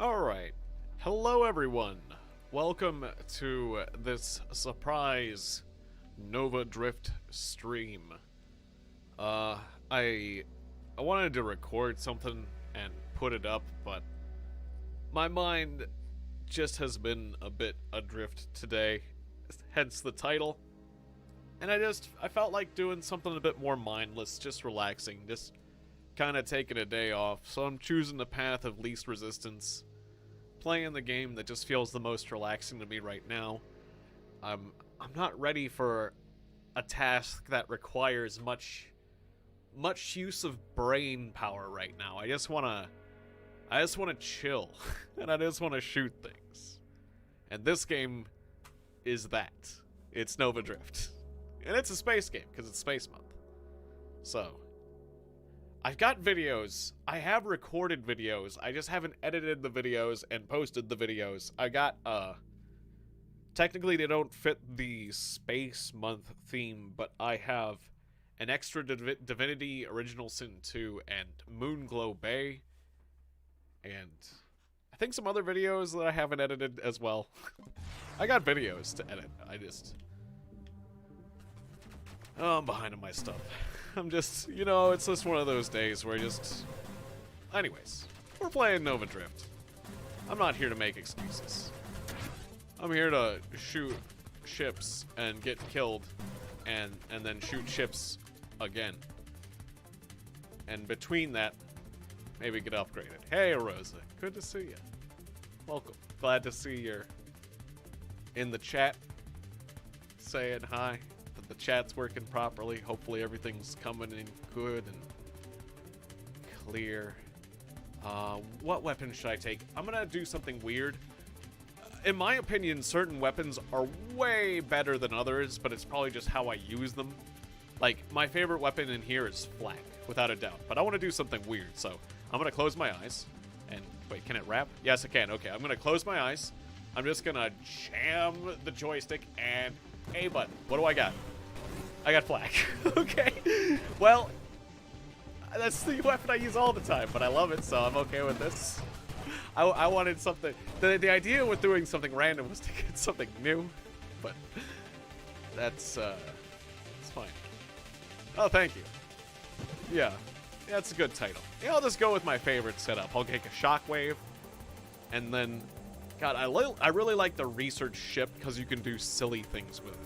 Alright. Hello, everyone. Welcome to this surprise Nova Drift stream. I wanted to record something and put it up, but my mind just has been a bit adrift today, hence the title. And I felt like doing something a bit more mindless, just relaxing, just kind of taking a day off. So I'm choosing the path of least resistance, playing the game that just feels the most relaxing to me right now. I'm not ready for a task that requires much use of brain power right now. I just wanna chill, and I just wanna shoot things. And this game is that. It's Nova Drift. And it's a space game, because it's Space Month. So, I've got videos. I have recorded videos. I just haven't edited the videos and posted the videos. I got, technically they don't fit the Space Month theme, but I have an extra Divinity Original Sin 2 and Moonglow Bay. And I think some other videos that I haven't edited as well. I got videos to edit. Oh, I'm behind on my stuff. I'm just, it's just one of those days where Anyways, we're playing Nova Drift. I'm not here to make excuses. I'm here to shoot ships and get killed and then shoot ships again. And between that, maybe get upgraded. Hey, Rosa. Good to see you. Welcome. Glad to see you're in the chat saying hi. The chat's working properly. Hopefully everything's coming in good and clear. What weapon should I take? I'm gonna do something weird. In my opinion, certain weapons are way better than others, but it's probably just how I use them. Like, my favorite weapon in here is Flak, without a doubt. But I want to do something weird, so I'm gonna close my eyes. And, wait, can it wrap? Yes, it can. Okay, I'm gonna close my eyes. I'm just gonna jam the joystick and A button. What do I got? I got Flak. Okay. Well, that's the weapon I use all the time, but I love it, so I'm okay with this. I wanted something. The idea with doing something random was to get something new, but that's fine. Oh, thank you. Yeah, that's a good title. Yeah, I'll just go with my favorite setup. I'll take a shockwave, and then, God, I really like the research ship because you can do silly things with it.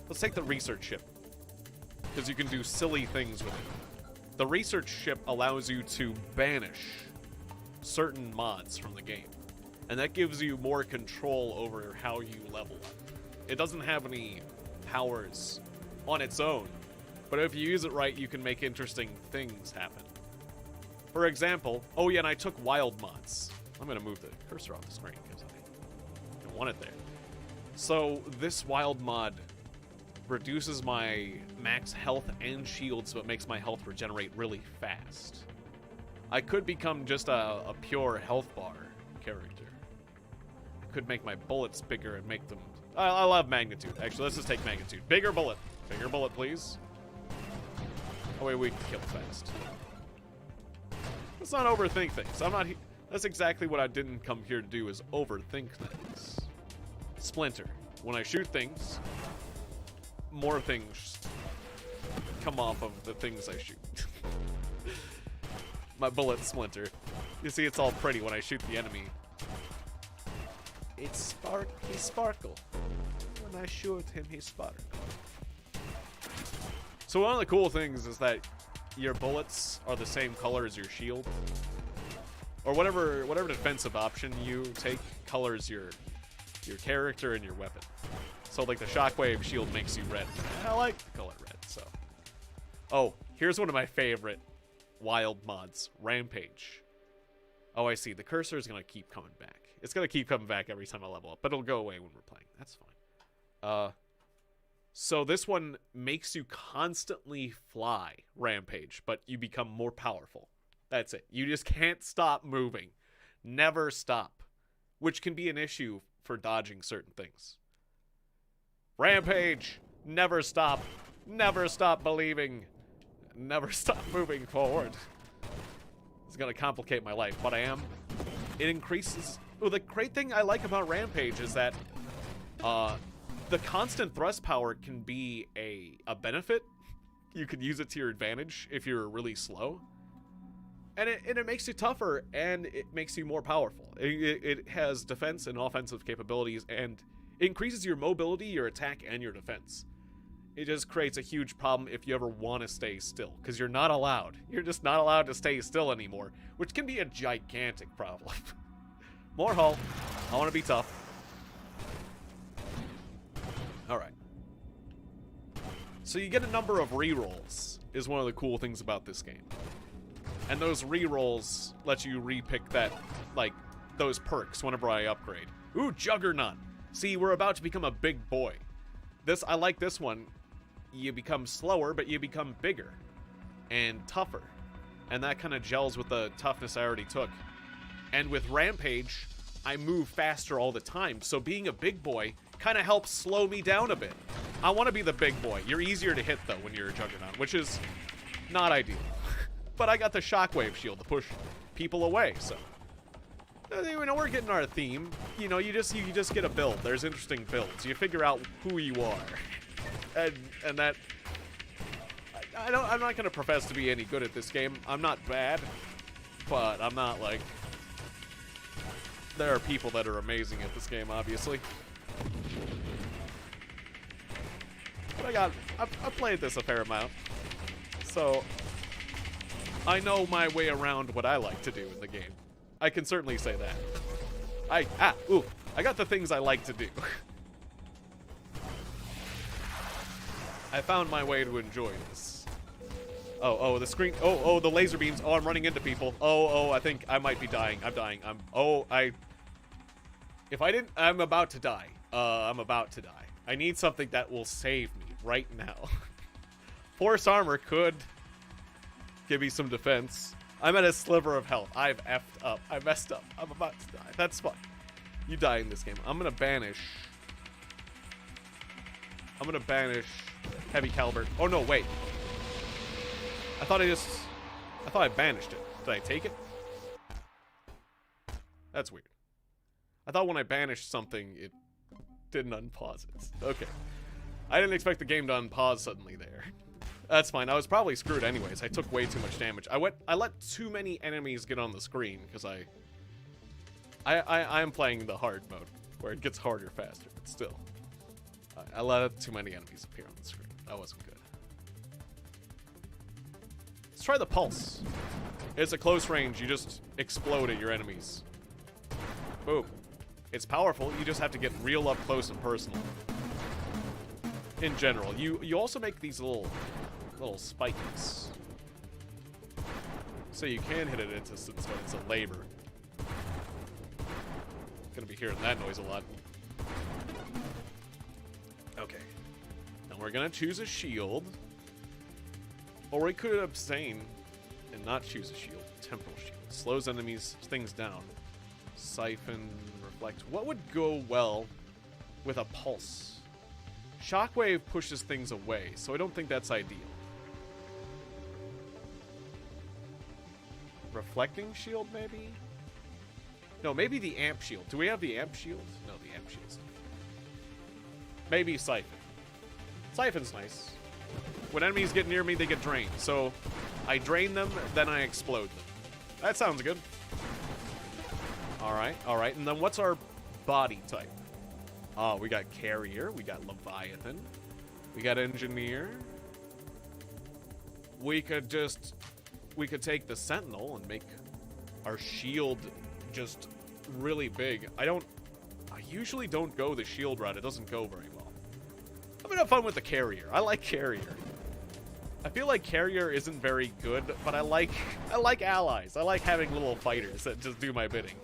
Let's take the research ship, because you can do silly things with it. The research ship allows you to banish certain mods from the game, and that gives you more control over how you level up. It doesn't have any powers on its own, but if you use it right, you can make interesting things happen. For example, oh yeah, and I took wild mods. I'm going to move the cursor off the screen, because I don't want it there. So, this wild mod reduces my max health and shields, but makes my health regenerate really fast. I could become just a pure health bar character. I could make my bullets bigger and make them... I love magnitude. Actually, let's just take magnitude. Bigger bullet. Bigger bullet, please. Oh, wait, we can kill fast. Let's not overthink things. That's exactly what I didn't come here to do, is overthink things. Splinter. When I shoot things, more things come off of the things I shoot. My bullet splinter. You see, it's all pretty when I shoot the enemy. He sparkle. When I shoot him, he sparkle. So one of the cool things is that your bullets are the same color as your shield. Or whatever defensive option you take colors your character and your weapon. So, like, the shockwave shield makes you red. I like the color red, so. Oh, here's one of my favorite wild mods. Rampage. Oh, I see. The cursor is going to keep coming back. It's going to keep coming back every time I level up, but it'll go away when we're playing. That's fine. So this one makes you constantly fly, Rampage, but you become more powerful. That's it. You just can't stop moving. Never stop. Which can be an issue for dodging certain things. Rampage! Never stop. Never stop believing. Never stop moving forward. It's gonna complicate my life. What I am it increases. Well, the great thing I like about Rampage is that the constant thrust power can be a benefit. You could use it to your advantage if you're really slow. And it makes you tougher, and it makes you more powerful. It has defense and offensive capabilities, and it increases your mobility, your attack, and your defense. It just creates a huge problem if you ever want to stay still, because you're not allowed. You're just not allowed to stay still anymore, which can be a gigantic problem. More hull. I want to be tough. Alright. So you get a number of rerolls, is one of the cool things about this game. And those rerolls let you repick that, like, those perks whenever I upgrade. Ooh, Juggernaut. See, we're about to become a big boy. I like this one. You become slower, but you become bigger and tougher. And that kind of gels with the toughness I already took. And with Rampage, I move faster all the time. So being a big boy kind of helps slow me down a bit. I want to be the big boy. You're easier to hit, though, when you're a Juggernaut, which is not ideal. But I got the Shockwave shield to push people away, so... You know, we're getting our theme. You know, you just get a build. There's interesting builds. You figure out who you are. And that... I'm not going to profess to be any good at this game. I'm not bad, but I'm not, like... There are people that are amazing at this game, obviously. But I've played this a fair amount. So... I know my way around what I like to do in the game. I can certainly say that. I got the things I like to do. I found my way to enjoy this. Oh, the screen. Oh, the laser beams. Oh, I'm running into people. Oh, I think I might be dying. I'm dying. I'm about to die. I'm about to die. I need something that will save me right now. Force armor could give me some defense. I'm at a sliver of health. I've effed up. I messed up. I'm about to die. That's fine. You die in this game. I'm gonna banish heavy caliber. Oh no, wait. I thought I banished it. Did I take it? That's weird. I thought when I banished something, it didn't unpause it. Okay. I didn't expect the game to unpause suddenly there. That's fine. I was probably screwed anyways. I took way too much damage. I let too many enemies get on the screen because I'm playing the hard mode where it gets harder faster, but still. I let too many enemies appear on the screen. That wasn't good. Let's try the pulse. It's a close range. You just explode at your enemies. Boom. It's powerful. You just have to get real up close and personal. In general. You also make these little spikes. So you can hit it at distance, but it's a labor. Gonna be hearing that noise a lot. Okay. Now we're gonna choose a shield. Or we could abstain and not choose a shield. Temporal shield. Slows enemies, things down. Siphon, reflect. What would go well with a pulse? Shockwave pushes things away, so I don't think that's ideal. Reflecting shield, maybe? No, maybe the amp shield. Do we have the amp shield? No, the amp shield's not. Maybe siphon. Siphon's nice. When enemies get near me, they get drained. So I drain them, then I explode them. That sounds good. Alright. And then what's our body type? Oh, we got Carrier. We got Leviathan. We got Engineer. We could take the Sentinel and make our shield just really big. I usually don't go the shield route. It doesn't go very well. I'm gonna have fun with the Carrier. I like Carrier. I feel like Carrier isn't very good, but I like allies. I like having little fighters that just do my bidding.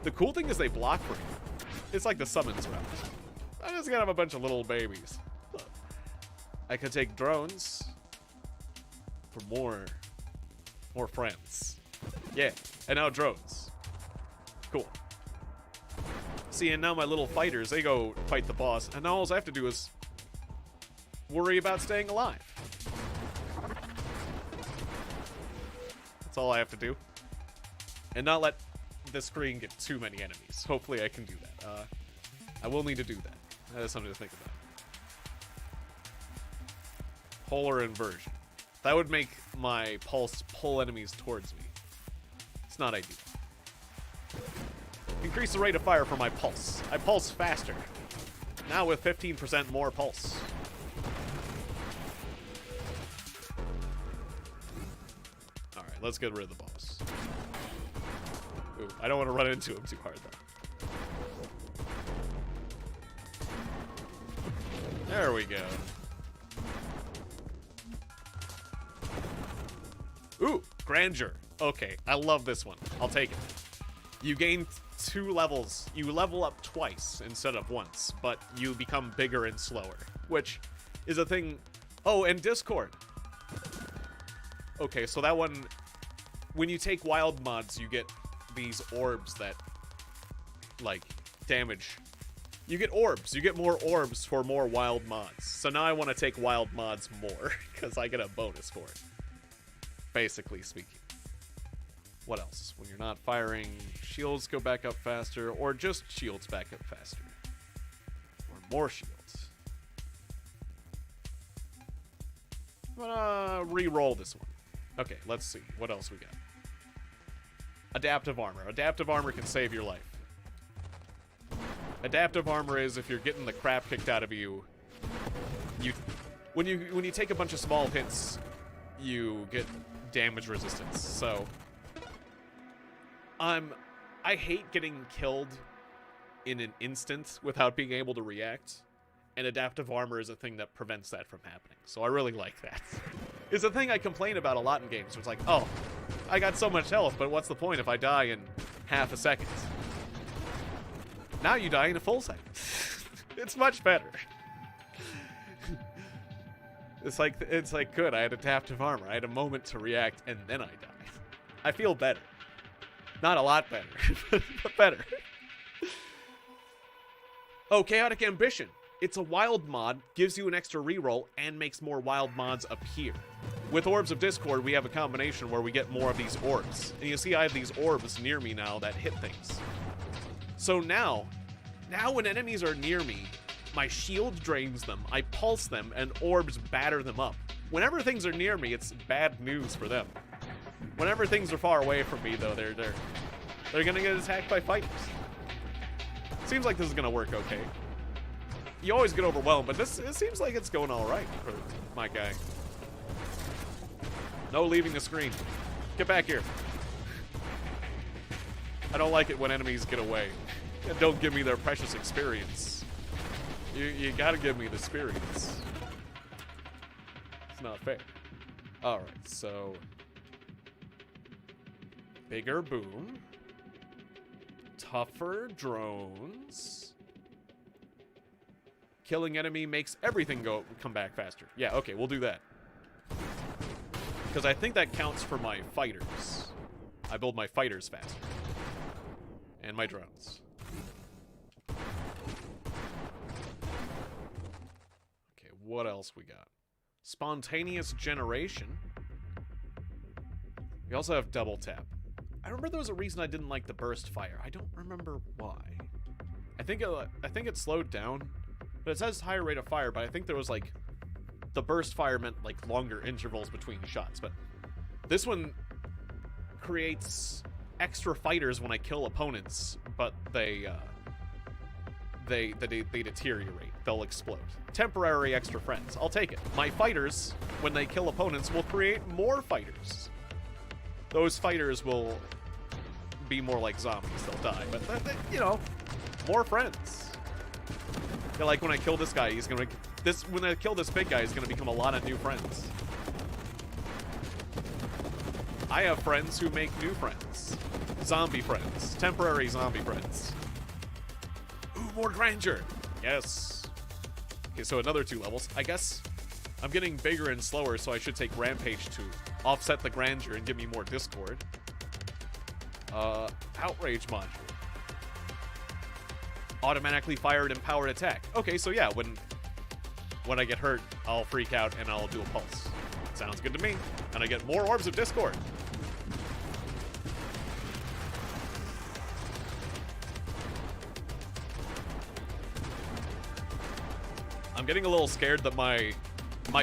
The cool thing is they block for you. It's like the summons route. I just gotta have a bunch of little babies. I could take drones for more friends. Yeah, and now drones. Cool. See, and now my little fighters, they go fight the boss, and now all I have to do is worry about staying alive. That's all I have to do. And not let the screen get too many enemies. Hopefully I can do that. I will need to do that. That is something to think about. Polar inversion. That would make my pulse pull enemies towards me. It's not ideal. Increase the rate of fire for my pulse. I pulse faster. Now with 15% more pulse. Alright, let's get rid of the boss. Ooh, I don't want to run into him too hard, though. There we go. Ooh, grandeur. Okay, I love this one. I'll take it. You gain 2 levels. You level up twice instead of once, but you become bigger and slower, which is a thing. Oh, and Discord. Okay, so that one, when you take wild mods, you get these orbs that, like, damage. You get orbs. You get more orbs for more wild mods. So now I want to take wild mods more, because I get a bonus for it. Basically speaking. What else? When you're not firing, shields go back up faster, or just shields back up faster. Or more shields. I'm gonna re-roll this one. Okay, let's see. What else we got? Adaptive armor. Adaptive armor can save your life. Adaptive armor is if you're getting the crap kicked out of you, when you take a bunch of small hits, you get damage resistance. So I hate getting killed in an instant without being able to react, and adaptive armor is a thing that prevents that from happening. So I really like that. It's a thing I complain about a lot in games. Where it's like, oh, I got so much health, but what's the point if I die in half a second? Now you die in a full second. It's much better. It's like good. I had adaptive armor. I had a moment to react, and then I died. I feel better. Not a lot better, but better. Oh, Chaotic Ambition. It's a wild mod, gives you an extra reroll, and makes more wild mods appear. With Orbs of Discord, we have a combination where we get more of these orbs. And you see I have these orbs near me now that hit things. So now when enemies are near me, my shield drains them, I pulse them, and orbs batter them up. Whenever things are near me, it's bad news for them. Whenever things are far away from me, though, they're gonna get attacked by fighters. Seems like this is gonna work okay. You always get overwhelmed, but it seems like it's going all right for my guy. No leaving the screen. Get back here. I don't like it when enemies get away and don't give me their precious experience. You gotta give me the experience. It's not fair. Alright, so bigger boom. Tougher drones. Killing enemy makes everything come back faster. Yeah, okay, we'll do that. Because I think that counts for my fighters. I build my fighters faster. And my drones. Okay, what else we got? Spontaneous generation. We also have double tap. I remember there was a reason I didn't like the burst fire. I don't remember why. I think it slowed down. But it says higher rate of fire, but I think there was like the burst fire meant like longer intervals between shots. But this one creates extra fighters when I kill opponents, but they deteriorate. They'll explode. Temporary extra friends. I'll take it. My fighters, when they kill opponents, will create more fighters. Those fighters will be more like zombies. They'll die, but you know, more friends. Yeah, like when I kill this guy, when I kill this big guy, he's gonna become a lot of new friends. I have friends who make new friends. Zombie friends. Temporary zombie friends. Ooh, more grandeur. Yes. Okay, so another 2 levels. I guess I'm getting bigger and slower, so I should take Rampage to offset the grandeur and give me more Discord. Outrage module. Automatically fired empowered attack. Okay, so yeah, when I get hurt, I'll freak out and I'll do a pulse. Sounds good to me. And I get more Orbs of Discord. I'm getting a little scared that my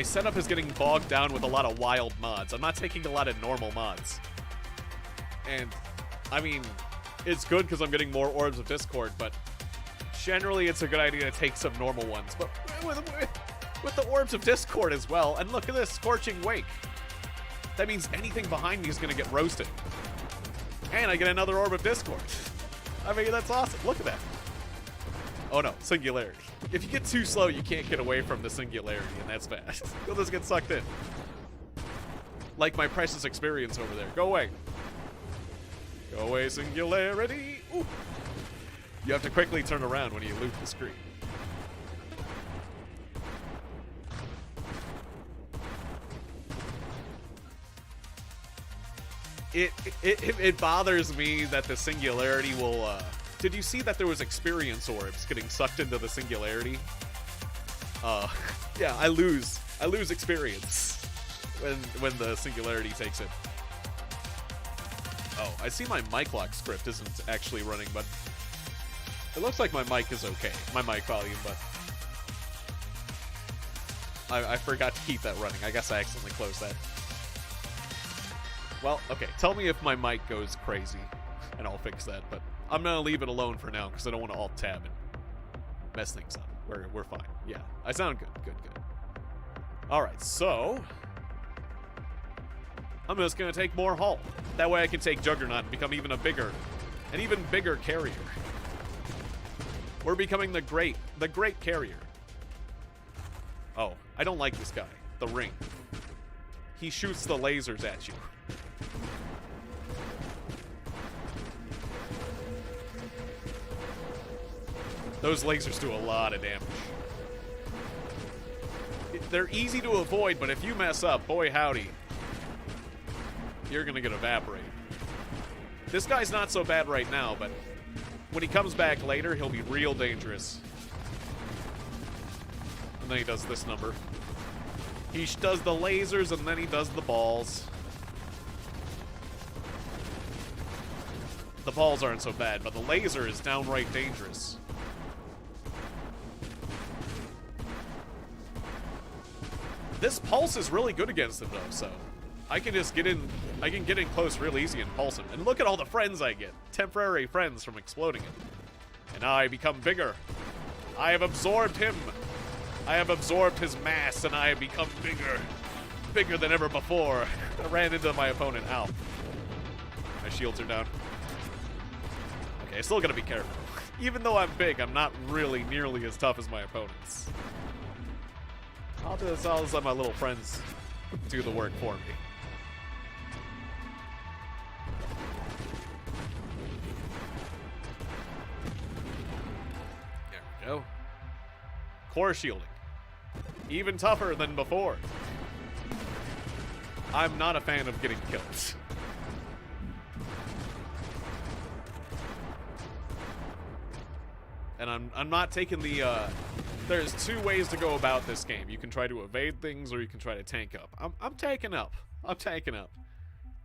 setup is getting bogged down with a lot of wild mods. I'm not taking a lot of normal mods. And, I mean, it's good because I'm getting more Orbs of Discord, but generally it's a good idea to take some normal ones. But with the Orbs of Discord as well, and look at this, Scorching Wake. That means anything behind me is going to get roasted. And I get another Orb of Discord. I mean, that's awesome. Look at that. Oh no, Singularity. If you get too slow, you can't get away from the Singularity, and that's bad. You'll just get sucked in. Like my precious experience over there. Go away. Go away, Singularity. Ooh. You have to quickly turn around when you loot the screen. It bothers me that the Singularity will, Did you see that there was experience orbs getting sucked into the Singularity? Yeah, I lose experience when the Singularity takes it. Oh, I see my mic lock script isn't actually running, but it looks like my mic is okay. My mic volume, but I forgot to keep that running. I guess I accidentally closed that. Well, okay, tell me if my mic goes crazy, and I'll fix that, but I'm gonna leave it alone for now, because I don't want to alt-tab and mess things up. We're fine. Yeah, I sound good. Good. Alright, so I'm just gonna take more hull. That way I can take Juggernaut and become an even bigger carrier. We're becoming the great carrier. Oh, I don't like this guy. The Ring. He shoots the lasers at you. Those lasers do a lot of damage. They're easy to avoid, but if you mess up, boy howdy, you're gonna get evaporated. This guy's not so bad right now, but when he comes back later, he'll be real dangerous. And then he does this number. He does the lasers, and then he does the balls. The balls aren't so bad, but the laser is downright dangerous. This pulse is really good against him, though, so I can just get in. I can get in close real easy and pulse him. And look at all the friends I get. Temporary friends from exploding it. And I become bigger. I have absorbed him. I have absorbed his mass, and I have become bigger. Bigger than ever before. I ran into my opponent. Ow. My shields are down. Okay, I still gotta be careful. Even though I'm big, I'm not really nearly as tough as my opponents. I'll just let my little friends do the work for me. There we go. Core shielding. Even tougher than before. I'm not a fan of getting killed. And I'm not taking the, there's two ways to go about this game. You can try to evade things, or you can try to tank up. I'm tanking up. I'm tanking up.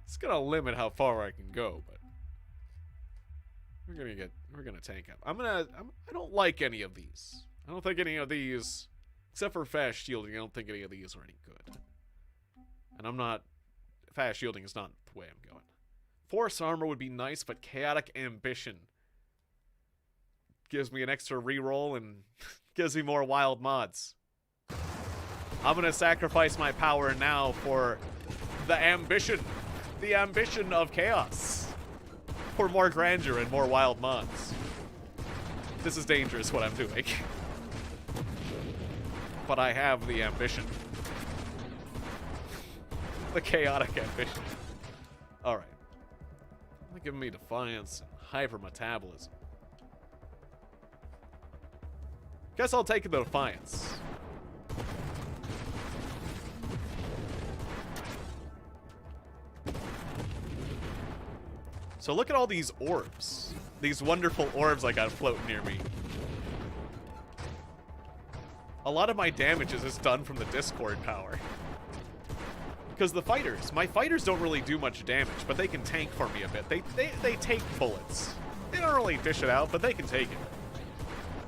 It's gonna limit how far I can go, but we're gonna tank up. I don't like any of these. I don't think any of these, except for fast shielding, I don't think any of these are any good. And fast shielding is not the way I'm going. Force armor would be nice, but chaotic ambition gives me an extra reroll and gives me more wild mods. I'm gonna sacrifice my power now for the ambition of chaos, for more grandeur and more wild mods. This is dangerous what I'm doing, but I have the ambition, the chaotic ambition. All right, they're giving me defiance and hypermetabolism. Guess I'll take the defiance. So look at all these orbs. These wonderful orbs I got floating near me. A lot of my damage is just done from the Discord power. Because my fighters don't really do much damage, but they can tank for me a bit. They take bullets. They don't really dish it out, but they can take it.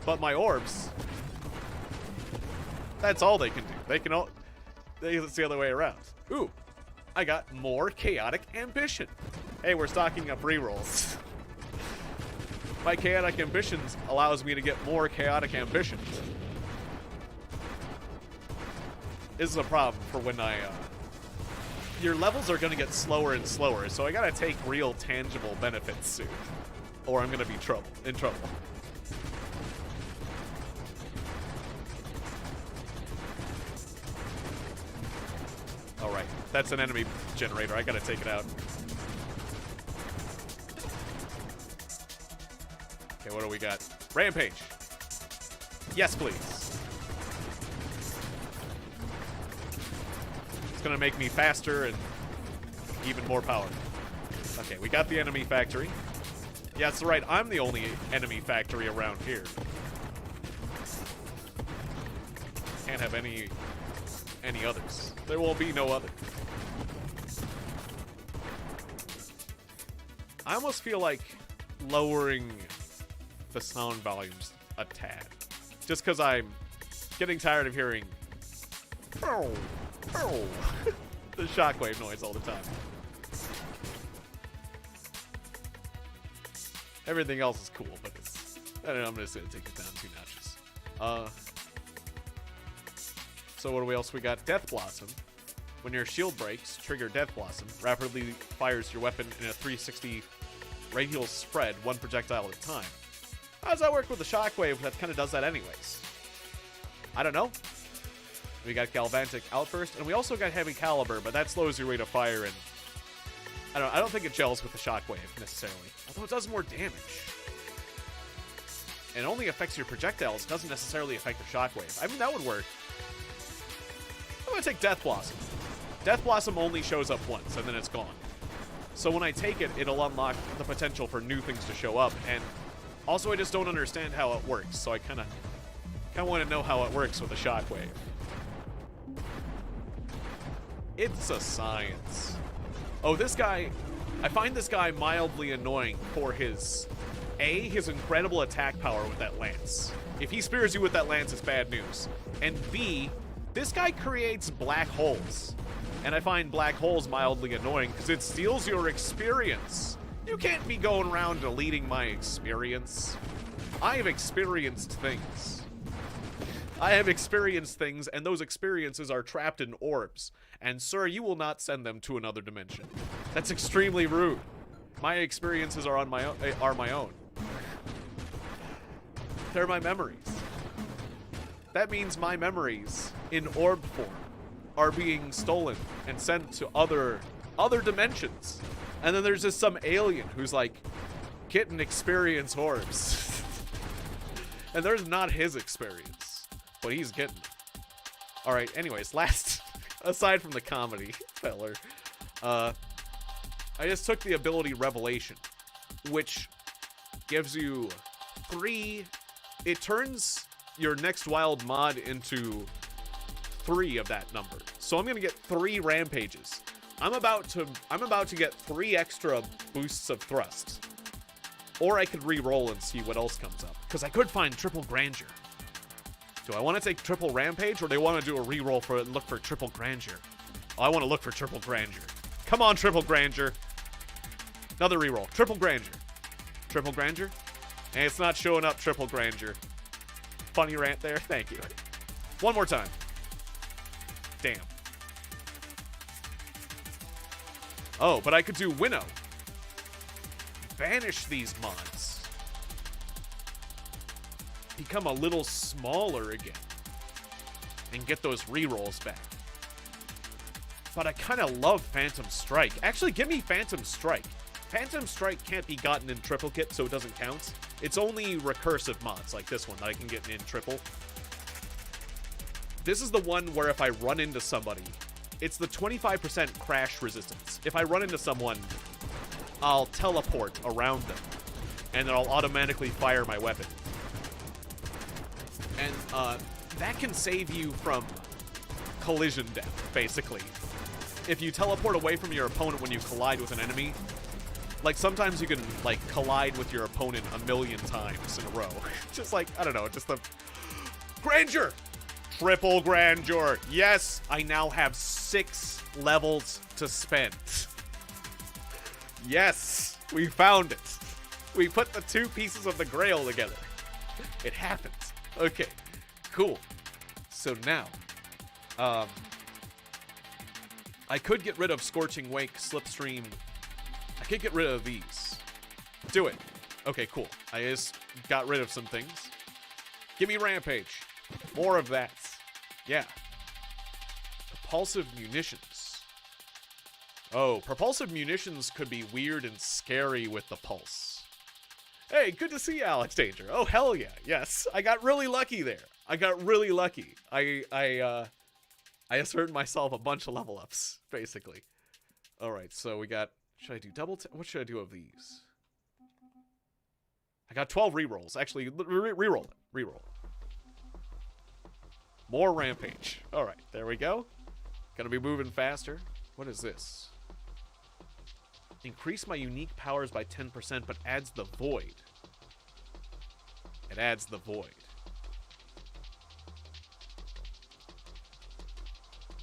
But my orbs, That's all they can do. It's the other way around. Ooh, I got more chaotic ambition. Hey, we're stocking up rerolls. My chaotic ambitions allows me to get more chaotic ambitions. This is a problem for when your levels are gonna get slower and slower, so I gotta take real tangible benefits soon, or I'm gonna be in trouble. Alright, that's an enemy generator. I gotta take it out. Okay, what do we got? Rampage. Yes, please. It's gonna make me faster and even more power. Okay, we got the enemy factory. Yeah, that's right. I'm the only enemy factory around here. Can't have any others. There will be no other. I almost feel like lowering the sound volumes a tad. Just because I'm getting tired of hearing the shockwave noise all the time. Everything else is cool, but I don't know, I'm just going to take it down 2 notches. So what else we got? Death Blossom. When your shield breaks, trigger Death Blossom. Rapidly fires your weapon in a 360 radial spread, 1 projectile at a time. How does that work with the shockwave that kind of does that anyways? I don't know. We got Galvantic Outburst, and we also got Heavy Caliber, but that slows your rate of fire, and I don't think it gels with the shockwave necessarily. Although it does more damage. And it only affects your projectiles, doesn't necessarily affect the shockwave. I mean, that would work. I'm gonna take Death Blossom. Death Blossom only shows up once, and then it's gone. So when I take it, it'll unlock the potential for new things to show up, and also I just don't understand how it works, so I kind of want to know how it works with the shockwave. It's a science. Oh, this guy, I find this guy mildly annoying for his incredible attack power with that lance. If he spears you with that lance, it's bad news. And B, this guy creates black holes. And I find black holes mildly annoying because it steals your experience. You can't be going around deleting my experience. I have experienced things. I have experienced things, and those experiences are trapped in orbs. And sir, you will not send them to another dimension. That's extremely rude. My experiences are my own. They're my memories. That means my memories in orb form are being stolen and sent to other dimensions. And then there's just some alien who's like getting experience orbs. And there's not his experience, but he's getting it. All right, anyways, aside from the comedy feller, I just took the ability Revelation, which gives you 3, it turns your next wild mod into 3 of that number. So I'm gonna get 3 rampages. I'm about to get 3 extra boosts of thrust. Or I could re-roll and see what else comes up. Because I could find triple grandeur. Do I want to take triple rampage, or do I want to do a re-roll look for triple grandeur? Oh, I want to look for triple grandeur. Come on, triple grandeur. Another re-roll. Triple grandeur. Triple grandeur? And it's not showing up triple grandeur. Funny rant there. Thank you. One more time. Damn. Oh, but I could do Winnow. Banish these mods. Become a little smaller again. And get those rerolls back. But I kind of love Phantom Strike. Actually, give me Phantom Strike. Phantom Strike can't be gotten in triplicate, so it doesn't count. It's only recursive mods like this one that I can get in triple. This is the one where if I run into somebody, it's the 25% crash resistance. If I run into someone, I'll teleport around them, and then I'll automatically fire my weapon. And that can save you from collision death, basically. If you teleport away from your opponent when you collide with an enemy, like sometimes you can like collide with your opponent 1,000,000 times in a row. Just like, I don't know, just the grandeur! Triple grandeur. Yes, I now have 6 levels to spend. Yes, we found it. We put the 2 pieces of the grail together. It happened. Okay, cool. So now, I could get rid of Scorching Wake, Slipstream. I could get rid of these. Do it. Okay, cool. I just got rid of some things. Give me Rampage. More of that. Yeah. Propulsive munitions. Oh, propulsive munitions could be weird and scary with the pulse. Hey, good to see you, Alex Danger. Oh, hell yeah. Yes. I got really lucky there. I got really lucky. I asserted myself a bunch of level ups, basically. Alright, so we got... Should I do double... What should I do of these? I got 12 rerolls. Actually, reroll it. Reroll it. More Rampage. Alright, there we go. Gonna be moving faster. What is this? Increase my unique powers by 10%, but adds the void. It adds the void.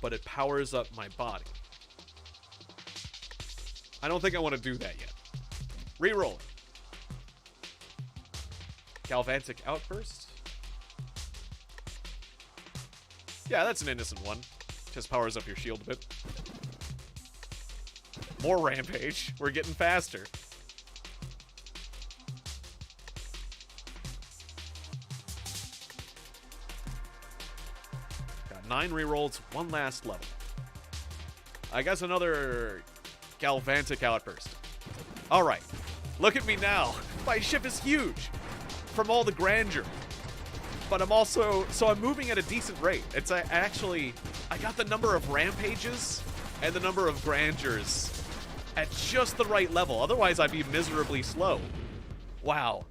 But it powers up my body. I don't think I want to do that yet. Reroll it. Galvantic Outburst. Yeah, that's an innocent one. Just powers up your shield a bit. More Rampage. We're getting faster. Got 9 rerolls, 1 last level. I guess another Galvantic Outburst. Alright. Look at me now. My ship is huge. From all the grandeur. But I'm also... So I'm moving at a decent rate. It's actually... I got the number of Rampages and the number of grandeurs at just the right level. Otherwise, I'd be miserably slow. Wow.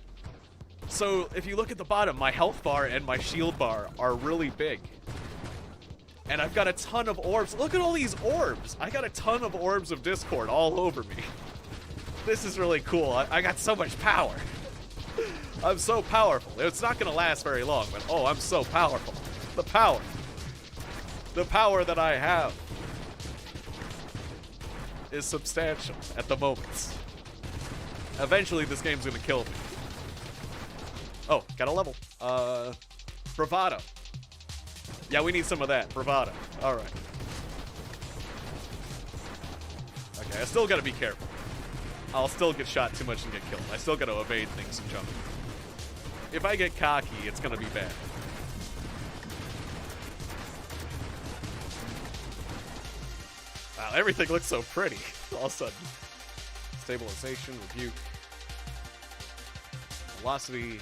So, if you look at the bottom, my health bar and my shield bar are really big. And I've got a ton of orbs. Look at all these orbs. I got a ton of orbs of Discord all over me. This is really cool. I got so much power. I'm so powerful. It's not going to last very long, but oh, I'm so powerful. The power. The power that I have is substantial at the moment. Eventually, this game's going to kill me. Oh, got a level. Bravado. Yeah, we need some of that. Bravado. All right. Okay, I still got to be careful. I'll still get shot too much and get killed. I still got to evade things and jump. If I get cocky, it's going to be bad. Wow, everything looks so pretty all of a sudden. Stabilization, rebuke. Velocity.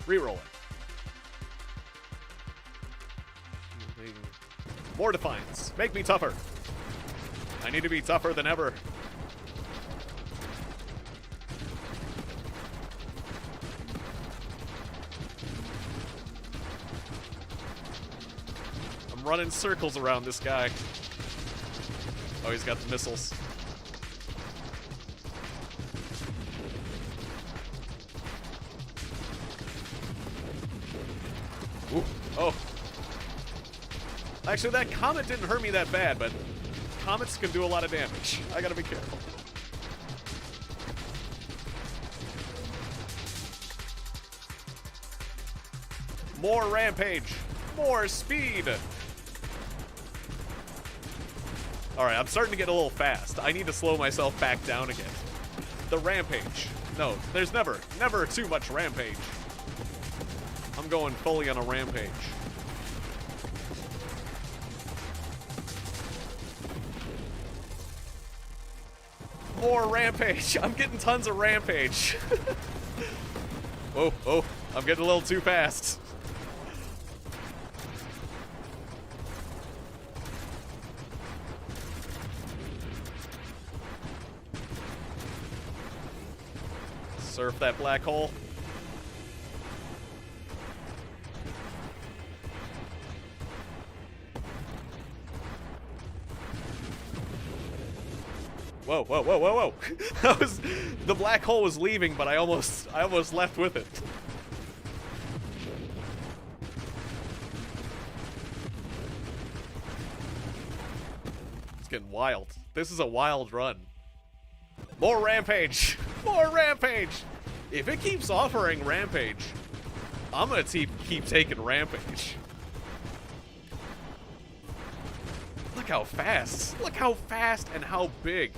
Rerolling. More defiance. Make me tougher. I need to be tougher than ever. I'm running circles around this guy. Oh, he's got the missiles. Ooh. Oh. Actually, that comet didn't hurt me that bad, but comets can do a lot of damage. I gotta be careful. More Rampage. More speed. Alright, I'm starting to get a little fast. I need to slow myself back down again. The Rampage. No, there's never too much Rampage. I'm going fully on a Rampage. More Rampage. I'm getting tons of Rampage. Oh, I'm getting a little too fast. Surf that black hole. Whoa. The black hole was leaving, but I almost left with it. fucking wild. This is a wild run. More Rampage! More Rampage! If it keeps offering Rampage, I'm gonna keep taking Rampage. Look how fast. Look how fast and how big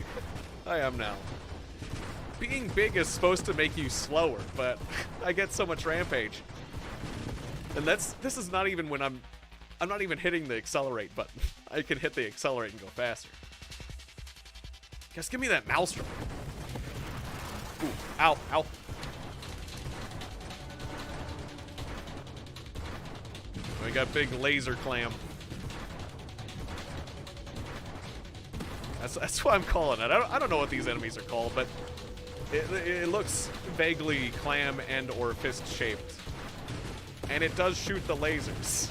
I am now. Being big is supposed to make you slower, but I get so much Rampage. And this is not even when I'm not even hitting the accelerate button. I can hit the accelerate and go faster. Guys, give me that maelstrom. Ooh, ow, ow. We got big laser clam. That's what I'm calling it. I don't know what these enemies are called, but it looks vaguely clam and or fist shaped. And it does shoot the lasers.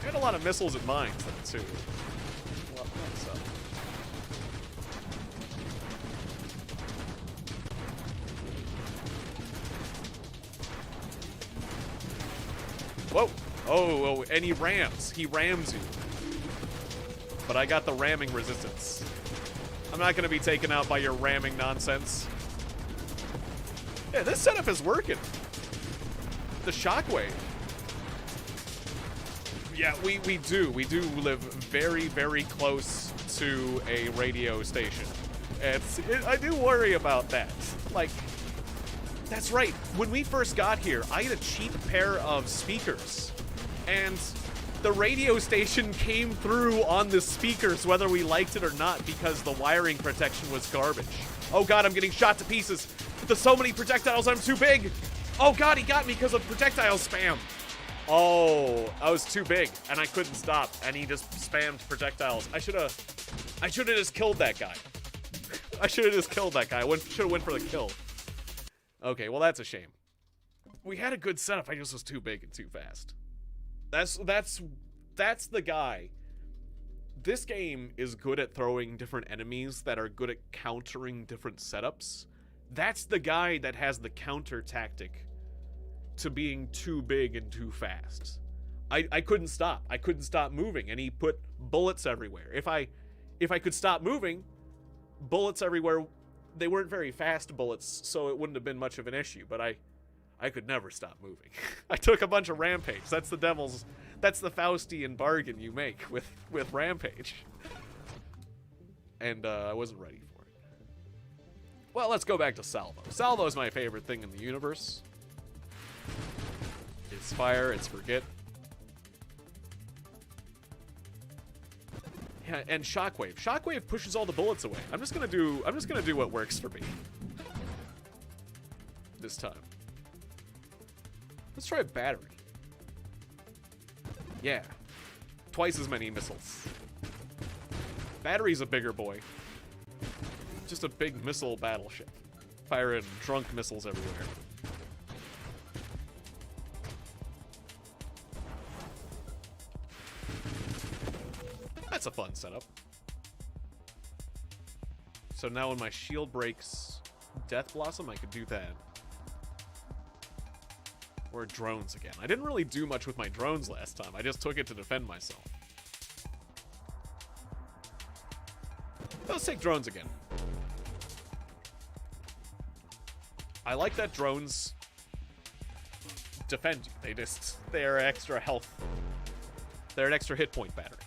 And a lot of missiles and mines, though, too. Well, so. Whoa! Oh, and he rams. He rams you. But I got the ramming resistance. I'm not going to be taken out by your ramming nonsense. Yeah, this setup is working. The shockwave. Yeah, we do live very, very close to a radio station. I do worry about that. Like, that's right. When we first got here, I had a cheap pair of speakers. And the radio station came through on the speakers whether we liked it or not because the wiring protection was garbage. Oh god, I'm getting shot to pieces. There's so many projectiles, I'm too big. Oh god, he got me because of projectile spam. Oh, I was too big and I couldn't stop and he just spammed projectiles. I should have just killed that guy. I should have just killed that guy. Should have went for the kill. Okay, well that's a shame. We had a good setup, I just was too big and too fast. That's the guy. This game is good at throwing different enemies that are good at countering different setups. That's the guy that has the counter tactic to being too big and too fast. I couldn't stop. I couldn't stop moving, and he put bullets everywhere. If I could stop moving, bullets everywhere. They weren't very fast bullets, so it wouldn't have been much of an issue, but I could never stop moving. I took a bunch of Rampage. That's the Faustian bargain you make with Rampage. And I wasn't ready for it. Well, let's go back to Salvo. Salvo is my favorite thing in the universe. It's fire, it's forget. Yeah, and Shockwave. Shockwave pushes all the bullets away. I'm just gonna do what works for me. This time. Let's try a battery. Yeah. Twice as many missiles. Battery's a bigger boy. Just a big missile battleship. Firing drunk missiles everywhere. That's a fun setup. So now when my shield breaks Death Blossom, I could do that. Or drones again. I didn't really do much with my drones last time. I just took it to defend myself. Let's take drones again. I like that drones defend you. They're extra health. They're an extra hit point battery.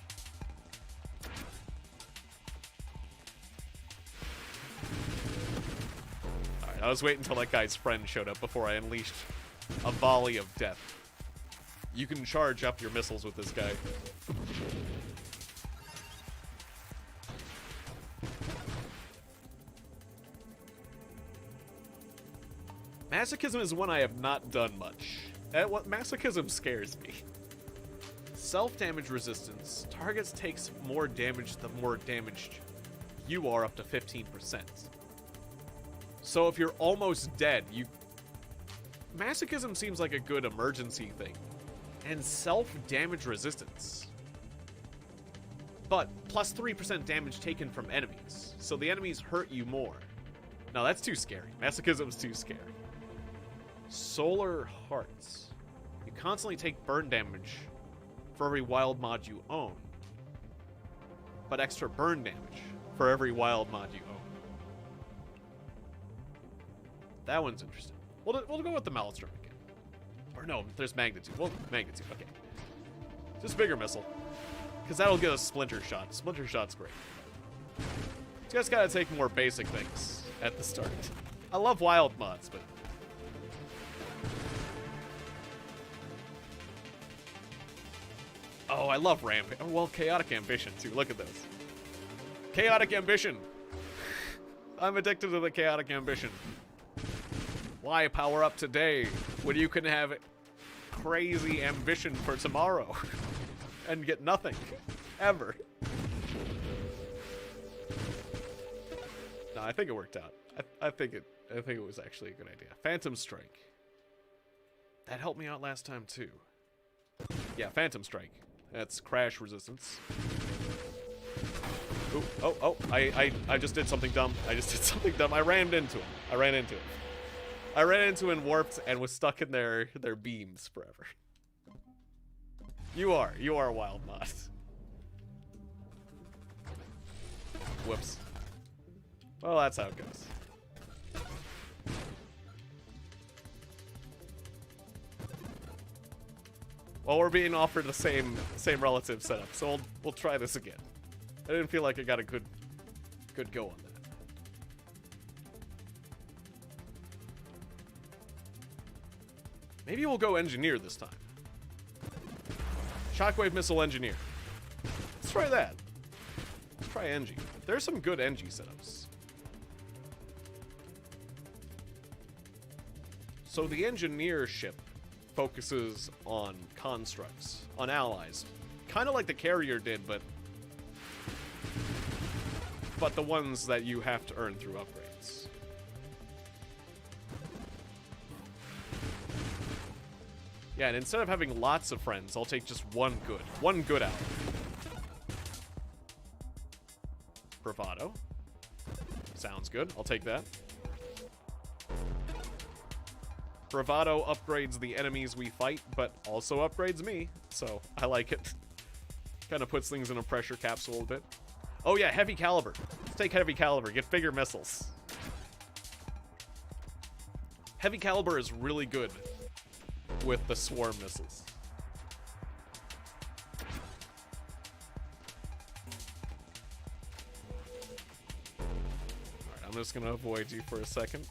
Alright, I was waiting until that guy's friend showed up before I unleashed a volley of death. You can charge up your missiles with this guy. Masochism is one I have not done much. Masochism scares me. Self-damage resistance. Targets takes more damage the more damaged you are, up to 15%. So if you're almost dead, Masochism seems like a good emergency thing. And self-damage resistance. But plus 3% damage taken from enemies. So the enemies hurt you more. No, that's too scary. Masochism's too scary. Solar Hearts. You constantly take burn damage for every wild mod you own. but extra burn damage for every wild mod you own. That one's interesting. We'll go with the Maelstrom again. Or no, there's Magnitude. Well, Magnitude, okay. Just bigger missile. Because that'll get us Splinter Shot. Splinter Shot's great. You just gotta take more basic things at the start. I love wild mods, but... Oh, I love Rampage. Oh, well, Chaotic Ambition, too. Look at this. Chaotic Ambition! I'm addicted to the Chaotic Ambition. Why power up today when you can have crazy ambition for tomorrow and get nothing ever? No, I think it worked out. I think it was actually a good idea. Phantom Strike. That helped me out last time too. Yeah, Phantom Strike. That's crash resistance. Ooh, oh, I just did something dumb. I ran into him. I ran into and warped and was stuck in their beams forever. You are a wild mod. Whoops. Well, that's how it goes. Well, we're being offered the same relative setup, so we'll try this again. I didn't feel like I got a good go on that. Maybe we'll go Engineer this time. Shockwave Missile Engineer. Let's try that. Let's try Engie. There's some good Engie setups. So the Engineer ship focuses on constructs, on allies. Kind of like the Carrier did, but the ones that you have to earn through upgrades. Yeah, and instead of having lots of friends, I'll take just one good ally. Bravado. Sounds good, I'll take that. Bravado upgrades the enemies we fight, but also upgrades me, so I like it. Kind of puts things in a pressure capsule a bit. Oh yeah, Heavy Caliber. Let's take Heavy Caliber, get bigger missiles. Heavy Caliber is really good with the swarm missiles. Alright, I'm just gonna avoid you for a second.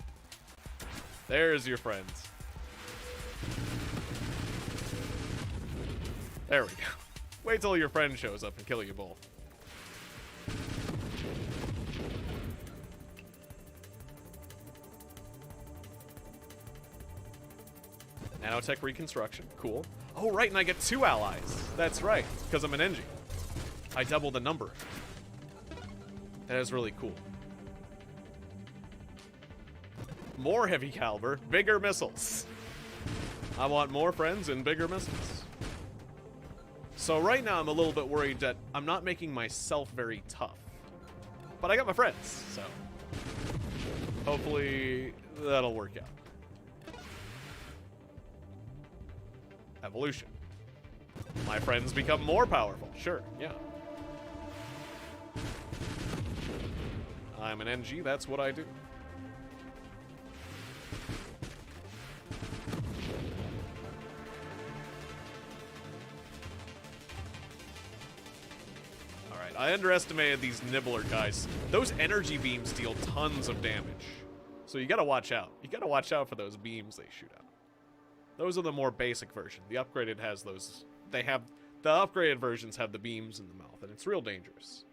There's your friends. There we go. Wait till your friend shows up and kill you both. Nanotech Reconstruction. Cool. Oh, right, and I get 2 allies. That's right, because I'm an Engie. I double the number. That is really cool. More Heavy Caliber, bigger missiles. I want more friends and bigger missiles. So right now I'm a little bit worried that I'm not making myself very tough. But I got my friends, so hopefully that'll work out. Evolution. My friends become more powerful. Sure, yeah. I'm an NG, that's what I do. Alright, I underestimated these Nibbler guys. Those energy beams deal tons of damage. So you gotta watch out. You gotta watch out for those beams they shoot out. Those are the more basic version. The upgraded has those. The upgraded versions have the beams in the mouth, and it's real dangerous.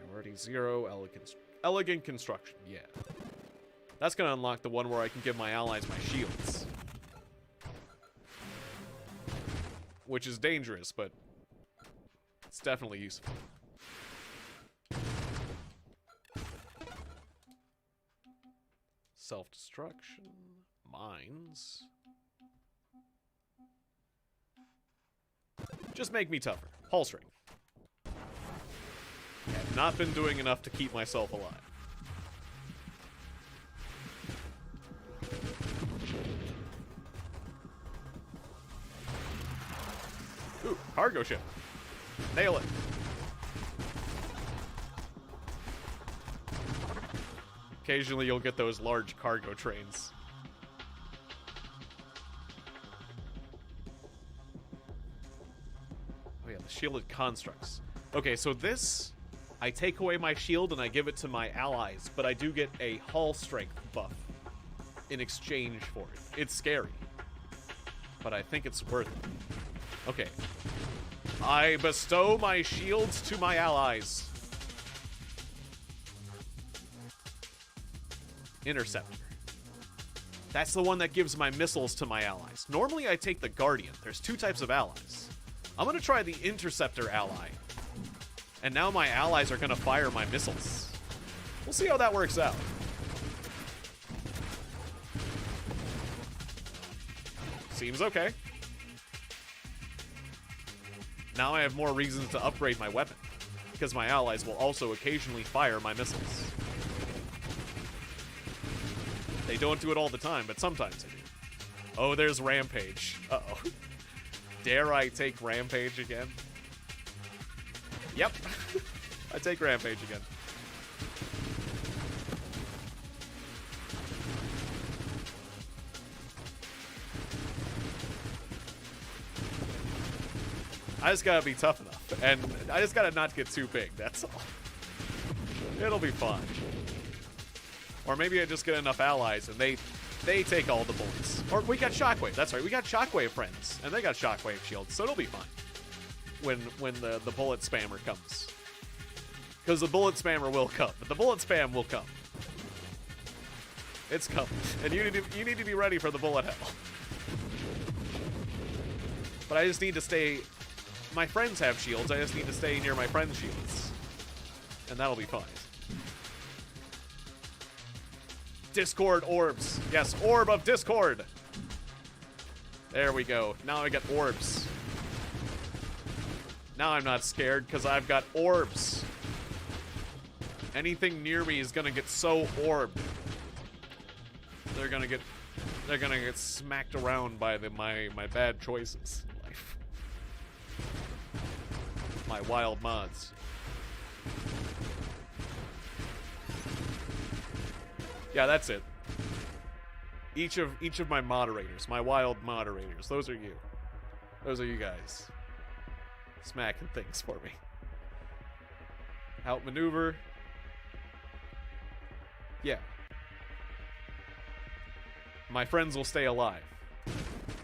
Priority 0, elegant construction. Yeah. That's gonna unlock the one where I can give my allies my shields. Which is dangerous, but it's definitely useful. Self-destruction. Mines. Just make me tougher. Pulse ring. I have not been doing enough to keep myself alive. Ooh, cargo ship. Nail it. Occasionally you'll get those large cargo trains. Oh yeah, the shielded constructs. Okay, so this, I take away my shield and I give it to my allies, but I do get a hull strength buff in exchange for it. It's scary, but I think it's worth it. Okay. I bestow my shields to my allies. Interceptor. That's the one that gives my missiles to my allies. Normally I take the Guardian. There's two types of allies. I'm gonna try the Interceptor ally. And now my allies are gonna fire my missiles. We'll see how that works out. Seems okay. Now I have more reasons to upgrade my weapon, because my allies will also occasionally fire my missiles. They don't do it all the time, but sometimes they do. Oh, there's Rampage. Uh-oh. Dare I take Rampage again? Yep. I take Rampage again. I just gotta be tough enough, and I just gotta not get too big, that's all. It'll be fun. Or maybe I just get enough allies and they take all the bullets. Or we got Shockwave, that's right, we got Shockwave friends, and they got Shockwave shields, so it'll be fun when the bullet spammer comes. Because the bullet spammer will come, but the bullet spam will come. It's coming, and you need to be ready for the bullet hell. But I just need to stay... My friends have shields, I just need to stay near my friends' shields. And that'll be fine. Discord orbs. Yes, Orb of Discord. There we go. Now I got orbs. Now I'm not scared because I've got orbs. Anything near me is gonna get so orbed. They're gonna get smacked around by my bad choices in life. My wild mods. Yeah, that's it. Each of my moderators, my wild moderators, those are you. Those are you guys. Smacking things for me. Outmaneuver. Yeah. My friends will stay alive.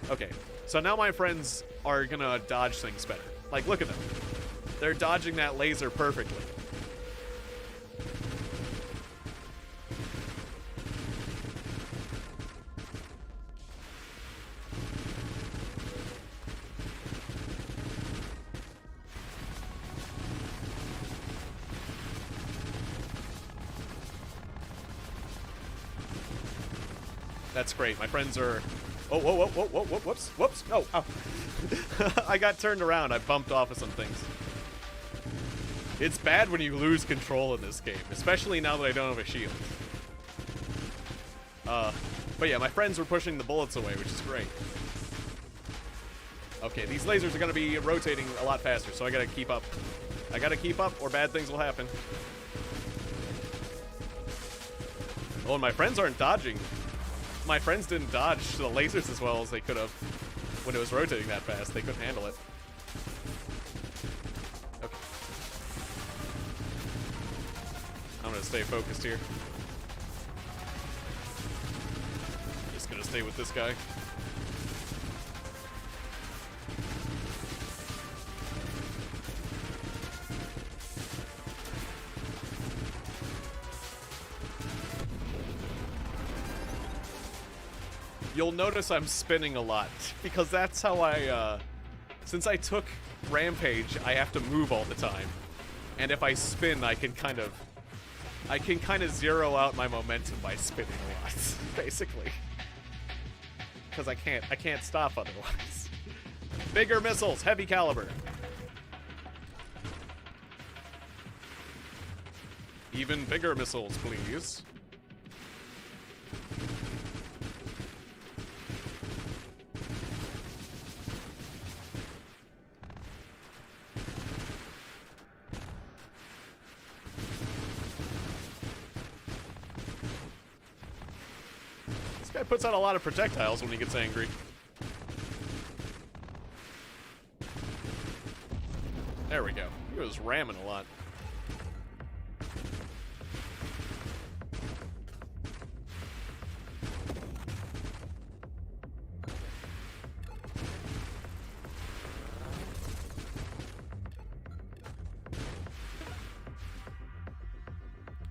Okay, so now my friends are gonna dodge things better. Like, look at them. They're dodging that laser perfectly. That's great. My friends are... Oh, whoa, whoa, whoa, whoa, whoops, whoops. Oh, ow. I got turned around. I bumped off of some things. It's bad when you lose control in this game, especially now that I don't have a shield. But yeah, my friends were pushing the bullets away, which is great. Okay, these lasers are going to be rotating a lot faster, so I got to keep up. I got to keep up, or bad things will happen. Oh, and my friends aren't dodging. My friends didn't dodge the lasers as well as they could have when it was rotating that fast. They couldn't handle it. Okay. I'm gonna stay focused here. Just gonna stay with this guy. You'll notice I'm spinning a lot, because that's how I, since I took Rampage, I have to move all the time. And if I spin, I can kind of zero out my momentum by spinning a lot, basically. Because I can't stop otherwise. Bigger missiles, heavy caliber. Even bigger missiles, please. puts out a lot of projectiles when he gets angry. There we go. He was ramming a lot.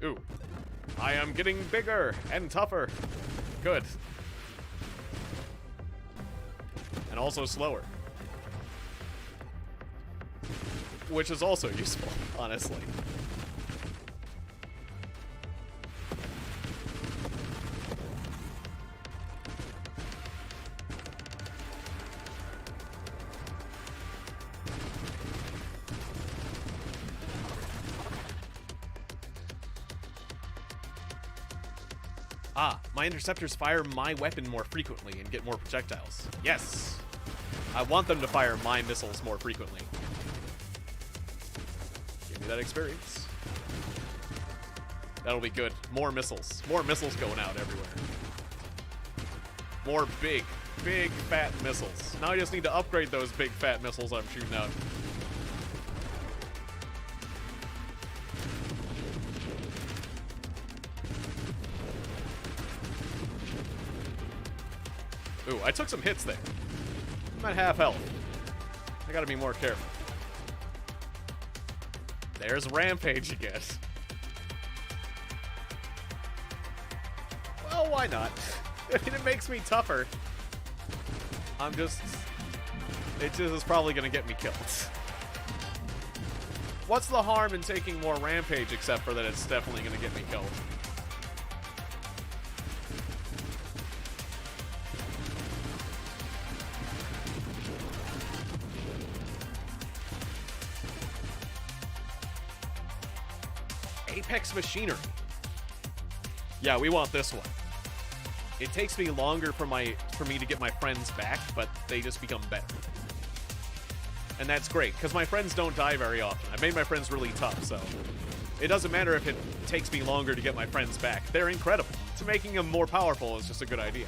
Ooh. I am getting bigger and tougher. Good. And also slower. Which is also useful, honestly. Ah, my interceptors fire my weapon more frequently and get more projectiles. Yes! I want them to fire my missiles more frequently. Give me that experience. That'll be good. More missiles. More missiles going out everywhere. More big, fat missiles. Now I just need to upgrade those big, fat missiles I'm shooting out. Ooh, I took some hits there. I'm at half health. I gotta be more careful. There's Rampage again. Well, why not? I mean, it makes me tougher. It just is probably gonna get me killed. What's the harm in taking more Rampage except for that it's definitely gonna get me killed? Apex Machinery. Yeah, we want this one. It takes me longer for me to get my friends back, but they just become better. And that's great, because my friends don't die very often. I made my friends really tough, so it doesn't matter if it takes me longer to get my friends back. They're incredible. So making them more powerful is just a good idea.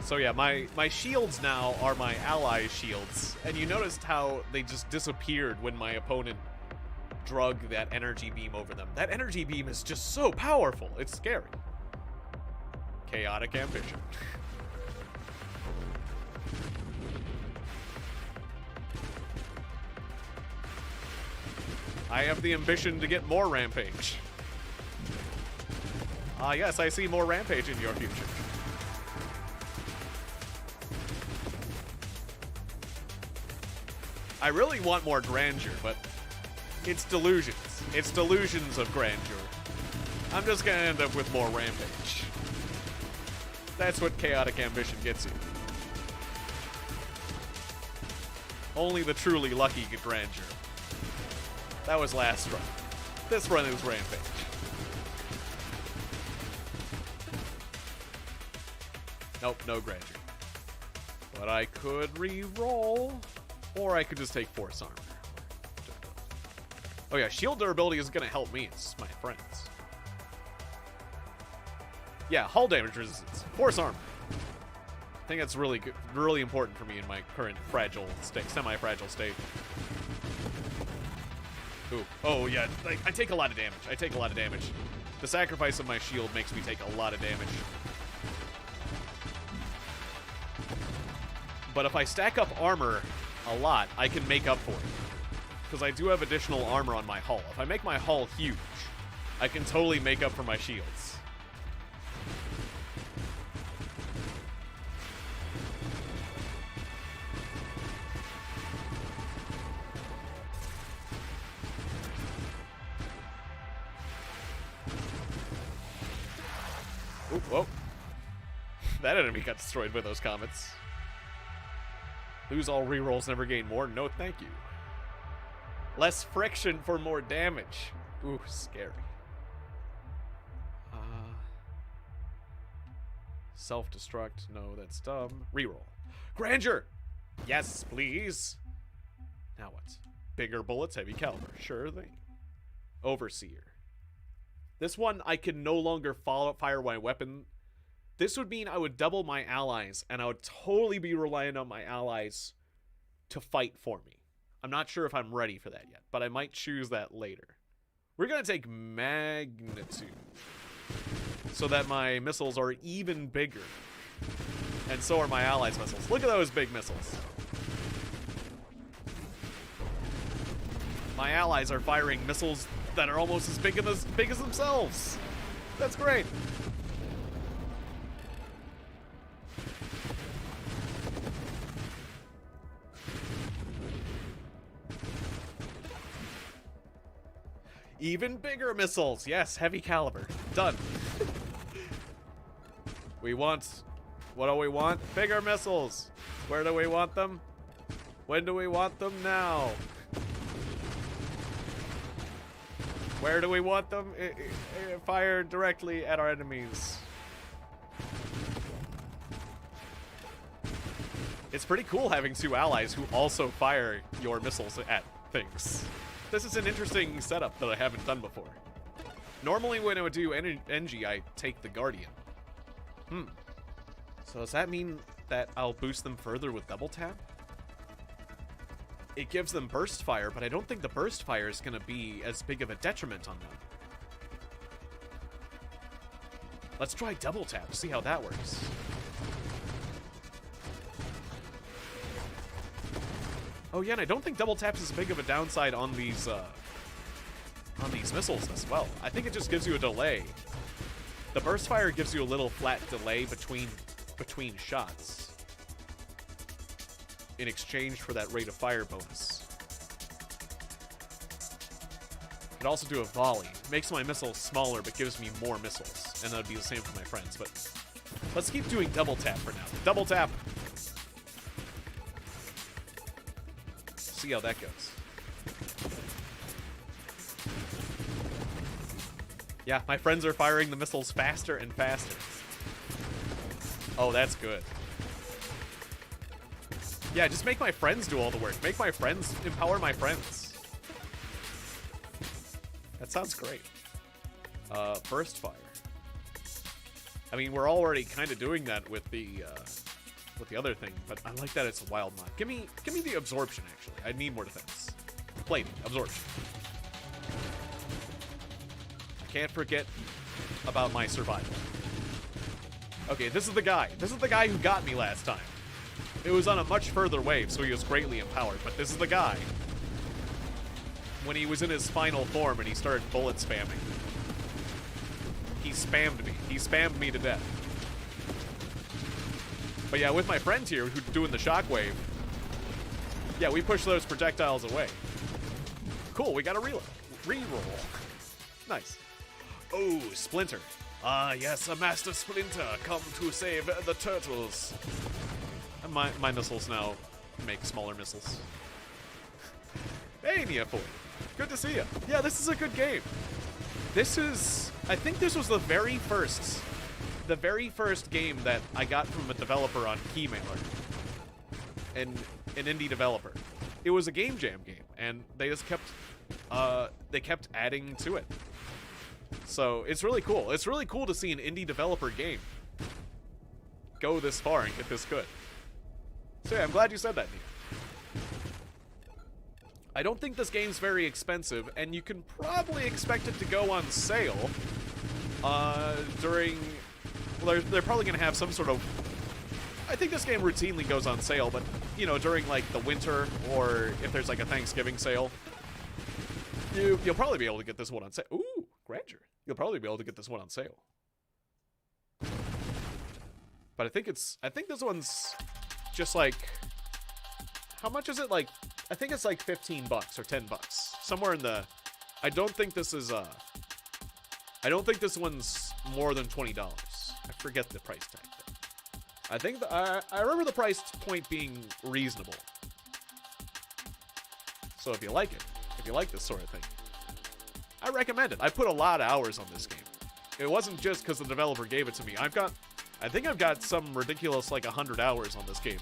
So yeah, my shields now are my ally shields, and you noticed how they just disappeared when my opponent drug that energy beam over them. That energy beam is just so powerful, it's scary. Chaotic ambition. I have the ambition to get more Rampage. Yes, I see more Rampage in your future. I really want more grandeur, but it's delusions. It's delusions of grandeur. I'm just gonna end up with more Rampage. That's what chaotic ambition gets you. Only the truly lucky get grandeur. That was last run. This run is Rampage. Nope, no grandeur. But I could re-roll. Or I could just take Force Armor. Oh yeah, shield durability is going to help me. It's my friends. Yeah, hull damage resistance. Force Armor. I think that's really good, really important for me in my current fragile state, semi-fragile state. Ooh. Oh yeah, I take a lot of damage. I take a lot of damage. The sacrifice of my shield makes me take a lot of damage. But if I stack up armor a lot, I can make up for it. Because I do have additional armor on my hull. If I make my hull huge, I can totally make up for my shields. Oop, whoa. That enemy got destroyed by those comets. Lose all rerolls, never gain more. No, thank you. Less friction for more damage. Ooh, scary. Self-destruct. No, that's dumb. Reroll. Grandeur! Yes, please. Now what? Bigger bullets, heavy caliber. Sure thing. Overseer. This one, I can no longer fire my weapon. This would mean I would double my allies, and I would totally be relying on my allies to fight for me. I'm not sure if I'm ready for that yet, but I might choose that later. We're going to take magnitude so that my missiles are even bigger. And so are my allies' missiles. Look at those big missiles. My allies are firing missiles that are almost as big as themselves. That's great. Even bigger missiles. Yes, heavy caliber. Done. We want... What do we want? Bigger missiles. Where do we want them? When do we want them? Now. Where do we want them? Fire directly at our enemies. It's pretty cool having two allies who also fire your missiles at things. This is an interesting setup that I haven't done before. Normally when I would do NG, I take the Guardian. So does that mean that I'll boost them further with double tap? It gives them burst fire, but I don't think the burst fire is going to be as big of a detriment on them. Let's try double tap, see how that works. Oh yeah, and I don't think double tap's as big of a downside on these missiles as well. I think it just gives you a delay. The burst fire gives you a little flat delay between shots in exchange for that rate of fire bonus. Could also do a volley. Makes my missiles smaller, but gives me more missiles. And that would be the same for my friends, but let's keep doing double tap for now. Double tap! See how that goes. Yeah, my friends are firing the missiles faster and faster. Oh, that's good. Yeah, just make my friends do all the work. Make my friends, empower my friends. That sounds great. Burst fire. I mean, we're already kind of doing that with the other thing, but I like that it's a wild mod. Give me the absorption, actually. I need more defense. Plating, absorption. I can't forget about my survival. Okay, this is the guy. This is the guy who got me last time. It was on a much further wave, so he was greatly empowered, but this is the guy. When he was in his final form and he started bullet spamming. He spammed me. He spammed me to death. But yeah, with my friends here who doing the shockwave, yeah, we push those projectiles away. Cool, we got a reroll. Nice. Oh, Splinter. Ah, yes, a Master Splinter, come to save the turtles. And my missiles now make smaller missiles. Hey, Nia4. Good to see you. Yeah, this is a good game. This is... I think this was the very first game that I got from a developer on Keymailer. An indie developer. It was a Game Jam game, and they just kept adding to it. So it's really cool. It's really cool to see an indie developer game go this far and get this good. So yeah, I'm glad you said that, Nia. I don't think this game's very expensive, and you can probably expect it to go on sale during... Well, they're probably going to have some sort of... I think this game routinely goes on sale, but, you know, during, like, the winter, or if there's, like, a Thanksgiving sale, you'll probably be able to get this one on sale. Ooh, Grandeur. You'll probably be able to get this one on sale. But I think this one's just, like... How much is it? Like, I think it's like $15 or $10. Somewhere in the... I don't think this is, I don't think this one's more than $20. I forget the price tag, though. I think I remember the price point being reasonable. So if you like it, if you like this sort of thing, I recommend it. I put a lot of hours on this game. It wasn't just because the developer gave it to me. I think I've got some ridiculous, like, 100 hours on this game.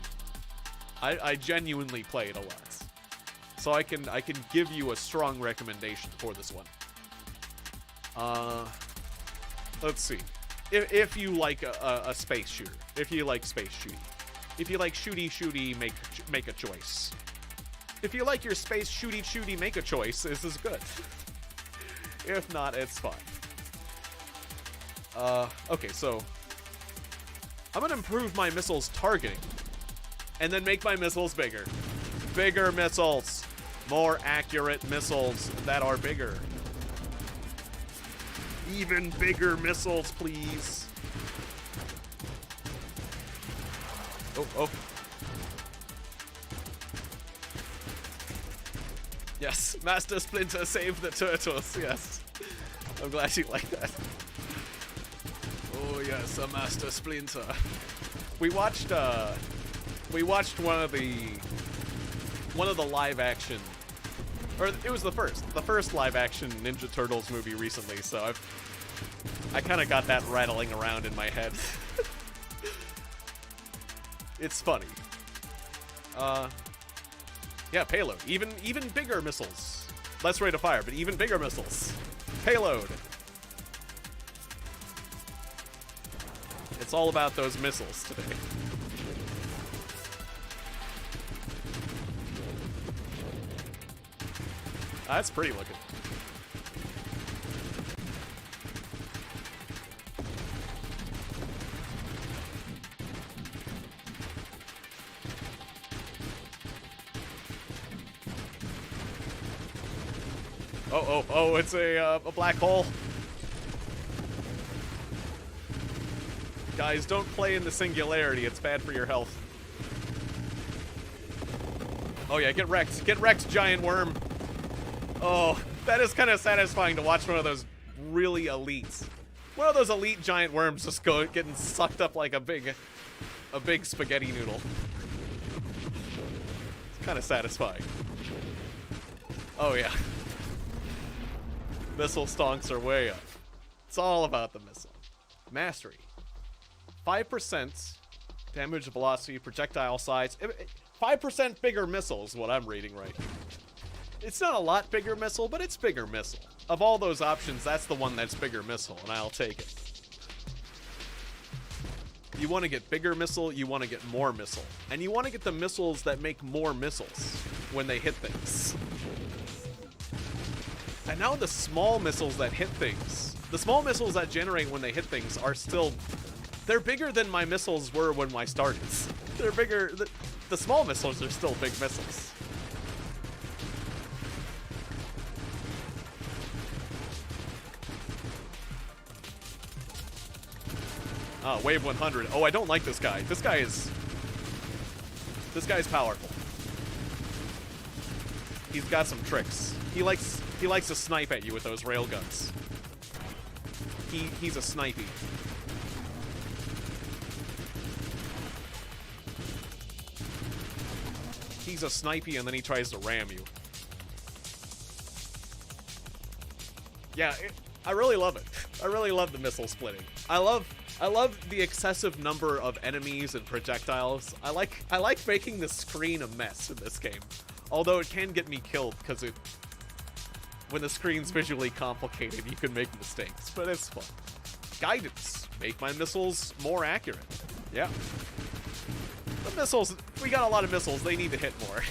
I genuinely play it a lot. So I can give you a strong recommendation for this one. Let's see. If you like a space shooter. If you like space shooty. If you like shooty, make a choice. If you like your space shooty, make a choice, this is good. If not, it's fine. Okay, so I'm gonna improve my missiles targeting and then make my missiles bigger. Bigger missiles. More accurate missiles that are bigger. Even bigger missiles, please. Oh. Yes, Master Splinter saved the turtles, yes. I'm glad you like that. Oh yes, a Master Splinter. We watched one of the live action, or it was the first live action Ninja Turtles movie recently, so I kind of got that rattling around in my head. It's funny. Yeah, payload. Even bigger missiles. Less rate of fire, but even bigger missiles. Payload. It's all about those missiles today. That's pretty looking. Oh, it's a black hole. Guys, don't play in the singularity. It's bad for your health. Oh yeah, get wrecked. Get wrecked, giant worm. Oh, that is kind of satisfying to watch one of those really elites. One of those elite giant worms just getting sucked up like a big spaghetti noodle. It's kind of satisfying. Oh yeah. Missile stonks are way up. It's all about the missile. Mastery. 5% damage, velocity, projectile size. 5% bigger missile is what I'm reading right here. It's not a lot bigger missile, but it's bigger missile. Of all those options, that's the one that's bigger missile, and I'll take it. You want to get bigger missile, you want to get more missile. And you want to get the missiles that make more missiles when they hit things. And now the small missiles that hit things, the small missiles that generate when they hit things are still, they're bigger than my missiles were when I started. They're bigger, the small missiles are still big missiles. Oh, wave 100. Oh, I don't like this guy. This guy's powerful. He's got some tricks. He likes to snipe at you with those railguns. He's a snipey. He's a snipey and then he tries to ram you. Yeah, I really love it. I really love the missile splitting. I love the excessive number of enemies and projectiles. I like making the screen a mess in this game. Although it can get me killed because when the screen's visually complicated, you can make mistakes, but it's fun. Guidance. Make my missiles more accurate. Yeah. The missiles, we got a lot of missiles, they need to hit more.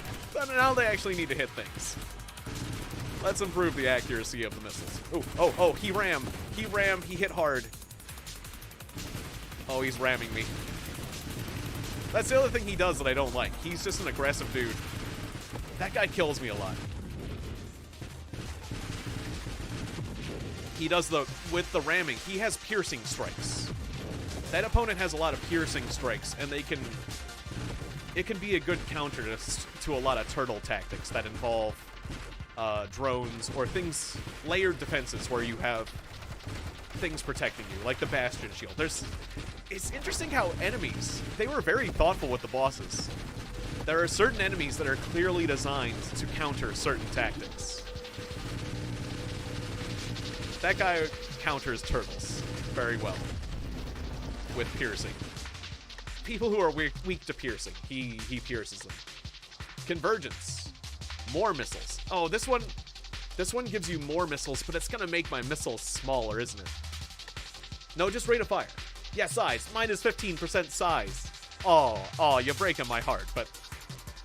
Now they actually need to hit things. Let's improve the accuracy of the missiles. Oh, he rammed, he hit hard. Oh, he's ramming me. That's the other thing he does that I don't like. He's just an aggressive dude. That guy kills me a lot. He does with the ramming, he has piercing strikes. That opponent has a lot of piercing strikes, and it can be a good counter to a lot of turtle tactics that involve drones or things, layered defenses where you have things protecting you, like the Bastion shield. It's interesting how enemies, they were very thoughtful with the bosses. There are certain enemies that are clearly designed to counter certain tactics. That guy counters turtles very well with piercing. People who are weak to piercing, he pierces them. Convergence. More missiles. Oh, this one gives you more missiles, but it's gonna make my missiles smaller, isn't it? No, just rate of fire. Yeah, size. Minus 15% size. Oh, you're breaking my heart, but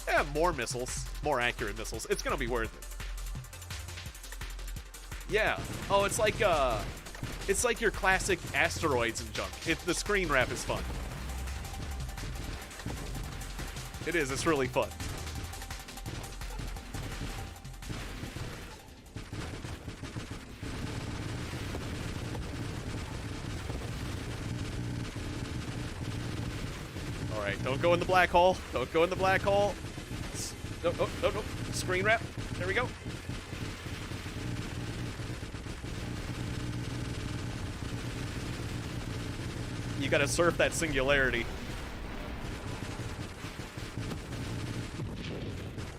yeah, more missiles. More accurate missiles. It's gonna be worth it. Yeah. Oh, it's like your classic asteroids and junk. The screen wrap is fun. It is. It's really fun. All right. Don't go in the black hole. Don't go in the black hole. No. Screen wrap. There we go. You gotta surf that singularity.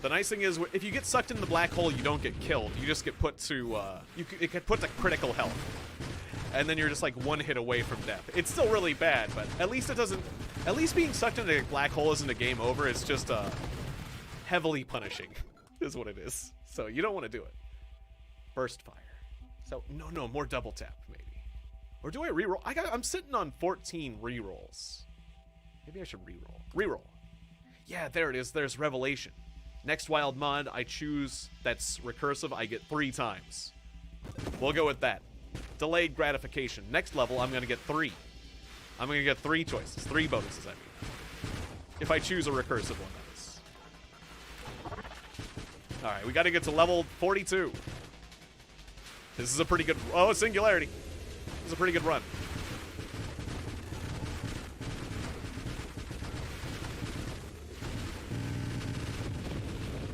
The nice thing is, if you get sucked in the black hole, you don't get killed. You just get put to, it get put to critical health. And then you're just like one hit away from death. It's still really bad, but at least it doesn't, at least being sucked into a black hole isn't a game over. It's just, heavily punishing, is what it is. So you don't want to do it. Burst fire. So, no, more double tap, maybe. Or do I reroll? I'm sitting on 14 rerolls. Maybe I should reroll. Reroll. Yeah, there it is. There's Revelation. Next wild mod I choose that's recursive, I get 3 times. We'll go with that. Delayed gratification. Next level, I'm going to get 3. I'm going to get 3 choices. 3 bonuses, I mean. If I choose a recursive one, that is. Alright, we got to get to level 42. This is a pretty good... Oh, singularity. This is a pretty good run.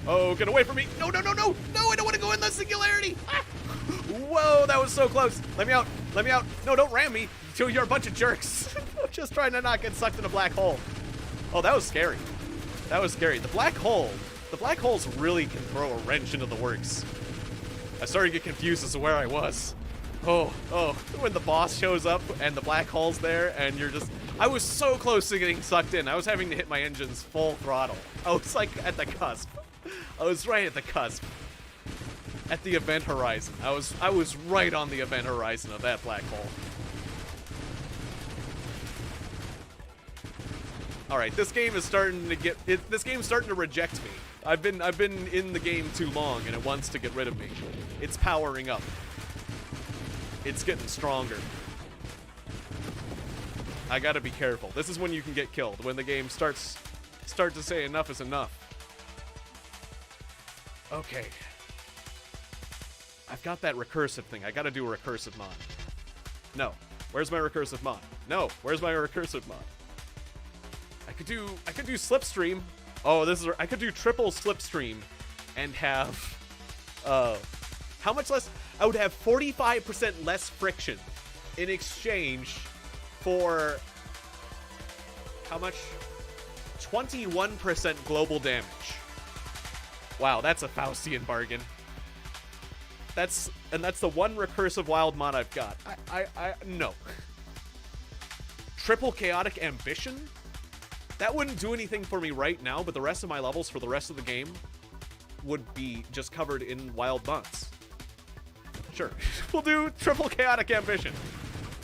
Oh, get away from me. No, I don't want to go in the singularity. Ah! Whoa, that was so close. Let me out. No, don't ram me. You're a bunch of jerks. I'm just trying to not get sucked in a black hole. Oh, that was scary. The black holes really can throw a wrench into the works. I started to get confused as to where I was. Oh, when the boss shows up and the black hole's there and you're just... I was so close to getting sucked in. I was having to hit my engines full throttle. I was like at the cusp. I was right at the cusp. At the event horizon. I was right on the event horizon of that black hole. Alright, this game is starting to reject me. I've been in the game too long and it wants to get rid of me. It's powering up. It's getting stronger. I gotta be careful. This is when you can get killed. When the game starts to say enough is enough. Okay. I've got that recursive thing. I gotta do a recursive mod. No. Where's my recursive mod? No. Where's my recursive mod? I could do slipstream. Oh, I could do triple slipstream and have how much less? I would have 45% less friction in exchange for how much? 21% global damage. Wow, that's a Faustian bargain. That's the one recursive wild mod I've got. No. Triple chaotic ambition? That wouldn't do anything for me right now, but the rest of my levels for the rest of the game would be just covered in wild mods. Sure. We'll do triple chaotic ambition.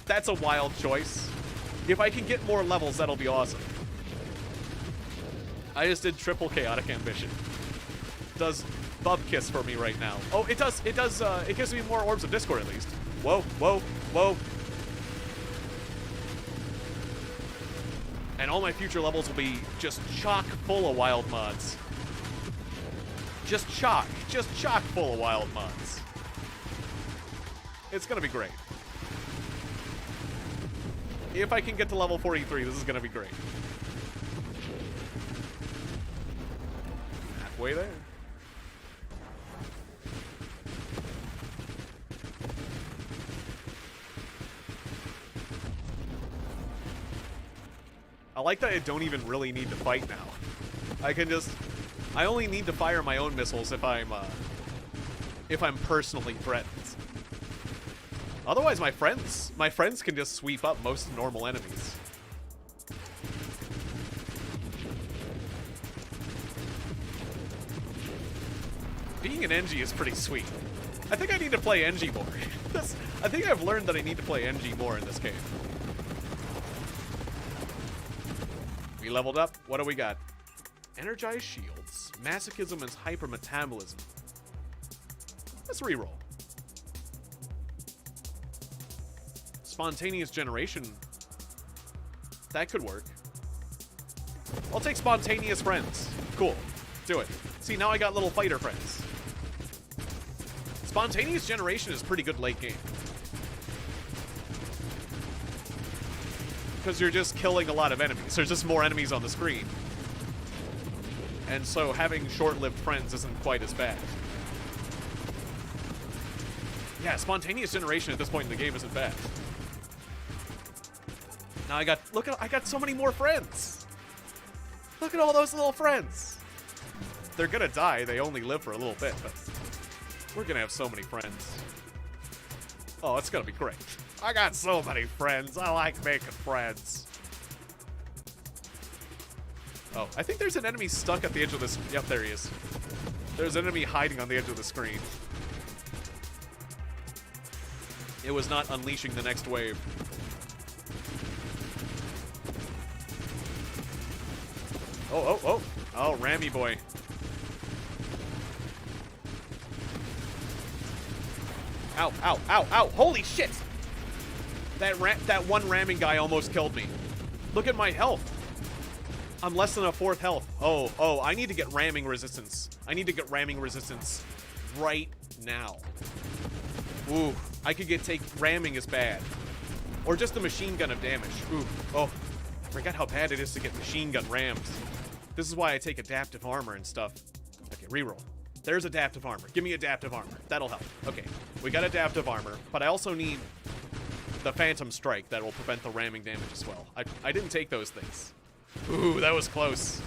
That's a wild choice. If I can get more levels, that'll be awesome. I just did triple chaotic ambition. Does bub kiss for me right now. Oh, it does, it gives me more orbs of discord at least. Whoa. And all my future levels will be just chock full of wild mods. Just chock full of wild mods. It's gonna be great. If I can get to level 43, this is gonna be great. Halfway there. I like that I don't even really need to fight now. I only need to fire my own missiles if I'm personally threatened. Otherwise, my friends can just sweep up most normal enemies. Being an NG is pretty sweet. I think I need to play NG more. I think I've learned that I need to play NG more in this game. We leveled up. What do we got? Energized shields. Masochism and hypermetabolism. Let's reroll. Spontaneous generation. That could work. I'll take spontaneous friends. Cool. Do it. See, now I got little fighter friends. Spontaneous generation is pretty good late game. Because you're just killing a lot of enemies. There's just more enemies on the screen. And so having short-lived friends isn't quite as bad. Yeah, spontaneous generation at this point in the game isn't bad. Now I got so many more friends. Look at all those little friends. They're gonna die. They only live for a little bit, but we're gonna have so many friends. Oh, it's gonna be great. I got so many friends. I like making friends. Oh, I think there's an enemy stuck at the edge of this. Yep, there he is. There's an enemy hiding on the edge of the screen. It was not unleashing the next wave. Oh, Rammy boy. Ow, ow, ow, ow. Holy shit! That one ramming guy almost killed me. Look at my health. I'm less than a fourth health. Oh, I need to get ramming resistance. I need to get ramming resistance right now. Ooh, I could take ramming is bad. Or just the machine gun of damage. Ooh, oh, I forgot how bad it is to get machine gun rams. This is why I take adaptive armor and stuff. Okay, reroll. There's adaptive armor. Give me adaptive armor. That'll help. Okay, we got adaptive armor, but I also need the Phantom Strike that will prevent the ramming damage as well. I didn't take those things. Ooh, that was close.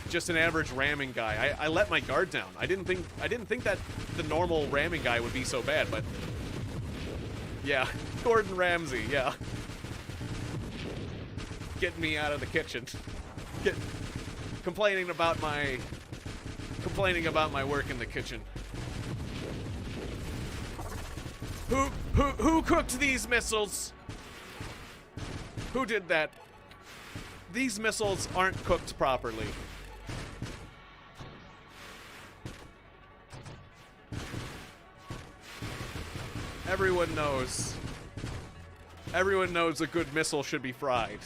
Just an average ramming guy. I let my guard down. I didn't think that the normal ramming guy would be so bad, but yeah, Gordon Ramsay, yeah. Getting me out of the kitchen. Complaining about my work in the kitchen. Who cooked these missiles? Who did that? These missiles aren't cooked properly. Everyone knows. Everyone knows a good missile should be fried.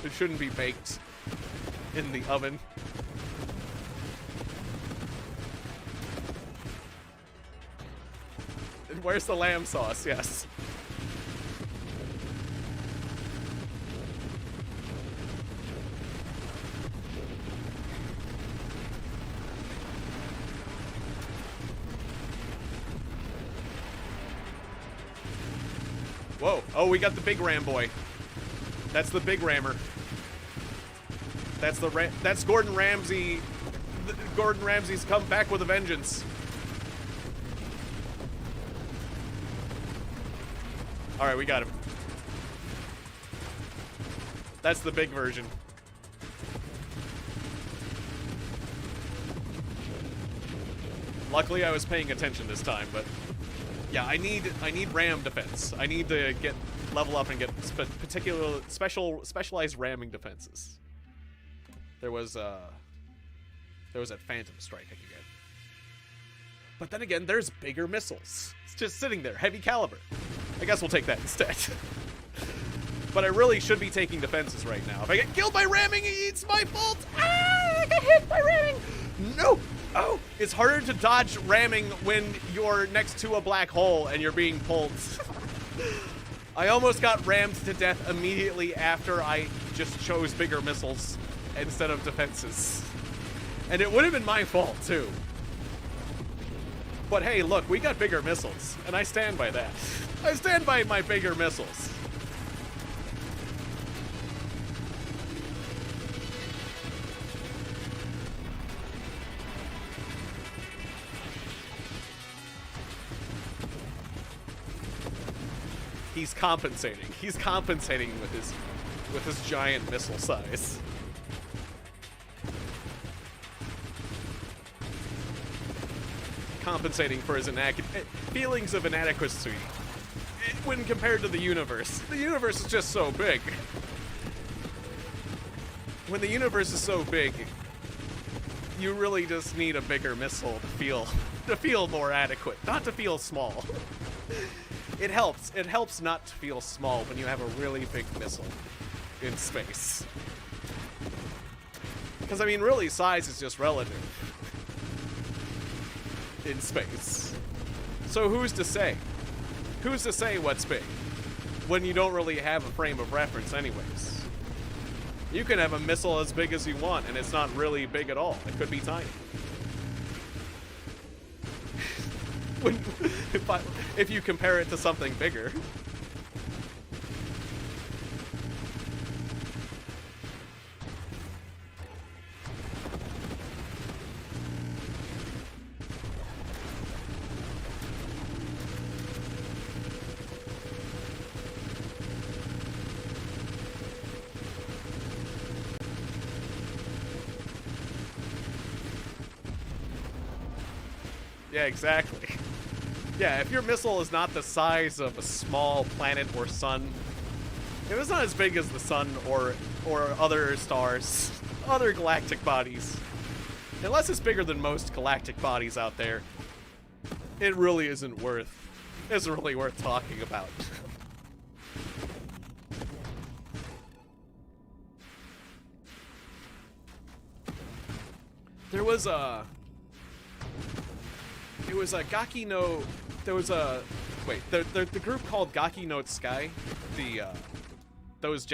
It shouldn't be baked in the oven. And where's the lamb sauce? Yes. Whoa. Oh, we got the big ram boy. That's the big rammer. That's Gordon Ramsay. Gordon Ramsay's come back with a vengeance. All right, we got him. That's the big version. Luckily, I was paying attention this time, but yeah, I need ram defense. I need to level up and get specialized ramming defenses. There was that Phantom Strike I could get. But then again, there's bigger missiles. It's just sitting there, heavy caliber. I guess we'll take that instead. But I really should be taking defenses right now. If I get killed by ramming, it's my fault. Ah, I got hit by ramming. No. Oh, it's harder to dodge ramming when you're next to a black hole and you're being pulled. I almost got rammed to death immediately after I just chose bigger missiles instead of defenses. And it would have been my fault, too. But hey, look, we got bigger missiles, and I stand by that. I stand by my bigger missiles. he's compensating. He's compensating with his giant missile size. Compensating for his feelings of inadequacy when compared to the universe. The universe is just so big. When the universe is so big, you really just need a bigger missile to feel more adequate, not to feel small. It helps not to feel small when you have a really big missile in space. Because I mean, really, size is just relative in space. So who's to say? Who's to say what's big when you don't really have a frame of reference anyways? You can have a missile as big as you want and it's not really big at all. It could be tiny. If you compare it to something bigger. Yeah, exactly. Yeah, if your missile is not the size of a small planet or sun, if it's not as big as the sun or other stars, other galactic bodies, unless it's bigger than most galactic bodies out there, it really isn't really worth talking about. There was a the group called Gaki no Tsukai, there's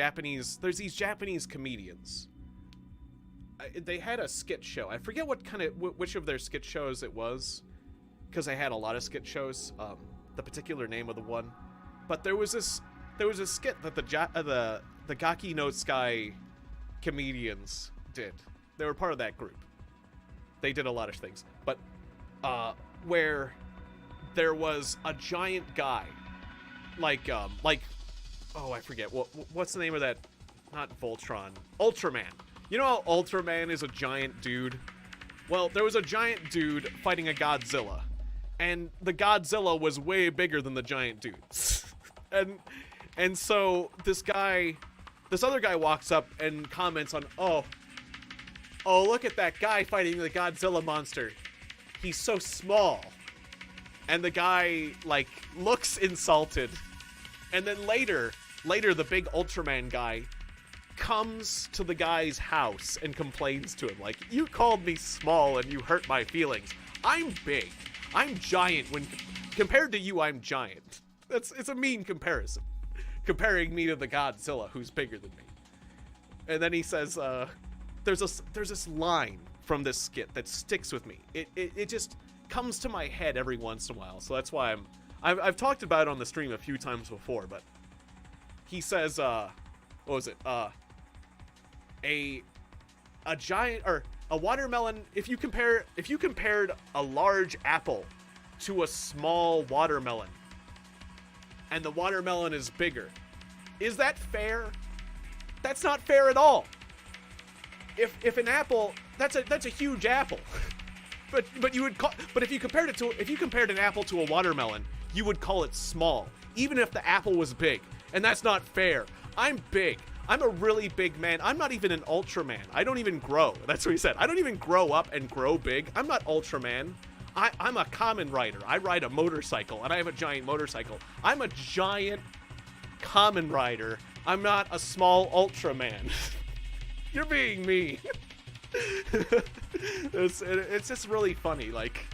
these Japanese comedians. They had a skit show. I forget which of their skit shows it was, because they had a lot of skit shows, the particular name of the one. But there was a skit that the Gaki no Tsukai comedians did. They were part of that group. They did a lot of things. But where there was a giant guy, like oh, I forget what's the name of that? Not Voltron, Ultraman. You know how Ultraman is a giant dude? Well, there was a giant dude fighting a Godzilla, and the Godzilla was way bigger than the giant dudes. and so this other guy walks up and comments on, oh, look at that guy fighting the Godzilla monster. He's so small. And the guy, like, looks insulted. And then later, the big Ultraman guy comes to the guy's house and complains to him, like, you called me small and you hurt my feelings. I'm big. I'm giant. When compared to you, I'm giant. It's a mean comparison. Comparing me to the Godzilla, who's bigger than me. And then he says, there's this line from this skit that sticks with me. It just comes to my head every once in a while. So that's why I've talked about it on the stream a few times before, but he says, what was it? A giant, or a watermelon, if you compared a large apple to a small watermelon, and the watermelon is bigger, is that fair? That's not fair at all. If an apple, that's a huge apple. But if you compared an apple to a watermelon, you would call it small, even if the apple was big. And that's not fair. I'm big. I'm a really big man. I'm not even an Ultraman. I don't even grow. That's what he said. I don't even grow up and grow big. I'm not Ultraman. I'm a common rider. I ride a motorcycle, and I have a giant motorcycle. I'm a giant common rider. I'm not a small Ultraman. You're being mean. It's just really funny, like,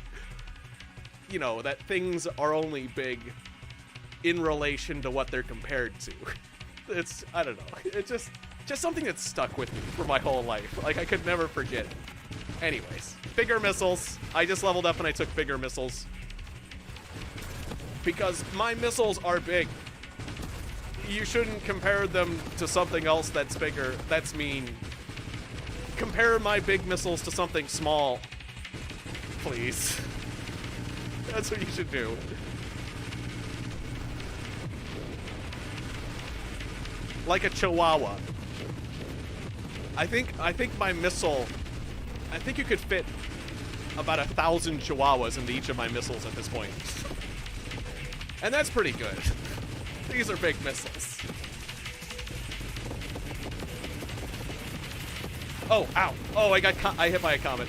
you know, that things are only big in relation to what they're compared to. I don't know. It's just something that's stuck with me for my whole life. Like, I could never forget it. Anyways, bigger missiles. I just leveled up and I took bigger missiles. Because my missiles are big. You shouldn't compare them to something else that's bigger. That's mean. Compare my big missiles to something small. Please. That's what you should do. like a chihuahua. I think my missile, I think you could fit about 1,000 chihuahuas into each of my missiles at this point. And that's pretty good. These are big missiles. Oh, ow. Oh, I hit by a comet.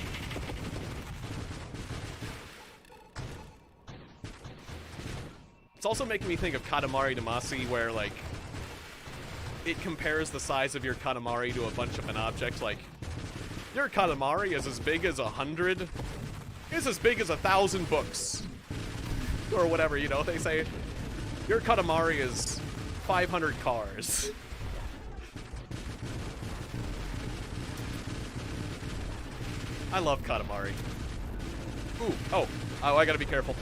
It's also making me think of Katamari Damacy, where, like, it compares the size of your Katamari to a bunch of an object. Like, your Katamari is as big as 100, is as big as 1,000 books. Or whatever, you know, they say, your Katamari is 500 cars. I love Katamari. Ooh, oh, I gotta be careful.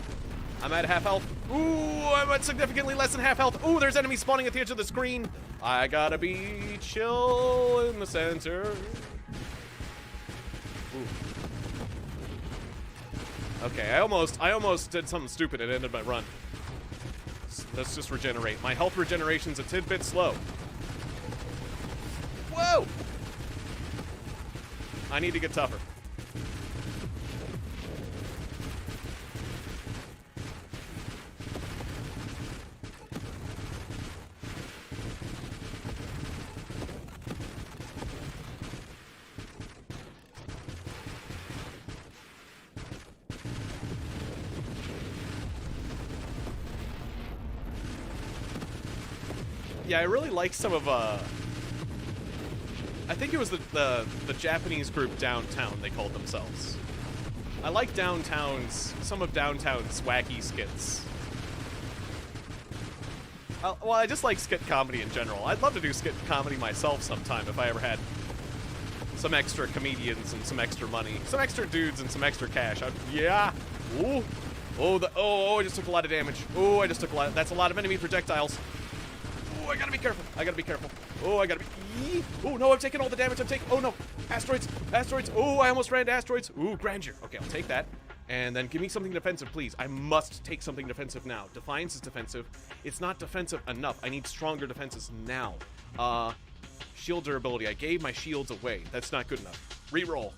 I'm at half health. Ooh, I'm at significantly less than half health. Ooh, there's enemies spawning at the edge of the screen. I gotta be chill in the center. Ooh. Okay, I almost did something stupid and ended my run. Let's just regenerate. My health regeneration's a tidbit slow. Whoa! I need to get tougher. Yeah, I really like some of, I think it was the Japanese group Downtown, they called themselves. I like some of Downtown's wacky skits. Well, I just like skit comedy in general. I'd love to do skit comedy myself sometime if I ever had some extra comedians and some extra money. Some extra dudes and some extra cash. Yeah! Ooh! Oh, I just took a lot of damage. Oh, I just took a lot. That's a lot of enemy projectiles. Oh, I gotta be careful. I gotta be careful. Oh, I gotta be... Oh, no, I'm taking all the damage. Oh, no. Asteroids. Asteroids. Oh, I almost ran into asteroids. Ooh, grandeur. Okay, I'll take that. And then give me something defensive, please. I must take something defensive now. Defiance is defensive. It's not defensive enough. I need stronger defenses now. Shield durability. I gave my shields away. That's not good enough. Reroll.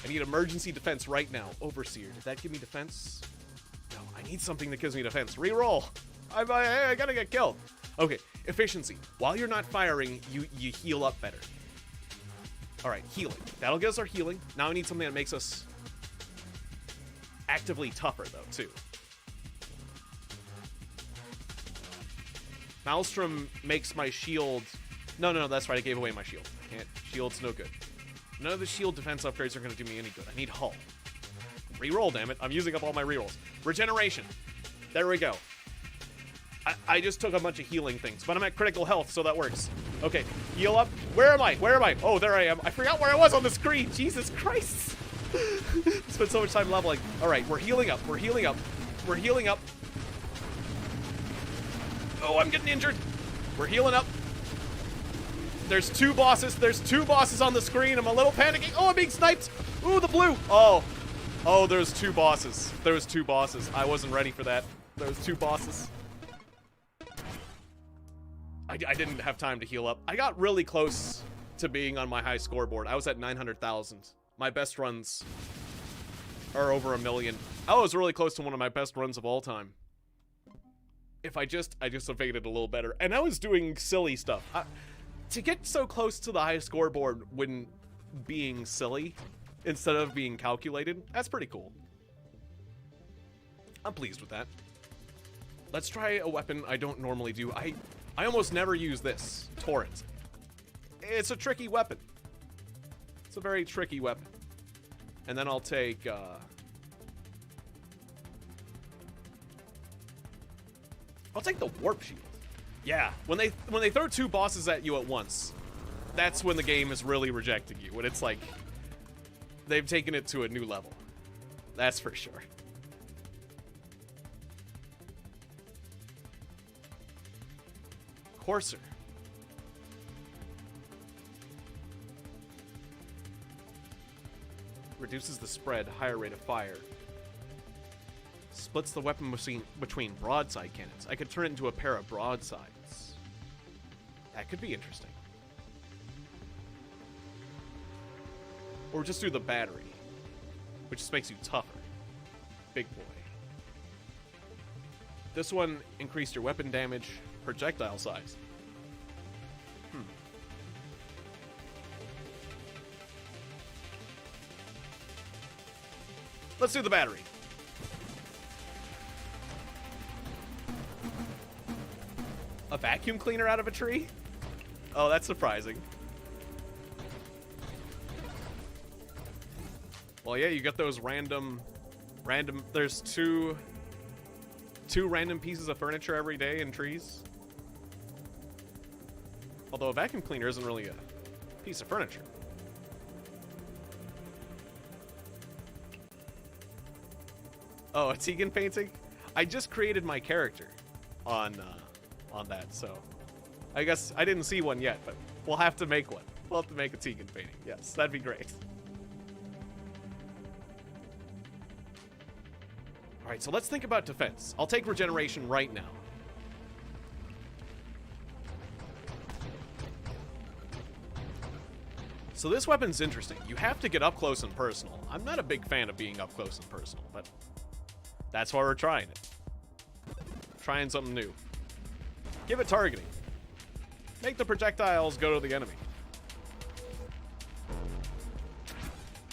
I need emergency defense right now. Overseer. Did that give me defense? No, I need something that gives me defense. Reroll. I gotta get killed. Okay, efficiency. While you're not firing, you heal up better. All right, healing. That'll get us our healing. Now I need something that makes us actively tougher, though, too. Maelstrom makes my shield... No, that's right. I gave away my shield. Can't. Shield's no good. None of the shield defense upgrades are going to do me any good. I need hull. Reroll, damn it. I'm using up all my rerolls. Regeneration. There we go. I just took a bunch of healing things, but I'm at critical health, so that works. Okay, heal up. Where am I? Where am I? Oh, there I am. I forgot where I was on the screen. Jesus Christ. Spent so much time leveling. All right, we're healing up. We're healing up. We're healing up. Oh, I'm getting injured. We're healing up. There's two bosses. There's two bosses on the screen. I'm a little panicking. Oh, I'm being sniped. Ooh, the blue. Oh, there's two bosses. There was two bosses. I wasn't ready for that. There was two bosses. I didn't have time to heal up. I got really close to being on my high scoreboard. I was at 900,000. My best runs are over 1 million. I was really close to one of my best runs of all time. If I just evaded a little better. And I was doing silly stuff. To get so close to the high scoreboard when being silly instead of being calculated, that's pretty cool. I'm pleased with that. Let's try a weapon I don't normally do. I almost never use this. Torrent. It's a tricky weapon. It's a very tricky weapon. And then I'll take, I'll take the warp shield. Yeah, when they throw two bosses at you at once, that's when the game is really rejecting you. When it's like, they've taken it to a new level. That's for sure. Courser. Reduces the spread, higher rate of fire. Splits the weapon between broadside cannons. I could turn it into a pair of broadsides. That could be interesting. Or just do the battery, which just makes you tougher. Big boy. This one increased your weapon damage, projectile size. Let's do the battery. A vacuum cleaner out of a tree? Oh, that's surprising. Well, yeah, you got those random, there's two random pieces of furniture every day in trees. Although a vacuum cleaner isn't really a piece of furniture. Oh, a Tiegon painting? I just created my character on that, so I guess I didn't see one yet, but we'll have to make one. We'll have to make a Tiegon painting. Yes, that'd be great. All right, so let's think about defense. I'll take regeneration right now. So this weapon's interesting. You have to get up close and personal. I'm not a big fan of being up close and personal, but that's why we're trying it. Trying something new. Give it targeting. Make the projectiles go to the enemy.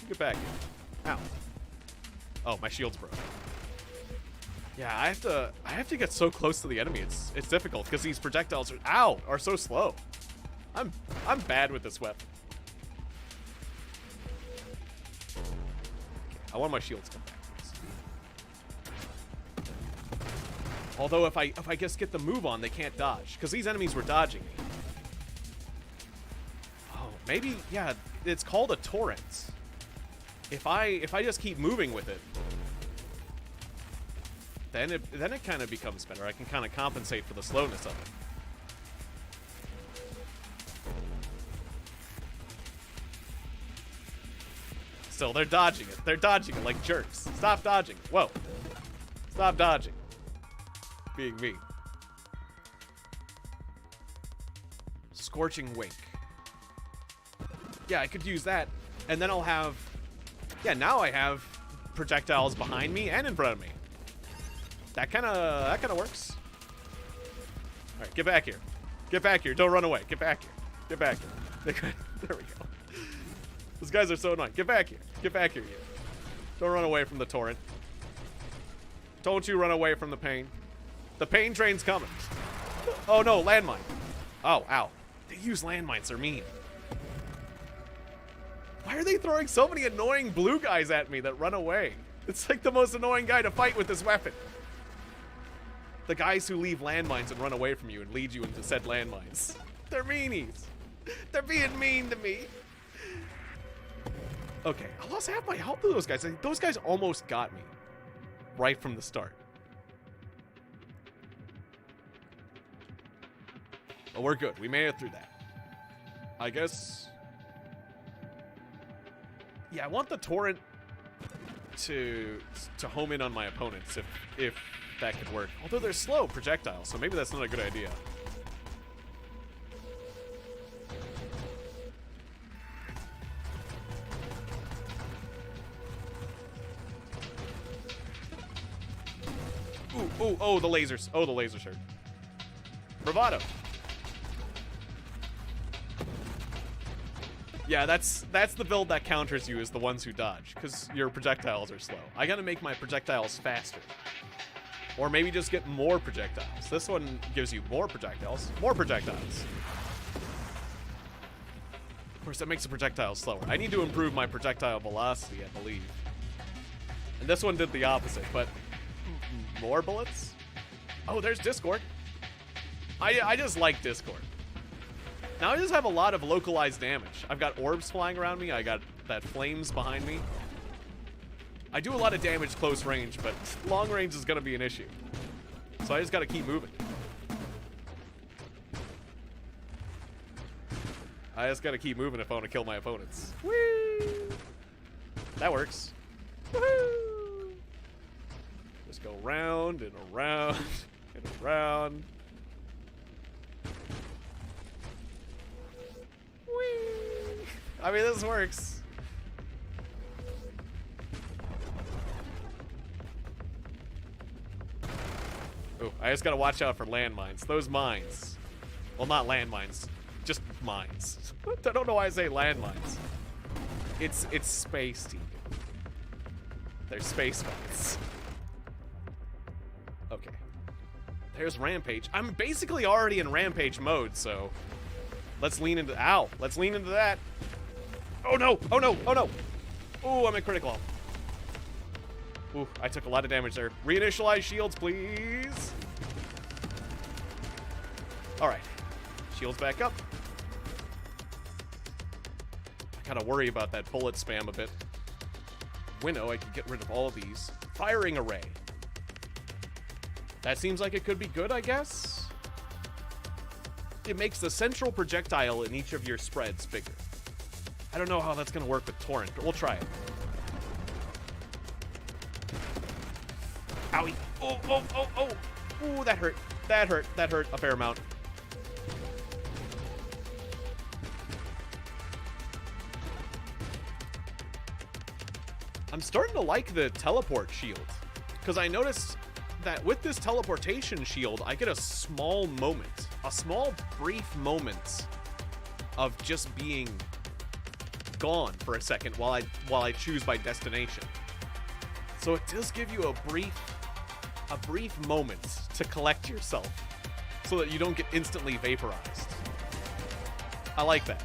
Get back here. Ow. Oh, my shield's broken. Yeah, I have to get so close to the enemy. It's difficult because these projectiles are so slow. I'm bad with this weapon. Okay, I want my shields to come back. Although if I just get the move on, they can't dodge because these enemies were dodging me. Oh, maybe yeah, it's called a torrent. If I just keep moving with it, then it kind of becomes better. I can kind of compensate for the slowness of it. Still, they're dodging it. They're dodging it like jerks. Stop dodging. Whoa. Stop dodging. Being me. Scorching Wink. Yeah, I could use that. And then I'll have... Yeah, now I have projectiles behind me and in front of me. That kind of works. All right, get back here. Get back here. Don't run away. Get back here. Get back here. There we go. Those guys are so annoying. Get back here. Get back here, you. Don't run away from the torrent. Don't you run away from the pain. The pain train's coming. Oh no, landmine. Oh, ow. They use landmines. They're mean. Why are they throwing so many annoying blue guys at me that run away? It's like the most annoying guy to fight with this weapon. The guys who leave landmines and run away from you and lead you into said landmines. They're meanies. They're being mean to me. Okay, I lost half my health to those guys. Those guys almost got me right from the start. But we're good. We made it through that. I guess... Yeah, I want the torrent to home in on my opponents if that could work. Although they're slow projectiles, so maybe that's not a good idea. Ooh, oh, the lasers. Oh, the laser shirt. Bravado. Yeah, that's the build that counters you, is the ones who dodge, because your projectiles are slow. I gotta make my projectiles faster. Or maybe just get more projectiles. This one gives you more projectiles. More projectiles. Of course, that makes the projectiles slower. I need to improve my projectile velocity, I believe. And this one did the opposite, but... More bullets? Oh, there's Discord. I just like Discord. Now I just have a lot of localized damage. I've got orbs flying around me. I got that flames behind me. I do a lot of damage close range, but long range is going to be an issue. So I just got to keep moving. I just got to keep moving if I want to kill my opponents. Whee! That works. Woohoo! Just go round and around and around. I mean, this works. Ooh, I just gotta watch out for landmines. Those mines. Well, not landmines. Just mines. I don't know why I say landmines. It's space, Tiegon. They're space mines. Okay. There's Rampage. I'm basically already in Rampage mode, so let's lean into... Ow! Let's lean into that. Oh no! Oh no! Oh no! Ooh, I'm at critical health. Ooh, I took a lot of damage there. Reinitialize shields, please. Alright. Shields back up. I gotta worry about that bullet spam a bit. Winnow, I can get rid of all of these. Firing array. That seems like it could be good, I guess? It makes the central projectile in each of your spreads bigger. I don't know how that's gonna work with Torrent, but we'll try it. Owie. Oh, oh, oh, oh. Ooh, that hurt. That hurt. That hurt a fair amount. I'm starting to like the teleport shield, because I noticed that with this teleportation shield, I get a small moment, a small brief moment of just being gone for a second while I choose my destination. So it does give you a brief moment to collect yourself so that you don't get instantly vaporized. I like that.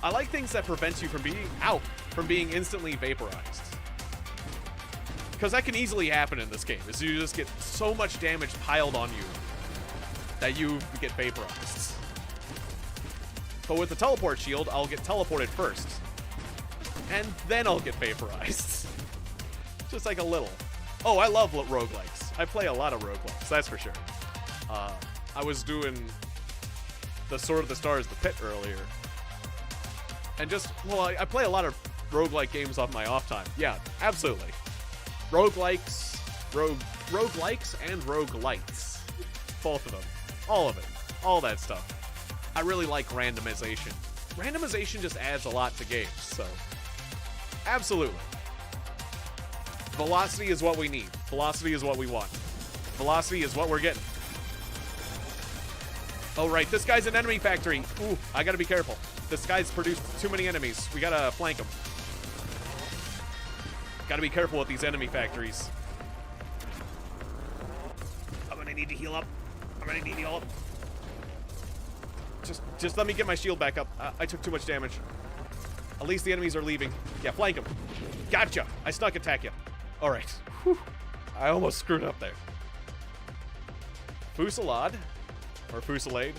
I like things that prevent you from being instantly vaporized. Because that can easily happen in this game, is you just get so much damage piled on you that you get vaporized. But with the teleport shield, I'll get teleported first. And then I'll get vaporized. Just like a little. Oh, I love roguelikes. I play a lot of roguelikes, that's for sure. I was doing the Sword of the Stars, the Pit earlier. And I play a lot of roguelike games off my off time. Yeah, absolutely. Roguelikes and roguelites. Both of them. All of it. All that stuff. I really like randomization. Randomization just adds a lot to games, so absolutely. Velocity is what we need. Velocity is what we want. Velocity is what we're getting. Oh, right. This guy's an enemy factory. Ooh, I gotta be careful. This guy's produced too many enemies. We gotta flank him. Gotta be careful with these enemy factories. I'm gonna need to heal up. Just let me get my shield back up. I took too much damage. At least the enemies are leaving. Yeah, flank him. Gotcha. I snuck attack you. All right. Whew. I almost screwed up there. Fusillade. Or fusillade.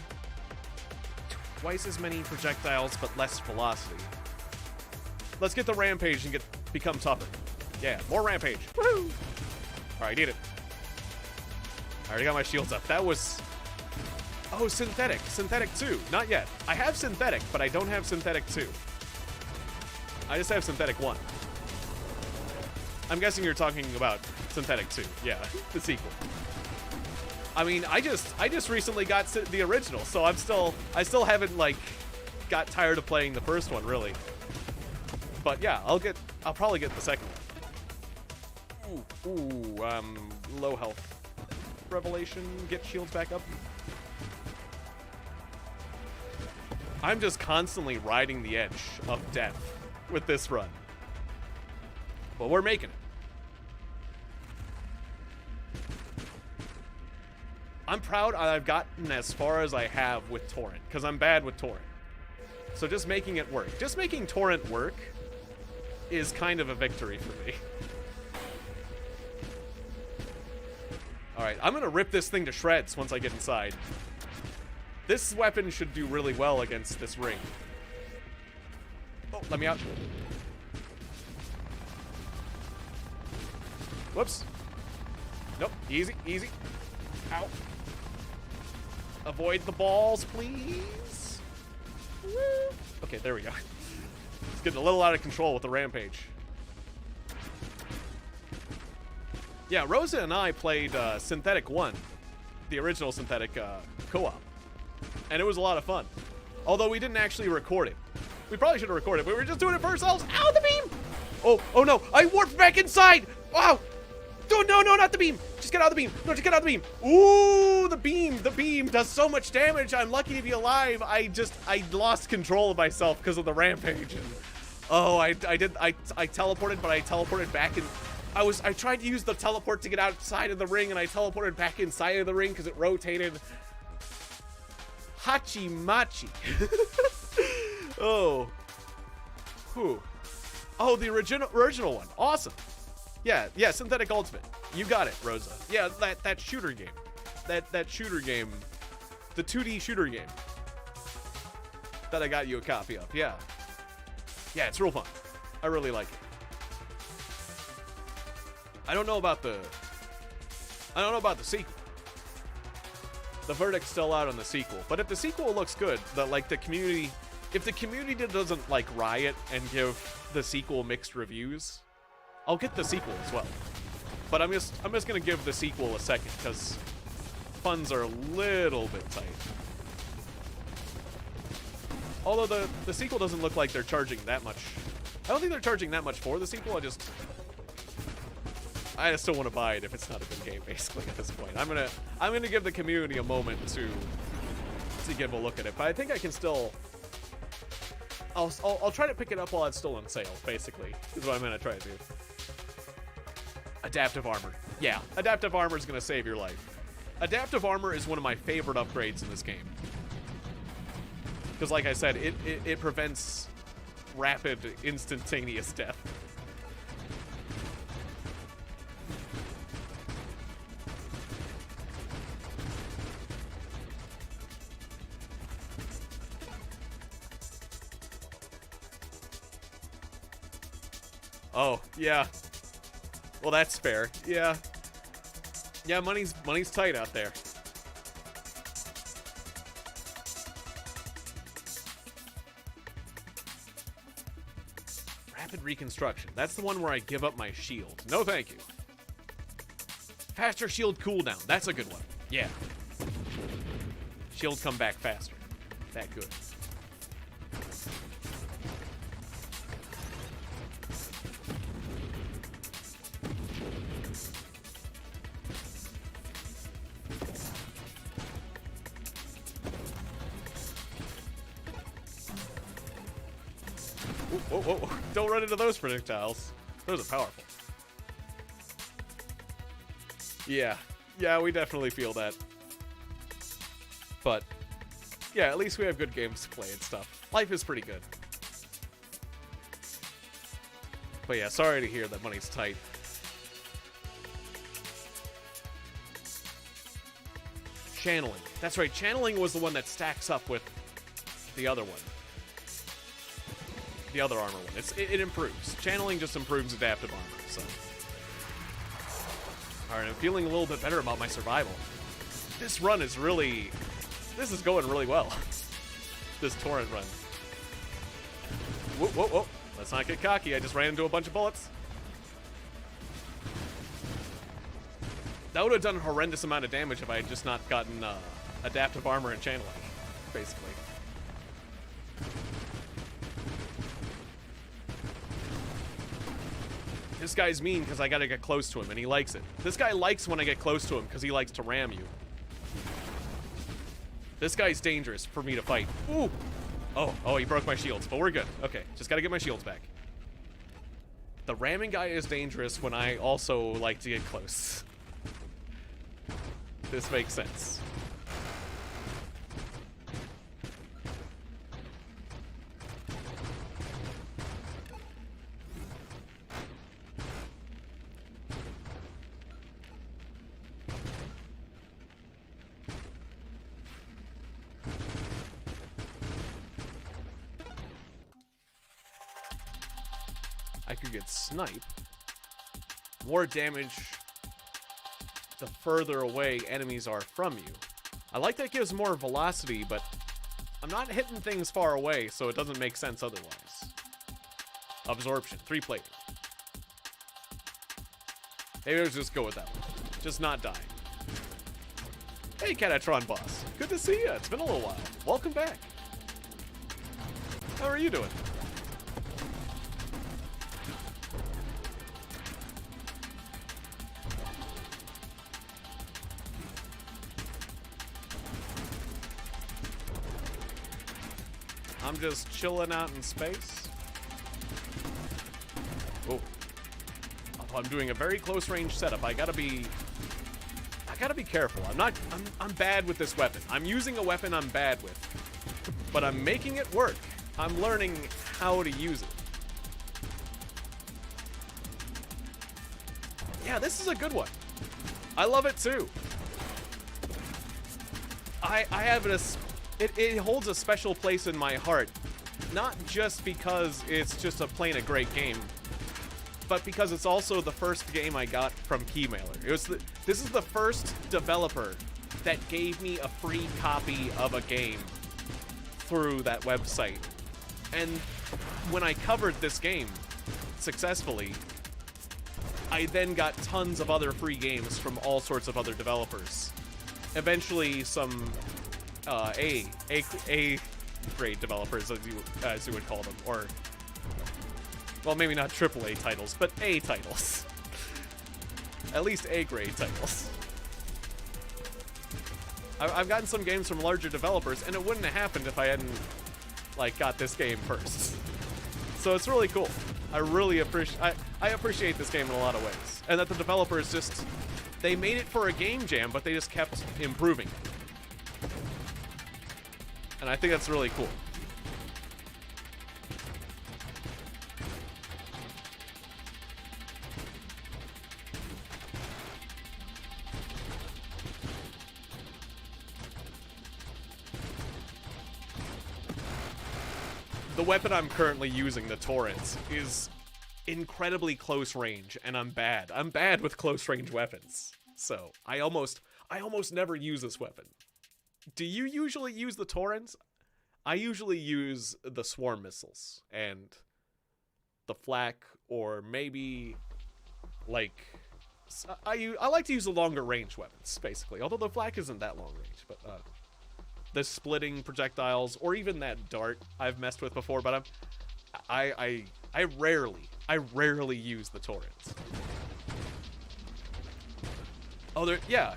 Twice as many projectiles, but less velocity. Let's get the rampage and become tougher. Yeah, more rampage. Woohoo! Alright, need it. I already got my shields up. That was... Oh, synthetic. Synthetic 2. Not yet. I have synthetic, but I don't have synthetic 2. I just have synthetic 1. I'm guessing you're talking about synthetic 2. Yeah, the sequel. I mean, I just recently got the original, so I still haven't, like, got tired of playing the first one, really. But yeah, I'll probably get the second one. Low health. Revelation, get shields back up. I'm just constantly riding the edge of death with this run. But we're making it. I'm proud I've gotten as far as I have with Torrent, because I'm bad with Torrent. So just making it work. Just making Torrent work is kind of a victory for me. Alright, I'm gonna rip this thing to shreds once I get inside. This weapon should do really well against this ring. Oh, let me out. Whoops. Nope, easy, easy. Ow. Avoid the balls, please. Woo. Okay, there we go. It's getting a little out of control with the rampage. Yeah, Rosa and I played Synthetic 1, the original Synthetic co-op, and it was a lot of fun. Although we didn't actually record it. We probably should have recorded, but we were just doing it for ourselves. Ow, the beam! Oh no, I warped back inside! Wow! Oh, no, not the beam! Just get out of the beam! No, just get out of the beam! Ooh, the beam does so much damage. I'm lucky to be alive. I lost control of myself because of the rampage. And, oh, I teleported, but I teleported back in. I tried to use the teleport to get outside of the ring, and I teleported back inside of the ring because it rotated. Hachi Machi. Oh. Whew. Oh, the original one. Awesome. Yeah, Synthetic Ultimate. You got it, Rosa. Yeah, that shooter game. That shooter game. The 2D shooter game. That I got you a copy of. Yeah. Yeah, it's real fun. I really like it. I don't know about the sequel. The verdict's still out on the sequel. But if the sequel looks good, if the community doesn't like riot and give the sequel mixed reviews, I'll get the sequel as well. But I'm just gonna give the sequel a second because funds are a little bit tight. Although the sequel doesn't look like they're charging that much. I don't think they're charging that much for the sequel. I still want to buy it if it's not a good game, basically, at this point. I'm gonna give the community a moment to give a look at it. But I think I can still. I'll try to pick it up while it's still on sale, basically, is what I'm gonna try to do. Adaptive armor. Yeah, adaptive armor is gonna save your life. Adaptive armor is one of my favorite upgrades in this game. Because like I said, it prevents rapid, instantaneous death. Oh, yeah. Well, that's fair. Yeah. Yeah, money's tight out there. Rapid reconstruction. That's the one where I give up my shield. No, thank you. Faster shield cooldown. That's a good one. Yeah. Shield come back faster. That good. Whoa. Don't run into those projectiles. Those are powerful. Yeah, we definitely feel that. But, yeah, at least we have good games to play and stuff. Life is pretty good. But yeah, sorry to hear that money's tight. Channeling. That's right, channeling was the one that stacks up with the other one. The other armor one. It improves. Channeling just improves adaptive armor, so. Alright, I'm feeling a little bit better about my survival. This is going really well. This torrent run. Whoa. Let's not get cocky. I just ran into a bunch of bullets. That would have done a horrendous amount of damage if I had just not gotten adaptive armor and channeling, basically. This guy's mean because I gotta get close to him, and he likes it. This guy likes when I get close to him because he likes to ram you. This guy's dangerous for me to fight. Ooh! Oh, he broke my shields, but we're good. Okay, just gotta get my shields back. The ramming guy is dangerous when I also like to get close. This makes sense. I could get snipe. More damage the further away enemies are from you. I like that it gives more velocity, but I'm not hitting things far away, so it doesn't make sense otherwise. Absorption, 3 plating. Maybe let's just go with that one. Just not die. Hey, Catatron boss. Good to see you. It's been a little while. Welcome back. How are you? you doing? I'm just chilling out in space. Oh. Oh, I'm doing a very close range setup. I gotta be careful. I'm bad with this weapon. I'm using a weapon I'm bad with, but I'm making it work. I'm learning how to use it. Yeah, this is a good one. I love it too. I have it holds a special place in my heart, not just because it's just a plain a great game, but because it's also the first game I got from Keymailer. This is the first developer that gave me a free copy of a game through that website. And when I covered this game successfully, I then got tons of other free games from all sorts of other developers. Eventually, some A grade developers, as you would call them, or, well, maybe not AAA titles, but A titles. At least A grade titles. I've gotten some games from larger developers, and it wouldn't have happened if I hadn't, like, got this game first. So it's really cool. I really appreciate this game in a lot of ways, and that the developers just, they made it for a game jam, but they just kept improving it. And I think that's really cool. The weapon I'm currently using, the Torrents, is incredibly close range, and I'm bad. I'm bad with close range weapons. So, I almost never use this weapon. Do you usually use the Torrents? I usually use the swarm missiles and the flak, or maybe like I like to use the longer range weapons, basically. Although the flak isn't that long range, but the splitting projectiles, or even that dart I've messed with before, but I rarely use the Torrents. Oh, yeah.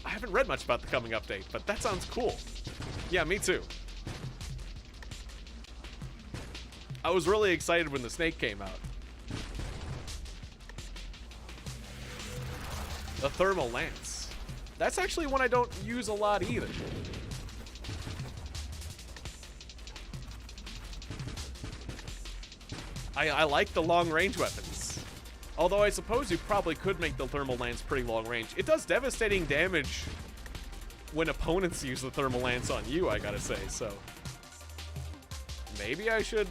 I haven't read much about the coming update, but that sounds cool. Yeah, me too. I was really excited when the snake came out. The thermal lance. That's actually one I don't use a lot either. I like the long range weapons. Although I suppose you probably could make the thermal lance pretty long range. It does devastating damage when opponents use the thermal lance on you, I gotta say, so. Maybe I should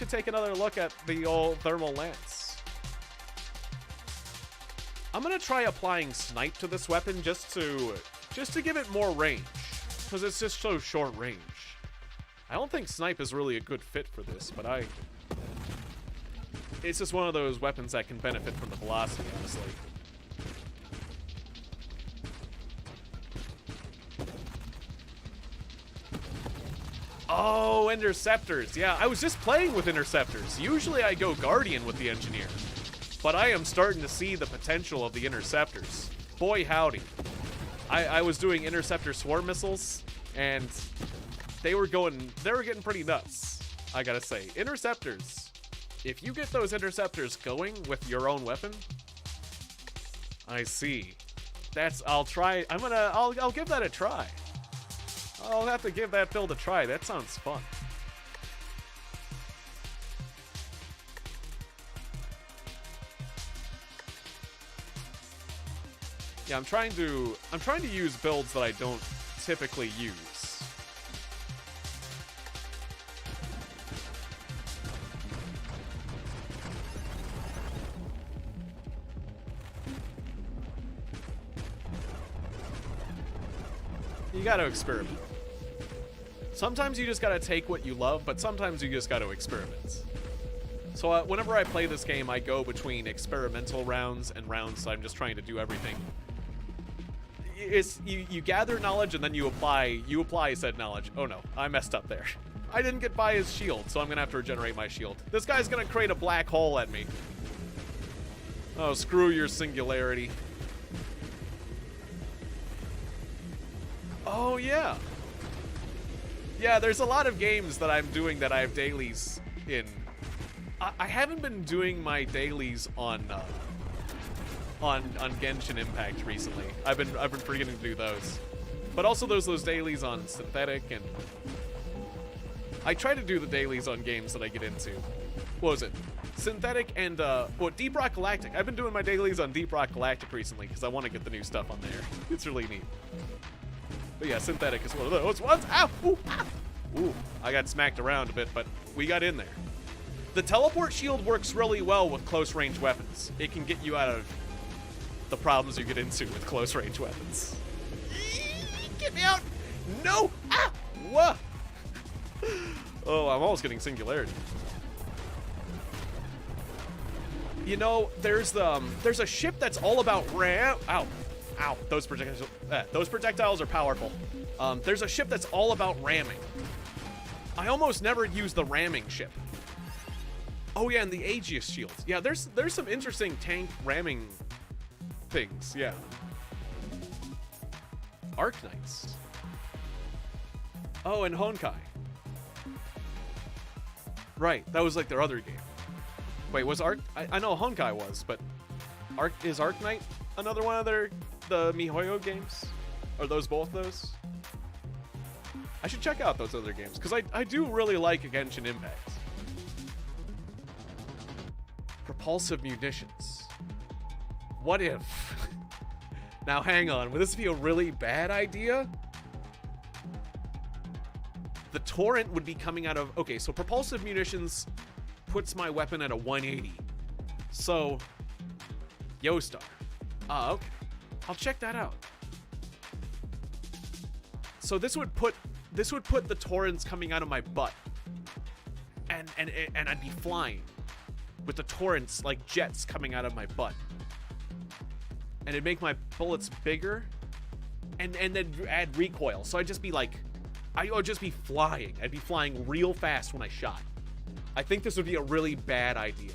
take another look at the old thermal lance. I'm gonna try applying snipe to this weapon just to give it more range, because it's just so short range. I don't think snipe is really a good fit for this, but it's just one of those weapons that can benefit from the velocity, honestly. Oh, interceptors. Yeah, I was just playing with interceptors. Usually I go Guardian with the engineer, but I am starting to see the potential of the interceptors. Boy, howdy. I was doing interceptor swarm missiles, and they were getting pretty nuts, I gotta say. Interceptors. If you get those interceptors going with your own weapon, I see. I'll give that a try. I'll have to give that build a try. That sounds fun. Yeah, I'm trying to use builds that I don't typically use. You gotta experiment. Sometimes you just gotta take what you love, but sometimes you just gotta experiment. So whenever I play this game, I go between experimental rounds and rounds, so I'm just trying to do everything. you gather knowledge and then you apply said knowledge. Oh no, I messed up there. I didn't get by his shield, so I'm gonna have to regenerate my shield. This guy's gonna create a black hole at me. Oh, screw your singularity. Oh yeah. Yeah, there's a lot of games that I'm doing that I have dailies in. I haven't been doing my dailies on Genshin Impact recently. I've been forgetting to do those, but also those dailies on Synthetic, and I try to do the dailies on games that I get into. What was it? Synthetic and Deep Rock Galactic. I've been doing my dailies on Deep Rock Galactic recently because I want to get the new stuff on there. It's really neat. But yeah, Synthetic is one of those ones. Ow! Ooh! Ah! Ooh! I got smacked around a bit, but we got in there. The teleport shield works really well with close range weapons. It can get you out of the problems you get into with close range weapons. Get me out! No! Ah! Whoa! Oh, I'm almost getting singularity. You know, there's a ship that's all about ram. Ow, ow! Those projectiles are powerful. There's a ship that's all about ramming. I almost never use the ramming ship. Oh yeah, and the Aegis shield. Yeah, there's some interesting tank ramming things. Yeah. Arknights. Oh, and Honkai. Right, that was like their other game. Wait, was I know Honkai was, but is Arknight another one of the MiHoYo games? Are those both those? I should check out those other games, because I do really like Genshin Impact. Propulsive munitions. What if? Now hang on, would this be a really bad idea? The torrent would be coming out of... Okay, so propulsive munitions puts my weapon at a 180. So, Yostar. Okay. I'll check that out. So this would put the torrents coming out of my butt. And I'd be flying with the torrents like jets coming out of my butt. And it'd make my bullets bigger and then add recoil. So I'd just be like, I would just be flying. I'd be flying real fast when I shot. I think this would be a really bad idea.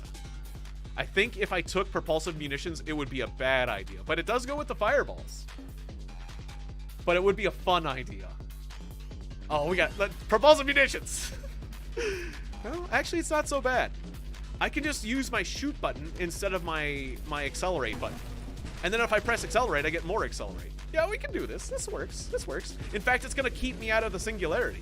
I think if I took propulsive munitions, it would be a bad idea. But it does go with the fireballs. But it would be a fun idea. Oh, we got propulsive munitions. Well, actually, it's not so bad. I can just use my shoot button instead of my accelerate button. And then if I press accelerate, I get more accelerate. Yeah, we can do this. This works. This works. In fact, it's going to keep me out of the singularity.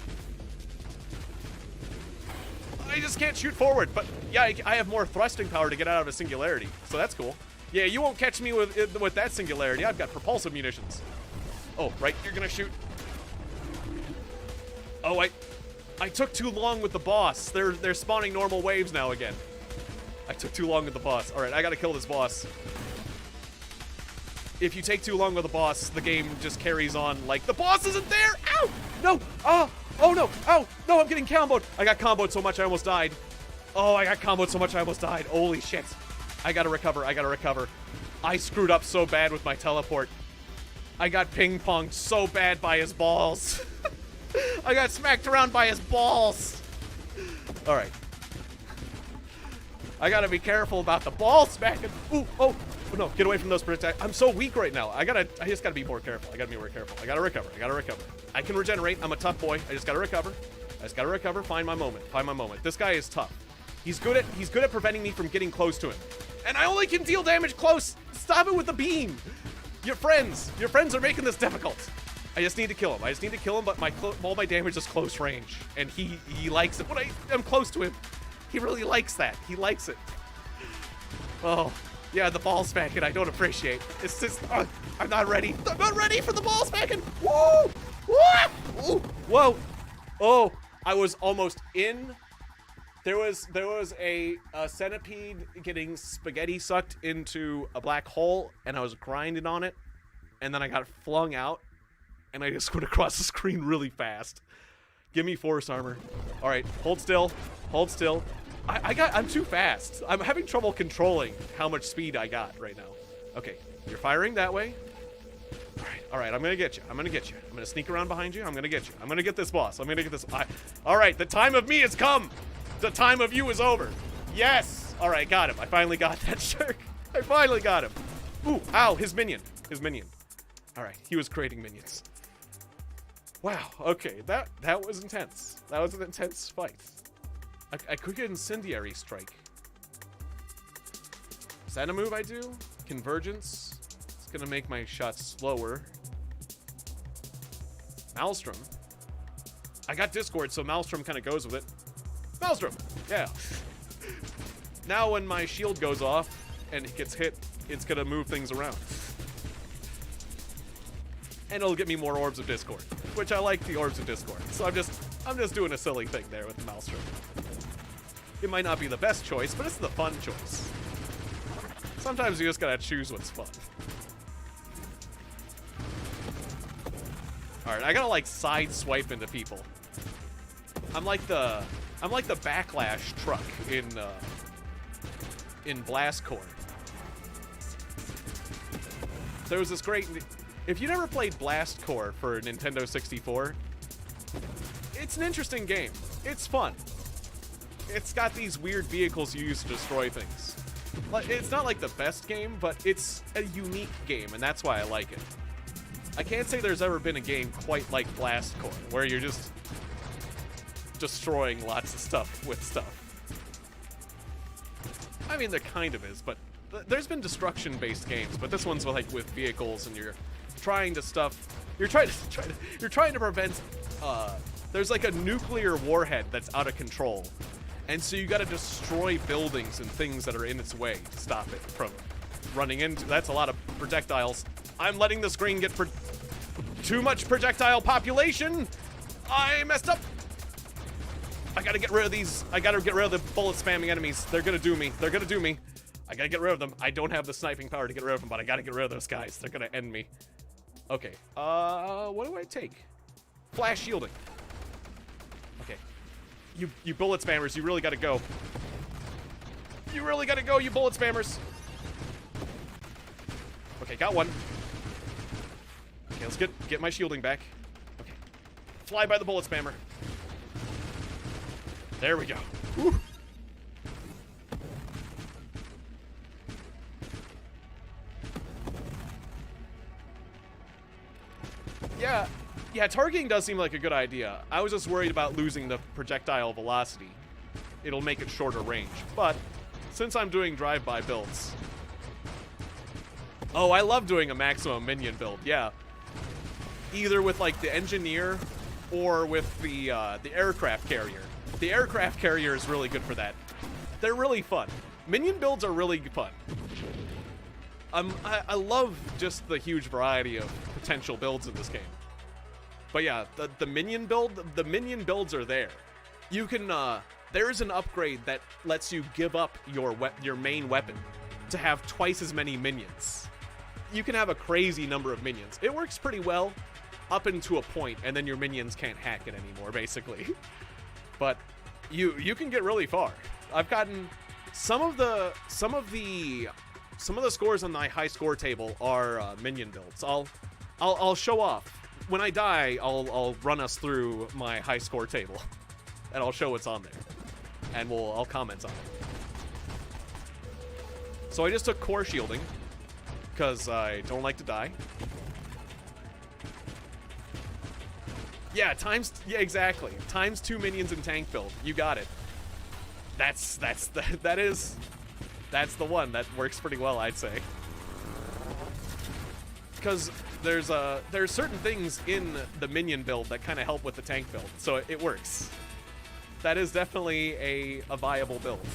I just can't shoot forward, but yeah, I have more thrusting power to get out of a singularity, so that's cool. Yeah, you won't catch me with that singularity. I've got propulsive munitions. Oh, right, you're gonna shoot. Oh, I took too long with the boss. They're spawning normal waves now again. I took too long with the boss. All right, I gotta kill this boss. If you take too long with the boss, the game just carries on like the boss isn't there. Ow! No! Oh no! Ow! No, I'm getting comboed. I got comboed so much I almost died. Oh, I got comboed so much I almost died. Holy shit. I gotta recover. I gotta recover. I screwed up so bad with my teleport. I got ping-ponged so bad by his balls. I got smacked around by his balls. All right. I gotta be careful about the ball smacking. Ooh, oh no, get away from those projectiles. I'm so weak right now. I just gotta be more careful. I gotta be more careful. I gotta recover. I gotta recover. I can regenerate. I'm a tough boy. I just gotta recover. I just gotta recover. Find my moment. Find my moment. This guy is tough. He's good at preventing me from getting close to him. And I only can deal damage close. Stop it with the beam. Your friends are making this difficult. I just need to kill him. I just need to kill him, but all my damage is close range. And he likes it when I am close to him. He really likes that. He likes it. Oh, yeah, the ball smacking I don't appreciate. It's just, I'm not ready. I'm not ready for the ball smacking. Woo! Woo! Ooh. Whoa! Oh, I was almost in. There was a centipede getting spaghetti sucked into a black hole, and I was grinding on it, and then I got flung out, and I just went across the screen really fast. Give me force armor. All right, hold still. Hold still. I'm too fast. I'm having trouble controlling how much speed I got right now. Okay, you're firing that way. All right. All right, I'm gonna get you. I'm gonna get you. I'm gonna sneak around behind you. I'm gonna get you. I'm gonna get this boss. I'm gonna get this. All right, the time of me has come. The time of you is over. Yes. All right, got him. I finally got that shark. I finally got him. Ooh, ow, his minion. His minion. All right, he was creating minions. Wow. Okay, that was intense. That was an intense fight. I could get incendiary strike. Is that a move I do? Convergence. It's gonna make my shots slower. Maelstrom. I got Discord, so Maelstrom kind of goes with it. Maelstrom! Yeah. Now when my shield goes off and it gets hit, it's gonna move things around. And it'll get me more Orbs of Discord, which I like the Orbs of Discord. So I'm just doing a silly thing there with the Maelstrom. It might not be the best choice, but it's the fun choice. Sometimes you just gotta choose what's fun. Alright, I gotta like side swipe into people. I'm like the backlash truck in Blast Core. There was this great. If you never played Blast Core for Nintendo 64, it's an interesting game. It's fun. It's got these weird vehicles you use to destroy things. It's not like the best game, but it's a unique game, and that's why I like it. I can't say there's ever been a game quite like Blast Core, where you're just destroying lots of stuff with stuff. I mean, there kind of is, but there's been destruction-based games, but this one's like with vehicles, and you're trying to prevent. There's like a nuclear warhead that's out of control, and so you got to destroy buildings and things that are in its way to stop it from running into. That's a lot of projectiles. I'm letting the screen get too much projectile population. I messed up. I gotta get rid of these. I gotta get rid of the bullet spamming enemies. They're gonna do me. They're gonna do me. I gotta get rid of them. I don't have the sniping power to get rid of them, but I gotta get rid of those guys. They're gonna end me. Okay. What do I take? Flash shielding. Okay. You bullet spammers, you really gotta go. You really gotta go, you bullet spammers. Okay, got one. Okay, let's get my shielding back. Okay. Fly by the bullet spammer. There we go. Whew. Yeah, targeting does seem like a good idea. I was just worried about losing the projectile velocity. It'll make it shorter range. But since I'm doing drive-by builds. Oh, I love doing a maximum minion build, yeah. Either with like the engineer or with the aircraft carrier. The aircraft carrier is really good for that. They're really fun. Minion builds are really fun. I love just the huge variety of potential builds in this game. But yeah, the minion builds are there. You can there's an upgrade that lets you give up your main weapon to have twice as many minions. You can have a crazy number of minions. It works pretty well up into a point, and then your minions can't hack it anymore, basically. But you can get really far. I've gotten some of the scores on my high score table are minion builds. I'll show off. When I die, I'll run us through my high score table, and I'll show what's on there, and I'll comment on it. So I just took core shielding because I don't like to die. Yeah, exactly. Times 2 minions in tank build. You got it. That's the one that works pretty well, I'd say. Because there's certain things in the minion build that kind of help with the tank build, so it works. That is definitely a viable build.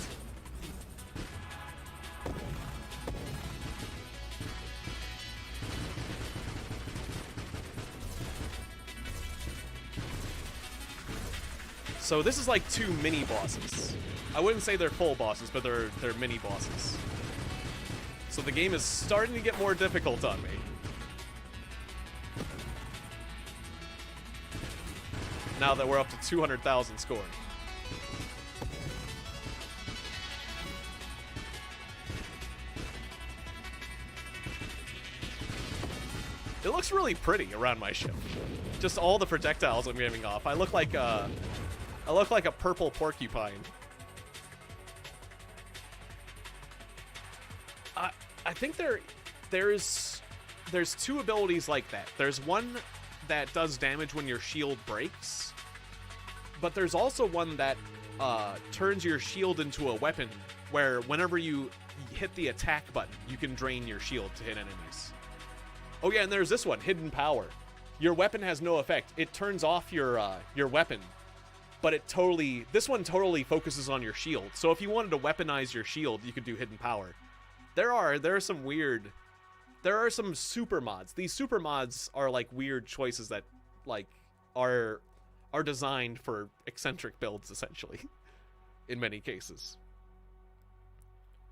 So this is like 2 mini bosses. I wouldn't say they're full bosses, but they're mini bosses. So the game is starting to get more difficult on me. Now that we're up to 200,000 scored. It looks really pretty around my ship. Just all the projectiles I'm giving off. I look like a purple porcupine. I think there's two abilities like that. There's one that does damage when your shield breaks, but there's also one that turns your shield into a weapon where whenever you hit the attack button, you can drain your shield to hit enemies. Oh yeah, and there's this one, Hidden Power. Your weapon has no effect. It turns off your weapon, but this one totally focuses on your shield. So if you wanted to weaponize your shield, you could do Hidden Power. There are some super mods. These super mods are like weird choices that like are designed for eccentric builds essentially in many cases.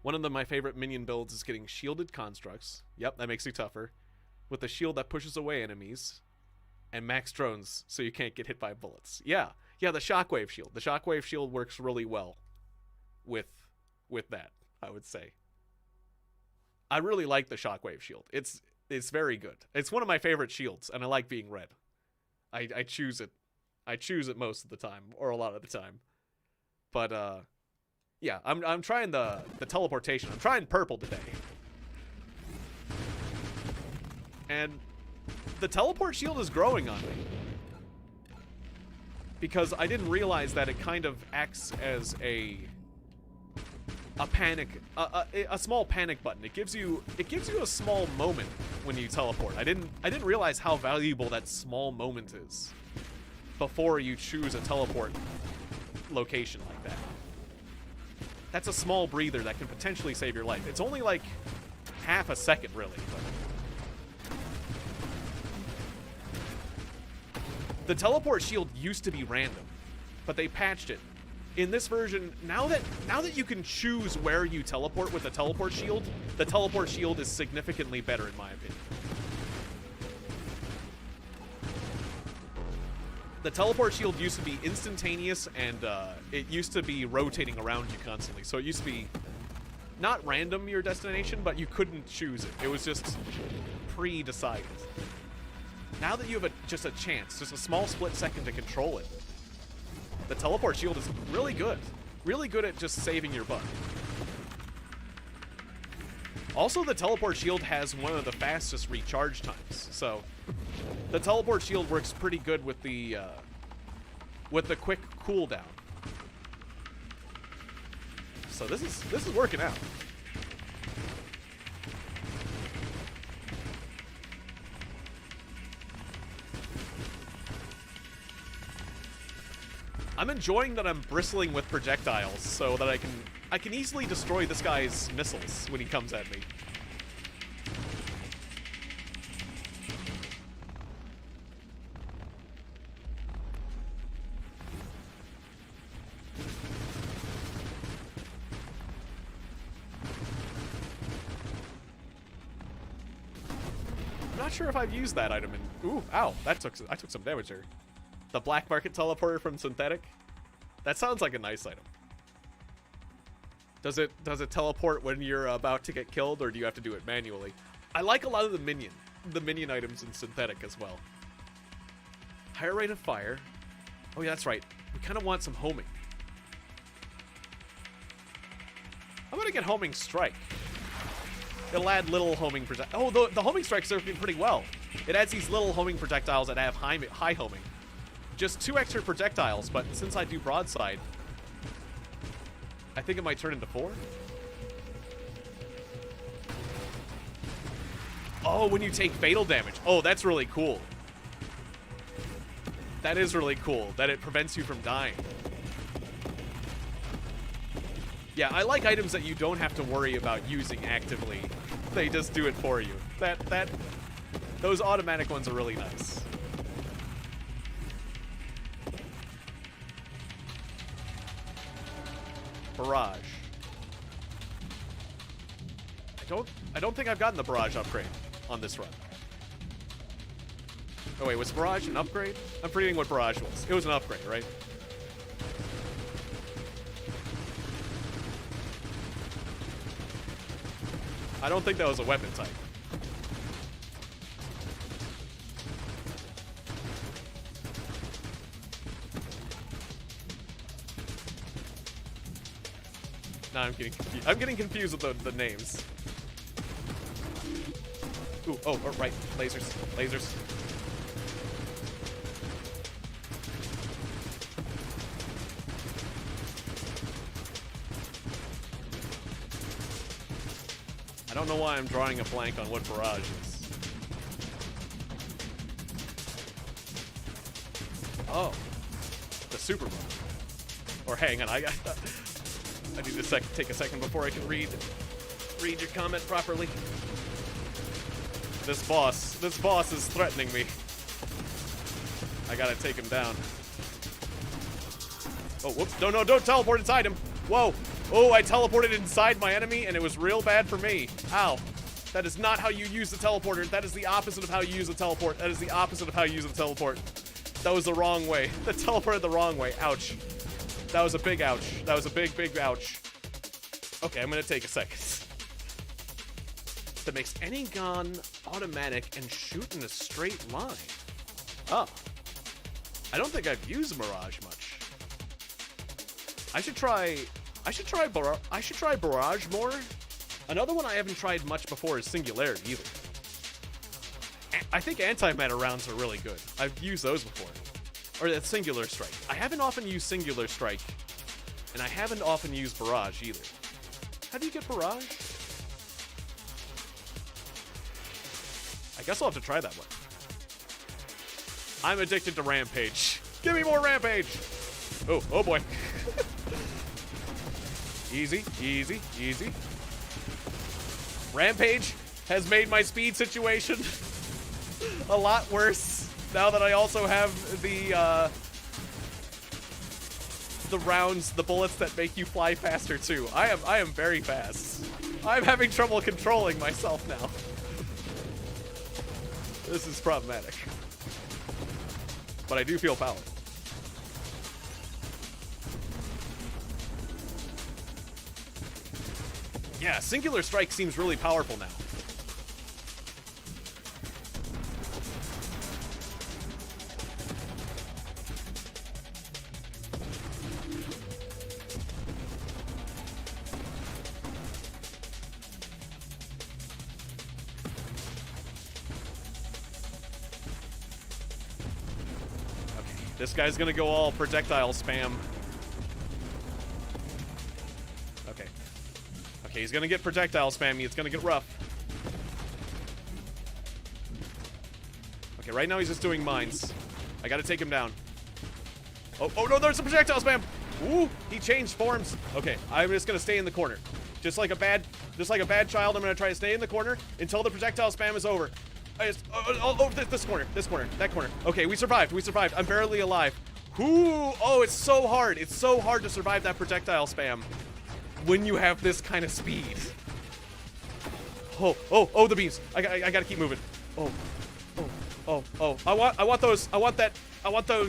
One of my favorite minion builds is getting shielded constructs. Yep, that makes you tougher. With a shield that pushes away enemies. And max drones so you can't get hit by bullets. Yeah, the shockwave shield. The shockwave shield works really well with that, I would say. I really like the shockwave shield. It's very good. It's one of my favorite shields, and I like being red. I choose it. I choose it most of the time, or a lot of the time. But yeah, I'm trying the teleportation. I'm trying purple today. And the teleport shield is growing on me. Because I didn't realize that it kind of acts as a small panic button. It gives you a small moment when you teleport. I didn't realize how valuable that small moment is before you choose a teleport location like that. That's a small breather that can potentially save your life. It's only like half a second, really. The teleport shield used to be random, but they patched it. In this version, now that you can choose where you teleport with the teleport shield is significantly better in my opinion. The teleport shield used to be instantaneous, and it used to be rotating around you constantly. So it used to be not random, your destination, but you couldn't choose it. It was just pre-decided. Now that you have just a chance, just a small split second to control it, the teleport shield is really good. Really good at just saving your butt. Also, the teleport shield has one of the fastest recharge times. So, the teleport shield works pretty good with the quick cooldown. So this is working out. I'm enjoying that I'm bristling with projectiles so that I can easily destroy this guy's missiles when he comes at me. I'm not sure if I've used that item in... Ooh, ow, I took some damage there. The black market teleporter from Synthetic? That sounds like a nice item. Does it teleport when you're about to get killed, or do you have to do it manually? I like a lot of the minion items in Synthetic as well. Higher rate of fire. Oh yeah, that's right. We kind of want some homing. I'm gonna get homing strike. It'll add little homing projectiles. Oh, the homing strike's working pretty well. It adds these little homing projectiles that have high homing. Just 2 extra projectiles, but since I do broadside, I think it might turn into 4. Oh, when you take fatal damage. Oh, that's really cool. That is really cool, that it prevents you from dying. Yeah, I like items that you don't have to worry about using actively. They just do it for you. Those automatic ones are really nice. Barrage. I don't think I've gotten the barrage upgrade on this run. Oh wait, was barrage an upgrade? I'm forgetting what barrage was. It was an upgrade, right? I don't think that was a weapon type. Now I'm getting confused. I'm getting confused with the names. Ooh, oh, right. Lasers. Lasers. I don't know why I'm drawing a blank on what barrage is. Oh. The super mode. Or hang on, I need to take a second before I can read your comment properly. This boss is threatening me. I gotta take him down. Oh, whoops. No, don't teleport inside him. Whoa. Oh, I teleported inside my enemy, and it was real bad for me. Ow. That is not how you use the teleporter. That is the opposite of how you use a teleport. That is the opposite of how you use a teleport. That was the wrong way. That teleported the wrong way. Ouch. That was a big ouch. That was a big, big ouch. Okay, I'm gonna take a second. That makes any gun automatic and shoot in a straight line. Oh. I don't think I've used Mirage much. I should try Barrage more. Another one I haven't tried much before is Singularity either. I think antimatter rounds are really good. I've used those before. Or that Singular Strike. I haven't often used Singular Strike, and I haven't often used Barrage either. How do you get Barrage? I guess I'll have to try that one. I'm addicted to Rampage. Give me more Rampage! Oh boy. Easy, easy, easy. Rampage has made my speed situation a lot worse now that I also have the rounds, the bullets that make you fly faster too. I am very fast. I'm having trouble controlling myself now. This is problematic. But I do feel power. Yeah, Singular Strike seems really powerful now. Okay, this guy's gonna go all projectile spam. Okay, he's gonna get projectile spammy. It's gonna get rough. Okay, right now he's just doing mines. I gotta take him down. Oh no, there's a projectile spam! Ooh, he changed forms. Okay, I'm just gonna stay in the corner. Just like a bad child, I'm gonna try to stay in the corner until the projectile spam is over. This corner, that corner. Okay, we survived. I'm barely alive. Ooh, oh, it's so hard. It's so hard to survive that projectile spam when you have this kind of speed. Oh, the beams. I gotta keep moving. Oh. I want those. I want the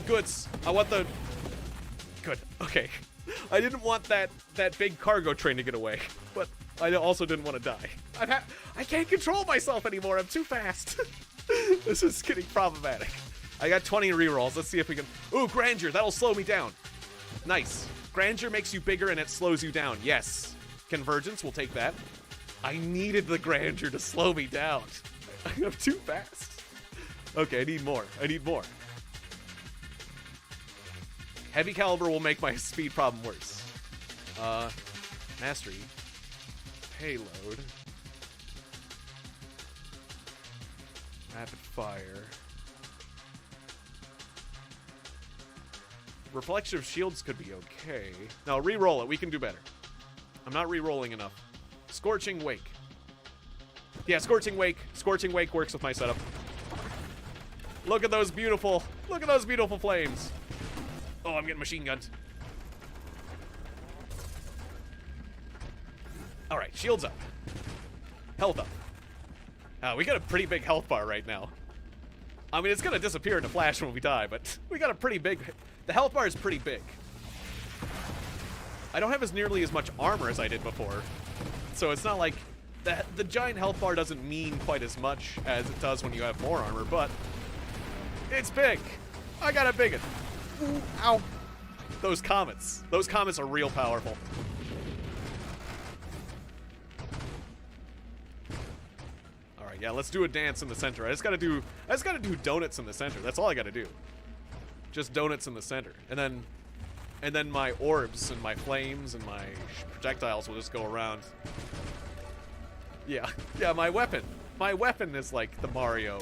goods. I want the... Good. Okay. I didn't want that big cargo train to get away, but I also didn't want to die. I can't control myself anymore. I'm too fast. This is getting problematic. I got 20 rerolls. Let's see if we can... Ooh, Grandeur. That'll slow me down. Nice. Grandeur makes you bigger and it slows you down. Yes. Convergence, we'll take that. I needed the Grandeur to slow me down. I'm too fast. Okay, I need more. Heavy caliber will make my speed problem worse. Mastery. Payload. Rapid fire. Reflective shields could be okay. No, re-roll it. We can do better. I'm not re-rolling enough. Scorching Wake. Yeah, Scorching Wake. Scorching Wake works with my setup. Look at those beautiful flames. Oh, I'm getting machine gunned. All right, shields up. Health up. We got a pretty big health bar right now. I mean, it's gonna disappear in a flash when we die, but we got a pretty big... The health bar is pretty big. I don't have nearly as much armor as I did before, so it's not like... The giant health bar doesn't mean quite as much as it does when you have more armor, but... It's big! I got a big one. Ooh, ow. Those comets. Those comets are real powerful. Yeah, let's do a dance in the center. I just gotta do donuts in the center. That's all I gotta do. Just donuts in the center. And then my orbs and my flames and my projectiles will just go around. Yeah. Yeah, my weapon. My weapon is like the Mario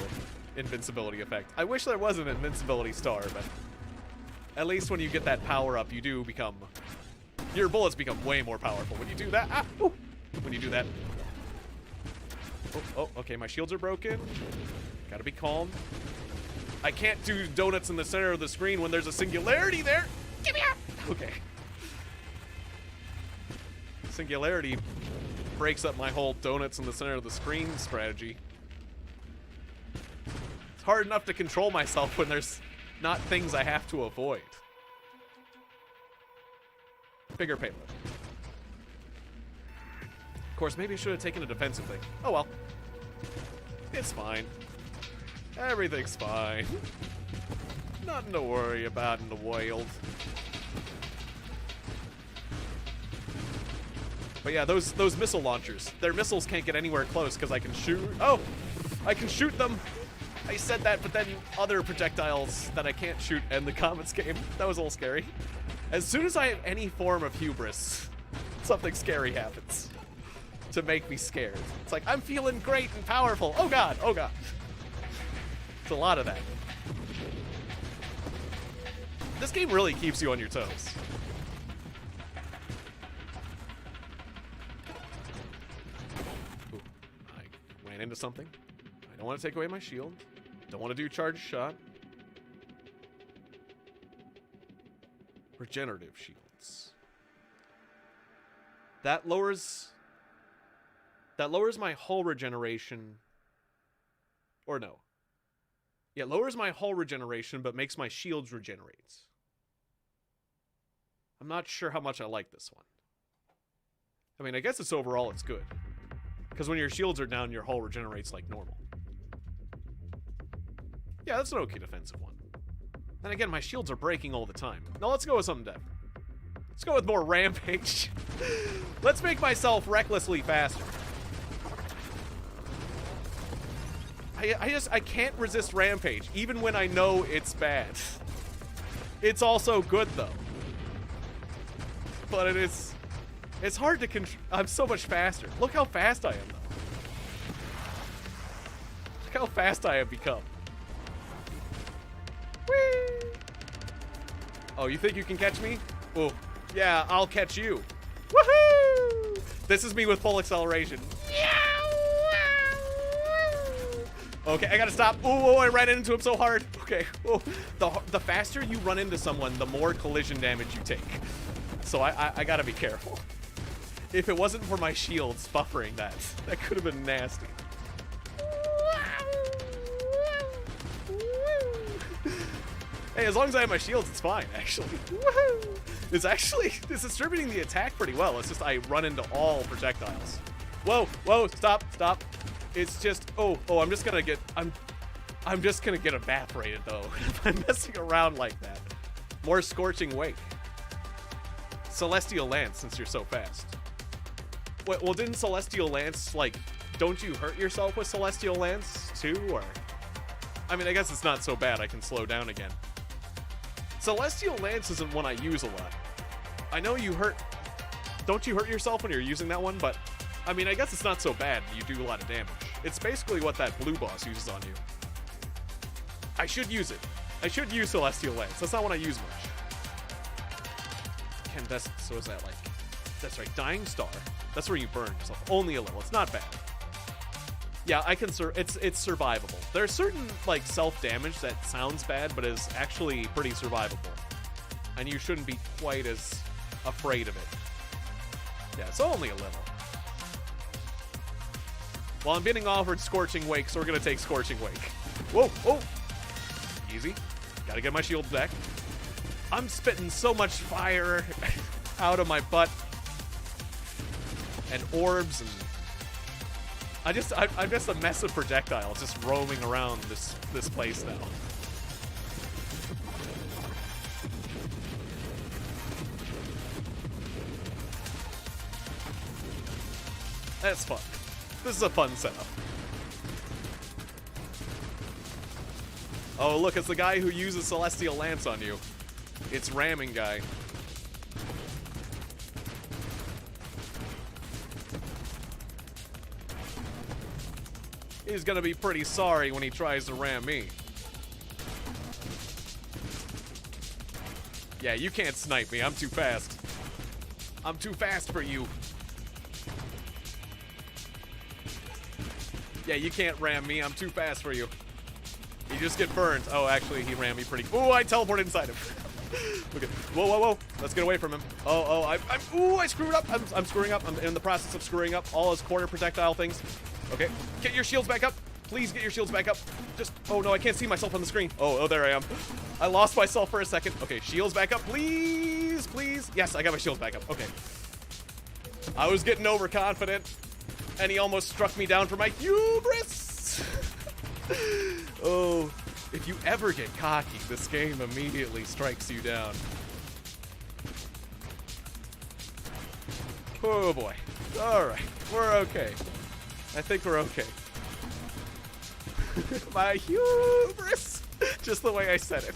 invincibility effect. I wish there was an invincibility star, but at least when you get that power up, you do become... Your bullets become way more powerful. When you do that... Ah! Ooh. When you do that... Oh, okay, my shields are broken. Gotta be calm. I can't do donuts in the center of the screen when there's a singularity there. Get me out! Okay. Singularity breaks up my whole donuts in the center of the screen strategy. It's hard enough to control myself when there's not things I have to avoid. Bigger payload. Of course, maybe I should have taken a defensive thing. Oh well. It's fine. Everything's fine. Nothing to worry about in the world. But yeah, those missile launchers. Their missiles can't get anywhere close because I can shoot. Oh! I can shoot them! I said that, but then other projectiles that I can't shoot end the Comets game. That was a little scary. As soon as I have any form of hubris, something scary happens to make me scared. It's like, I'm feeling great and powerful. Oh god, oh god. It's a lot of that. This game really keeps you on your toes. Ooh, I ran into something. I don't want to take away my shield. Don't want to do charge shot. Regenerative shields. That lowers my hull regeneration. Or no. Yeah, lowers my hull regeneration, but makes my shields regenerate. I'm not sure how much I like this one. I mean, I guess it's overall it's good. Because when your shields are down, your hull regenerates like normal. Yeah, that's an okay defensive one. Then again, my shields are breaking all the time. Now let's go with something different. Let's go with more rampage. Let's make myself recklessly faster. I can't resist rampage, even when I know it's bad. It's also good though. But it's hard to control. I'm so much faster. Look how fast I am though. Look how fast I have become. Whee! Oh, you think you can catch me? Oh, yeah, I'll catch you. Woohoo! This is me with full acceleration. Okay, I gotta stop. Oh, I ran into him so hard. Okay, oh, the faster you run into someone, the more collision damage you take. So I gotta be careful. If it wasn't for my shields buffering that could have been nasty. Hey, as long as I have my shields, it's fine, actually. Woohoo! It's distributing the attack pretty well. It's just I run into all projectiles. Whoa, whoa, stop. It's just, I'm just gonna get evaporated though if I'm messing around like that. More Scorching Wake. Celestial Lance, since you're so fast. Wait, well, didn't Celestial Lance, like, don't you hurt yourself with Celestial Lance too, or? I mean, I guess it's not so bad. I can slow down again. Celestial Lance isn't one I use a lot. I know you hurt... Don't you hurt yourself when you're using that one? But, I mean, I guess it's not so bad. You do a lot of damage. It's basically what that blue boss uses on you. I should use it. I should use Celestial Lance. That's not one I use much. Incandescent, so is that like... That's right, Dying Star. That's where you burn yourself. Only a little. It's not bad. Yeah, I can it's survivable. There's certain like self-damage that sounds bad, but is actually pretty survivable. And you shouldn't be quite as afraid of it. Yeah, it's only a little. Well, I'm getting offered Scorching Wake, so we're gonna take Scorching Wake. Whoa, oh! Easy. Gotta get my shield back. I'm spitting so much fire out of my butt. And orbs and... I'm just a mess of projectiles just roaming around this place now. That's fun. This is a fun setup. Oh, look, it's the guy who uses Celestial Lance on you. It's ramming guy. He's gonna be pretty sorry when he tries to ram me. Yeah, you can't snipe me. I'm too fast. I'm too fast for you. Yeah, you can't ram me. I'm too fast for you. You just get burned. Oh, actually, he rammed me pretty... Ooh, I teleported inside him. Look at... Whoa, whoa, whoa. Let's get away from him. Oh, ooh, I screwed up. I'm screwing up. I'm in the process of screwing up all his corner projectile things. Okay, get your shields back up. Please get your shields back up. Just... Oh, no, I can't see myself on the screen. Oh, there I am. I lost myself for a second. Okay, shields back up, please, please. Yes, I got my shields back up. Okay. I was getting overconfident, and he almost struck me down for my hubris. Oh, if you ever get cocky, this game immediately strikes you down. Oh boy. All right, we're okay. I think we're okay. My hubris. Just the way I said it.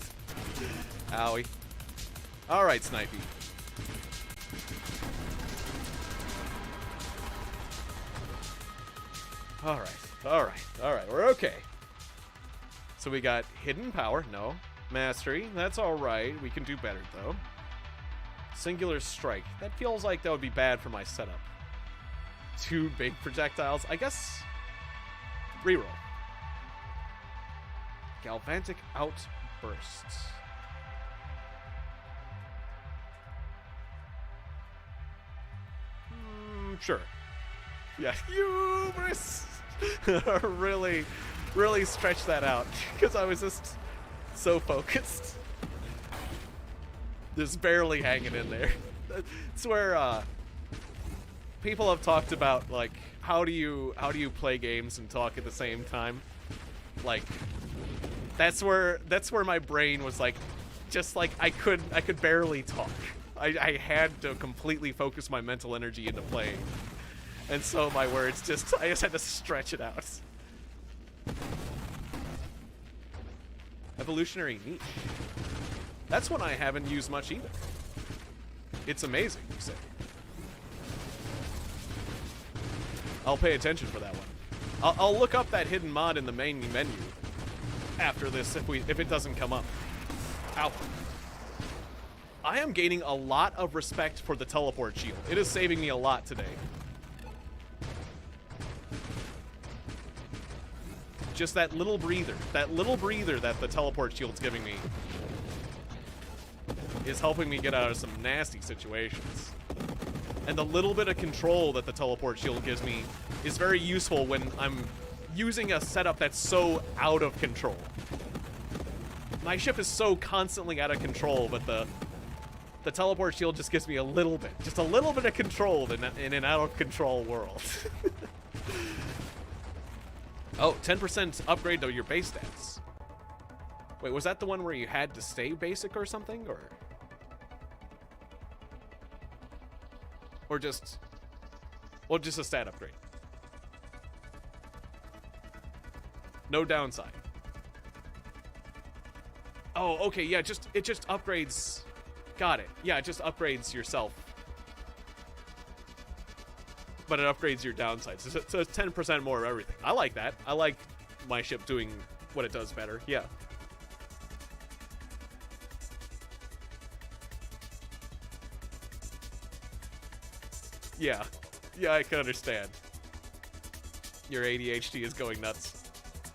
Owie. All right, Snipey. All right, all right, all right. We're okay. So we got Hidden Power. No. Mastery. That's all right. We can do better, though. Singular Strike. That feels like that would be bad for my setup. 2 big projectiles. I guess... Reroll. Galvanic Outbursts. Sure. Yeah, hubris! really stretch that out, because I was just so focused. Just barely hanging in there. It's where, people have talked about, like, how do you play games and talk at the same time? Like, that's where my brain was like, just like I could barely talk. I had to completely focus my mental energy into playing. And so my words I just had to stretch it out. Evolutionary Niche. That's one I haven't used much either. It's amazing, you say. I'll pay attention for that one. I'll look up that hidden mod in the main menu after this if it doesn't come up. Ow. I am gaining a lot of respect for the teleport shield. It is saving me a lot today. Just that little breather that the teleport shield's giving me is helping me get out of some nasty situations. And the little bit of control that the teleport shield gives me is very useful when I'm using a setup that's so out of control. My ship is so constantly out of control, but the teleport shield just gives me a little bit of control in an out of control world. Oh, 10% upgrade to your base stats. Wait, was that the one where you had to stay basic or something, or just a stat upgrade? No downside. Oh, okay, yeah, it just upgrades. Got it. Yeah, it just upgrades yourself. But it upgrades your downsides. So it's 10% more of everything. I like that. I like my ship doing what it does better. Yeah. Yeah. Yeah, I can understand. Your ADHD is going nuts.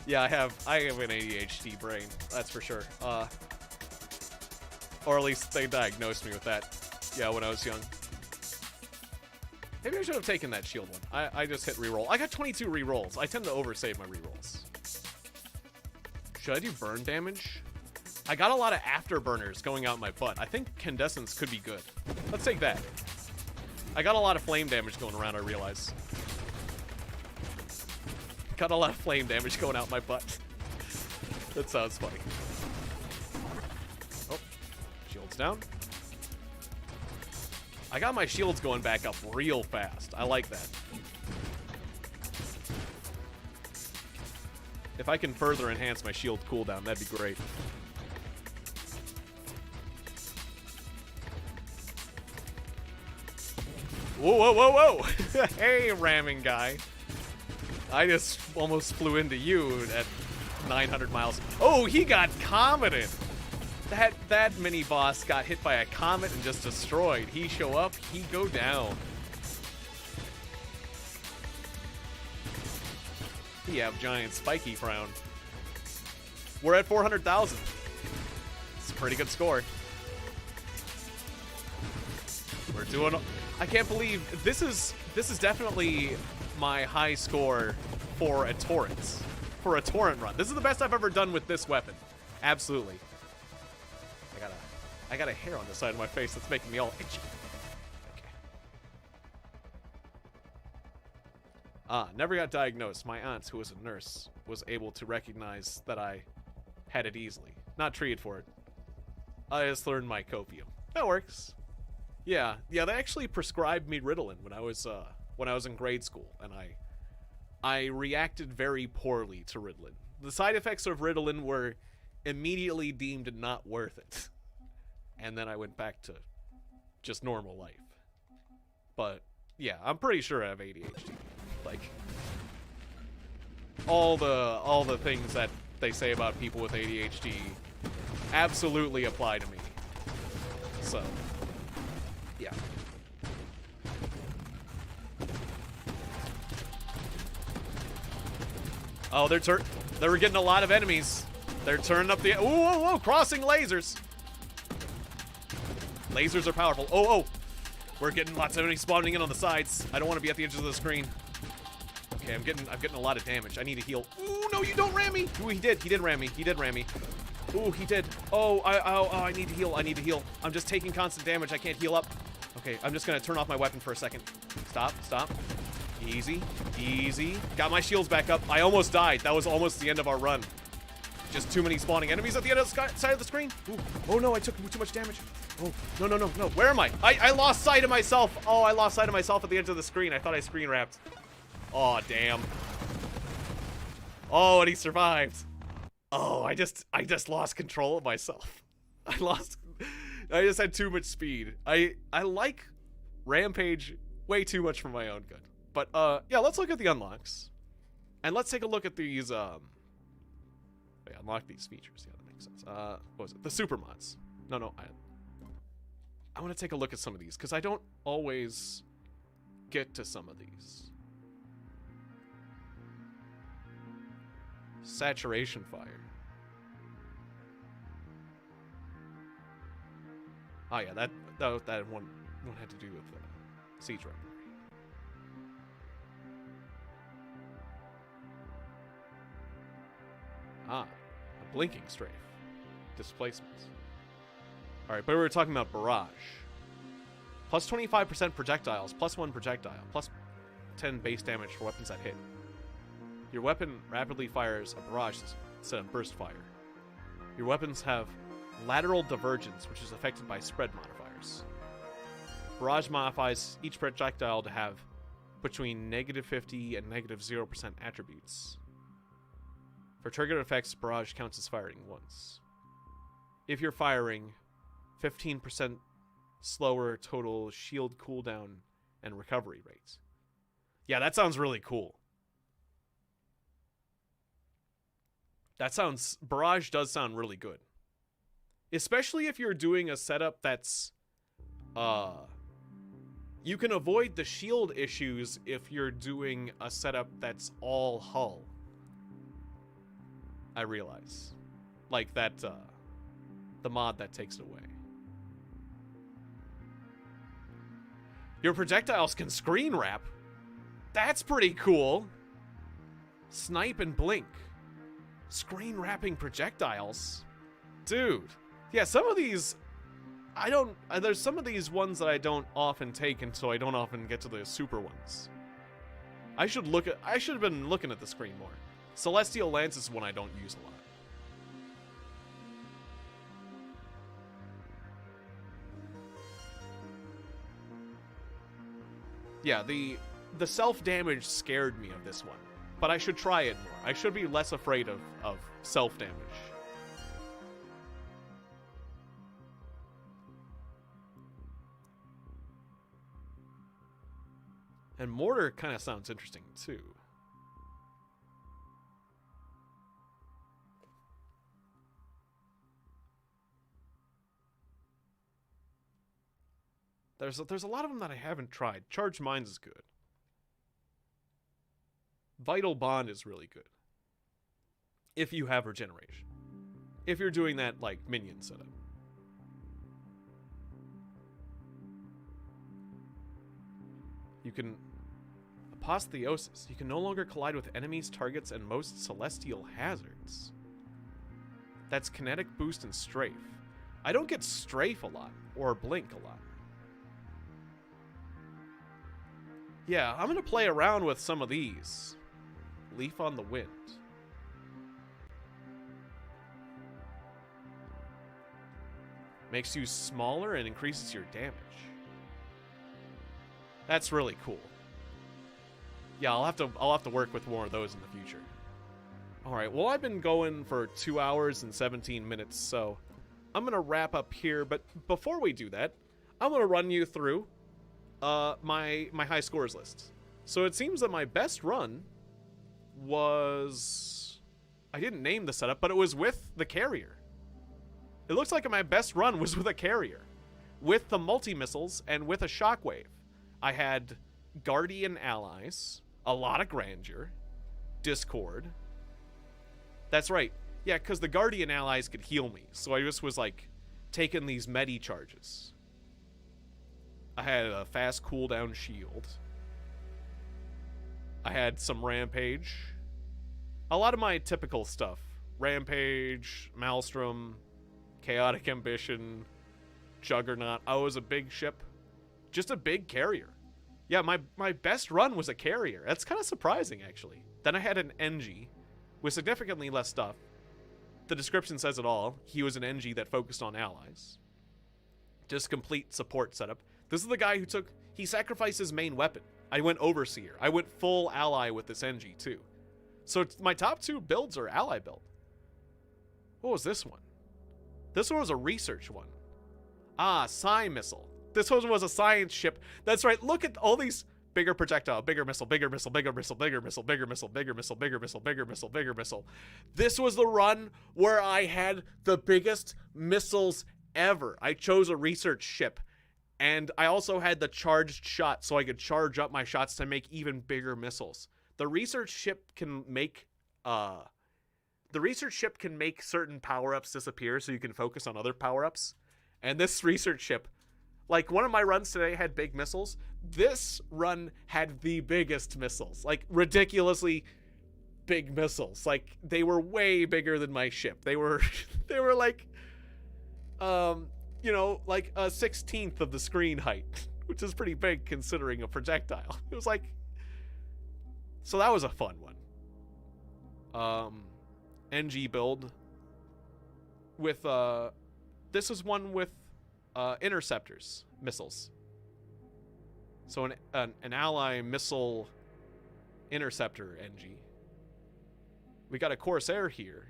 Yeah, I have an ADHD brain. That's for sure. Or at least they diagnosed me with that. Yeah, when I was young. Maybe I should have taken that shield one. I just hit reroll. I got 22 rerolls. I tend to oversave my rerolls. Should I do burn damage? I got a lot of afterburners going out my butt. I think Candescence could be good. Let's take that. I got a lot of flame damage going around, I realize. Got a lot of flame damage going out my butt. That sounds funny. Oh, shield's down. I got my shields going back up real fast. I like that. If I can further enhance my shield cooldown, that'd be great. Whoa, whoa, whoa, whoa! Hey, ramming guy. I just almost flew into you at 900 miles. Oh, he got cometed! That mini-boss got hit by a comet and just destroyed. He show up, he go down. He have giant spiky frown. We're at 400,000. It's a pretty good score. We're doing... I can't believe this is definitely my high score for a torrent. For a torrent run. This is the best I've ever done with this weapon. Absolutely. I got a hair on the side of my face that's making me all itchy. Okay. Never got diagnosed. My aunt, who was a nurse, was able to recognize that I had it easily. Not treated for it. I just learned my copium. That works. Yeah, they actually prescribed me Ritalin when I was in grade school, and I reacted very poorly to Ritalin. The side effects of Ritalin were immediately deemed not worth it. And then I went back to just normal life. But yeah, I'm pretty sure I have ADHD. Like all the things that they say about people with ADHD absolutely apply to me. So, yeah. Oh, they were getting a lot of enemies. They're turning up the... Whoa, whoa, whoa, crossing lasers. Lasers are powerful. Oh, we're getting lots of enemies spawning in on the sides. I don't want to be at the edges of the screen. Okay, I'm getting a lot of damage. I need to heal. Ooh, no, you don't ram me. Ooh, he did ram me. He did ram me. Ooh, he did. Oh, I need to heal. I need to heal. I'm just taking constant damage. I can't heal up. Okay, I'm just gonna turn off my weapon for a second. Stop. Easy. Got my shields back up. I almost died. That was almost the end of our run. Just too many spawning enemies at the end of the side of the screen. Ooh. Oh no, I took too much damage. Oh, no. Where am I? I lost sight of myself. Oh, I lost sight of myself at the edge of the screen. I thought I screen wrapped. Oh, damn. Oh, and he survived. Oh, I just lost control of myself. I just had too much speed. I like Rampage way too much for my own good. But, yeah, let's look at the unlocks. And let's take a look at these, unlock these features. Yeah, that makes sense. What was it? The super mods. No, I want to take a look at some of these, because I don't always get to some of these. Saturation fire. Oh yeah, that one had to do with siege weaponry. A blinking strafe. Displacements. Alright, but we were talking about barrage. Plus 25% projectiles, plus 1 projectile, plus 10 base damage for weapons that hit. Your weapon rapidly fires a barrage instead of burst fire. Your weapons have lateral divergence, which is affected by spread modifiers. Barrage modifies each projectile to have between -50 and -0% attributes. For triggered effects, barrage counts as firing once. If you're firing, 15% slower total shield cooldown and recovery rate. Yeah, that sounds really cool. Barrage does sound really good. Especially if you're doing a setup that's, you can avoid the shield issues if you're doing a setup that's all hull. I realize. Like that, the mod that takes it away. Your projectiles can screen wrap. That's pretty cool. Snipe and blink. Screen wrapping projectiles. Dude. Yeah, some of these, there's some of these ones that I don't often take, and so I don't often get to the super ones. I should have been looking at the screen more. Celestial Lance is one I don't use a lot. Yeah, the self-damage scared me of this one. but I should try it more. I should be less afraid of self-damage. And mortar kind of sounds interesting, too. There's a lot of them that I haven't tried. Charged Minds is good. Vital Bond is really good. If you have regeneration. If you're doing that, like, minion setup. You can... Apotheosis. You can no longer collide with enemies, targets, and most celestial hazards. That's kinetic boost and strafe. I don't get strafe a lot, or blink a lot. Yeah, I'm gonna play around with some of these. Leaf on the Wind. Makes you smaller and increases your damage. That's really cool. Yeah, I'll have to work with more of those in the future. Alright, well I've been going for 2 hours and 17 minutes, so I'm gonna wrap up here, but before we do that, I'm gonna run you through my high scores list. So it seems that my best run was... I didn't name the setup, but it was with the carrier. It looks like my best run was with a carrier. With the multi-missiles and with a shockwave. I had Guardian allies, a lot of Grandeur, Discord. That's right. Yeah, because the Guardian allies could heal me. So I just was like taking these medi charges. I had a fast cooldown shield. I had some Rampage. A lot of my typical stuff. Rampage, Maelstrom, Chaotic Ambition, Juggernaut. I was a big ship. Just a big carrier. Yeah, my best run was a carrier. That's kind of surprising, actually. Then I had an NG with significantly less stuff. The description says it all. He was an NG that focused on allies. Just complete support setup. This is the guy who he sacrificed his main weapon. I went Overseer. I went full ally with this NG too. So my top 2 builds are ally build. What was this one? This one was a research one. Ah, Psi Missile. This one was a science ship. That's right. Look at all these bigger projectile, bigger missile, bigger missile, bigger missile, bigger missile, bigger missile, bigger missile, bigger missile, bigger missile, bigger missile. This was the run where I had the biggest missiles ever. I chose a research ship. And I also had the charged shot, so I could charge up my shots to make even bigger missiles. The research ship can make certain power-ups disappear, so you can focus on other power-ups. And this research ship, like one of my runs today had big missiles. This run had the biggest missiles, like ridiculously big missiles. Like they were way bigger than my ship. They were like, you know, like a 16th of the screen height, which is pretty big considering a projectile. It was like, so that was a fun one. NG build with, this is one with, interceptors, missiles. So an ally missile interceptor NG. We got a Corsair here.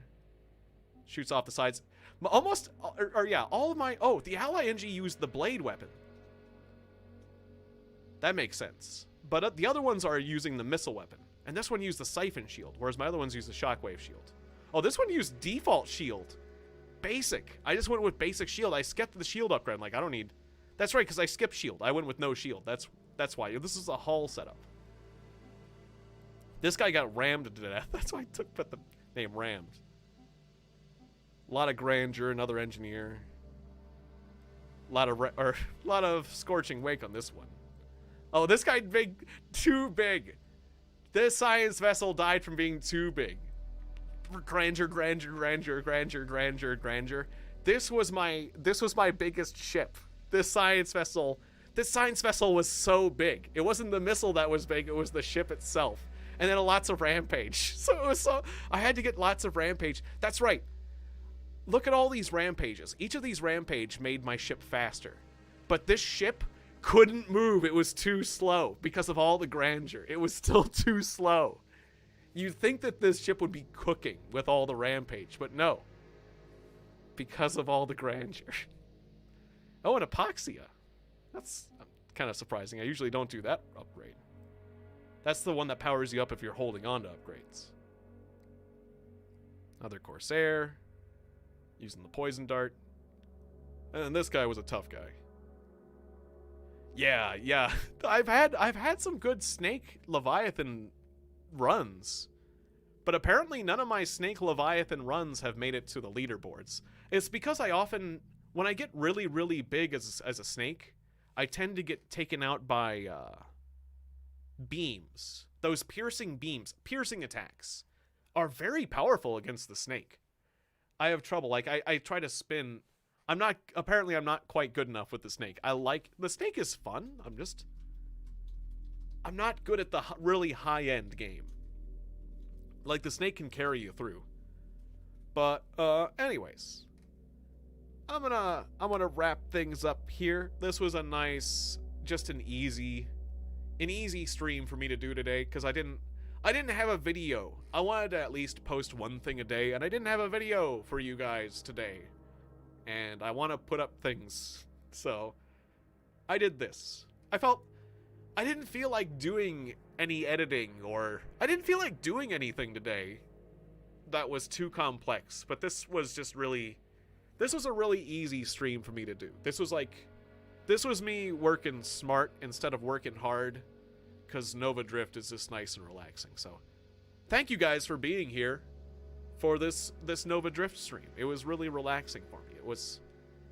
Shoots off the sides. Almost, or yeah, all of my... Oh, the ally NG used the blade weapon. That makes sense. But the other ones are using the missile weapon. And this one used the siphon shield, whereas my other ones used the shockwave shield. Oh, this one used default shield. Basic. I just went with basic shield. I skipped the shield upgrade. I'm like, I don't need... That's right, because I skipped shield. I went with no shield. That's why. This is a hull setup. This guy got rammed to death. That's why I put the name rammed. A lot of Grandeur, another engineer. A lot of Scorching Wake on this one. Oh, this guy big, too big. This science vessel died from being too big. Grandeur, Grandeur, Grandeur, Grandeur, Grandeur, Grandeur. This was my biggest ship. This science vessel was so big. It wasn't the missile that was big, it was the ship itself. And then lots of Rampage. I had to get lots of Rampage. That's right. Look at all these Rampages. Each of these Rampage made my ship faster. But this ship couldn't move. It was too slow because of all the Grandeur. It was still too slow. You'd think that this ship would be cooking with all the rampage, but no. Because of all the grandeur. Oh, and Epoxia. That's kind of surprising. I usually don't do that upgrade. That's the one that powers you up if you're holding on to upgrades. Another Corsair. Using the poison dart. And this guy was a tough guy. Yeah. I've had some good Snake Leviathan runs. But apparently none of my Snake Leviathan runs have made it to the leaderboards. It's because I often, when I get really, really big as a snake, I tend to get taken out by beams. Those piercing beams, piercing attacks, are very powerful against the snake. I have trouble. Like, I try to spin. Apparently I'm not quite good enough with the snake. The snake is fun. I'm not good at the really high-end game. Like, the snake can carry you through. But, anyways. I'm gonna wrap things up here. This was just an easy stream for me to do today, because I didn't have a video. I wanted to at least post one thing a day, and I didn't have a video for you guys today. And I want to put up things. So, I did this. I didn't feel like doing any editing, or I didn't feel like doing anything today that was too complex, but this was a really easy stream for me to do. This was me working smart instead of working hard, because Nova Drift is just nice and relaxing. So thank you guys for being here for this Nova Drift stream. It was really relaxing for me.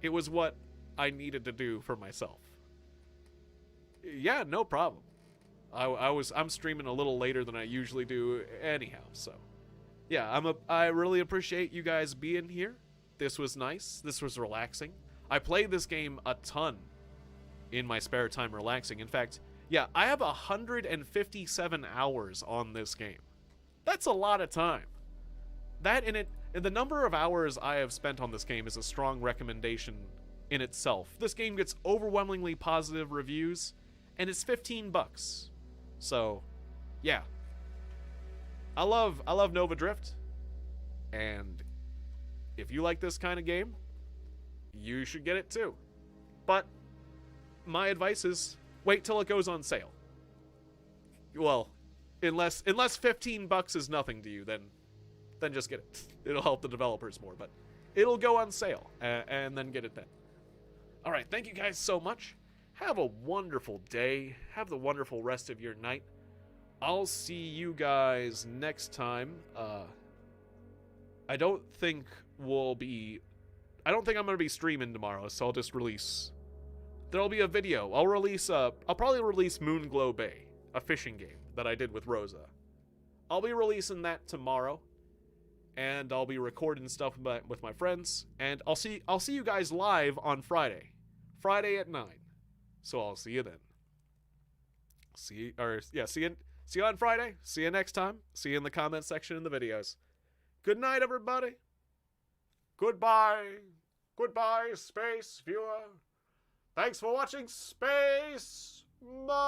It was what I needed to do for myself. Yeah, no problem. I'm streaming a little later than I usually do anyhow, so yeah, I really appreciate you guys being here. This was nice. This was relaxing. I played this game a ton in my spare time relaxing. In fact, yeah, I have 157 hours on this game. That's a lot of time. And the number of hours I have spent on this game is a strong recommendation in itself. This game gets overwhelmingly positive reviews, and it's $15. So, yeah. I love Nova Drift, and if you like this kind of game, you should get it too. But my advice is wait till it goes on sale. Well, unless $15 is nothing to you, then just get it. It'll help the developers more, but it'll go on sale, and then get it then. All right, thank you guys so much. Have a wonderful day. Have the wonderful rest of your night. I'll see you guys next time. I don't think I'm going to be streaming tomorrow, so I'll just release. There'll be a video. I'll probably release Moonglow Bay, a fishing game that I did with Rosa. I'll be releasing that tomorrow, and I'll be recording stuff with my friends, and I'll see you guys live on Friday at 9. So I'll see you then. See you on Friday. See you next time. See you in the comment section in the videos. Good night, everybody. Goodbye. Goodbye, space viewer. Thanks for watching Space. Bye.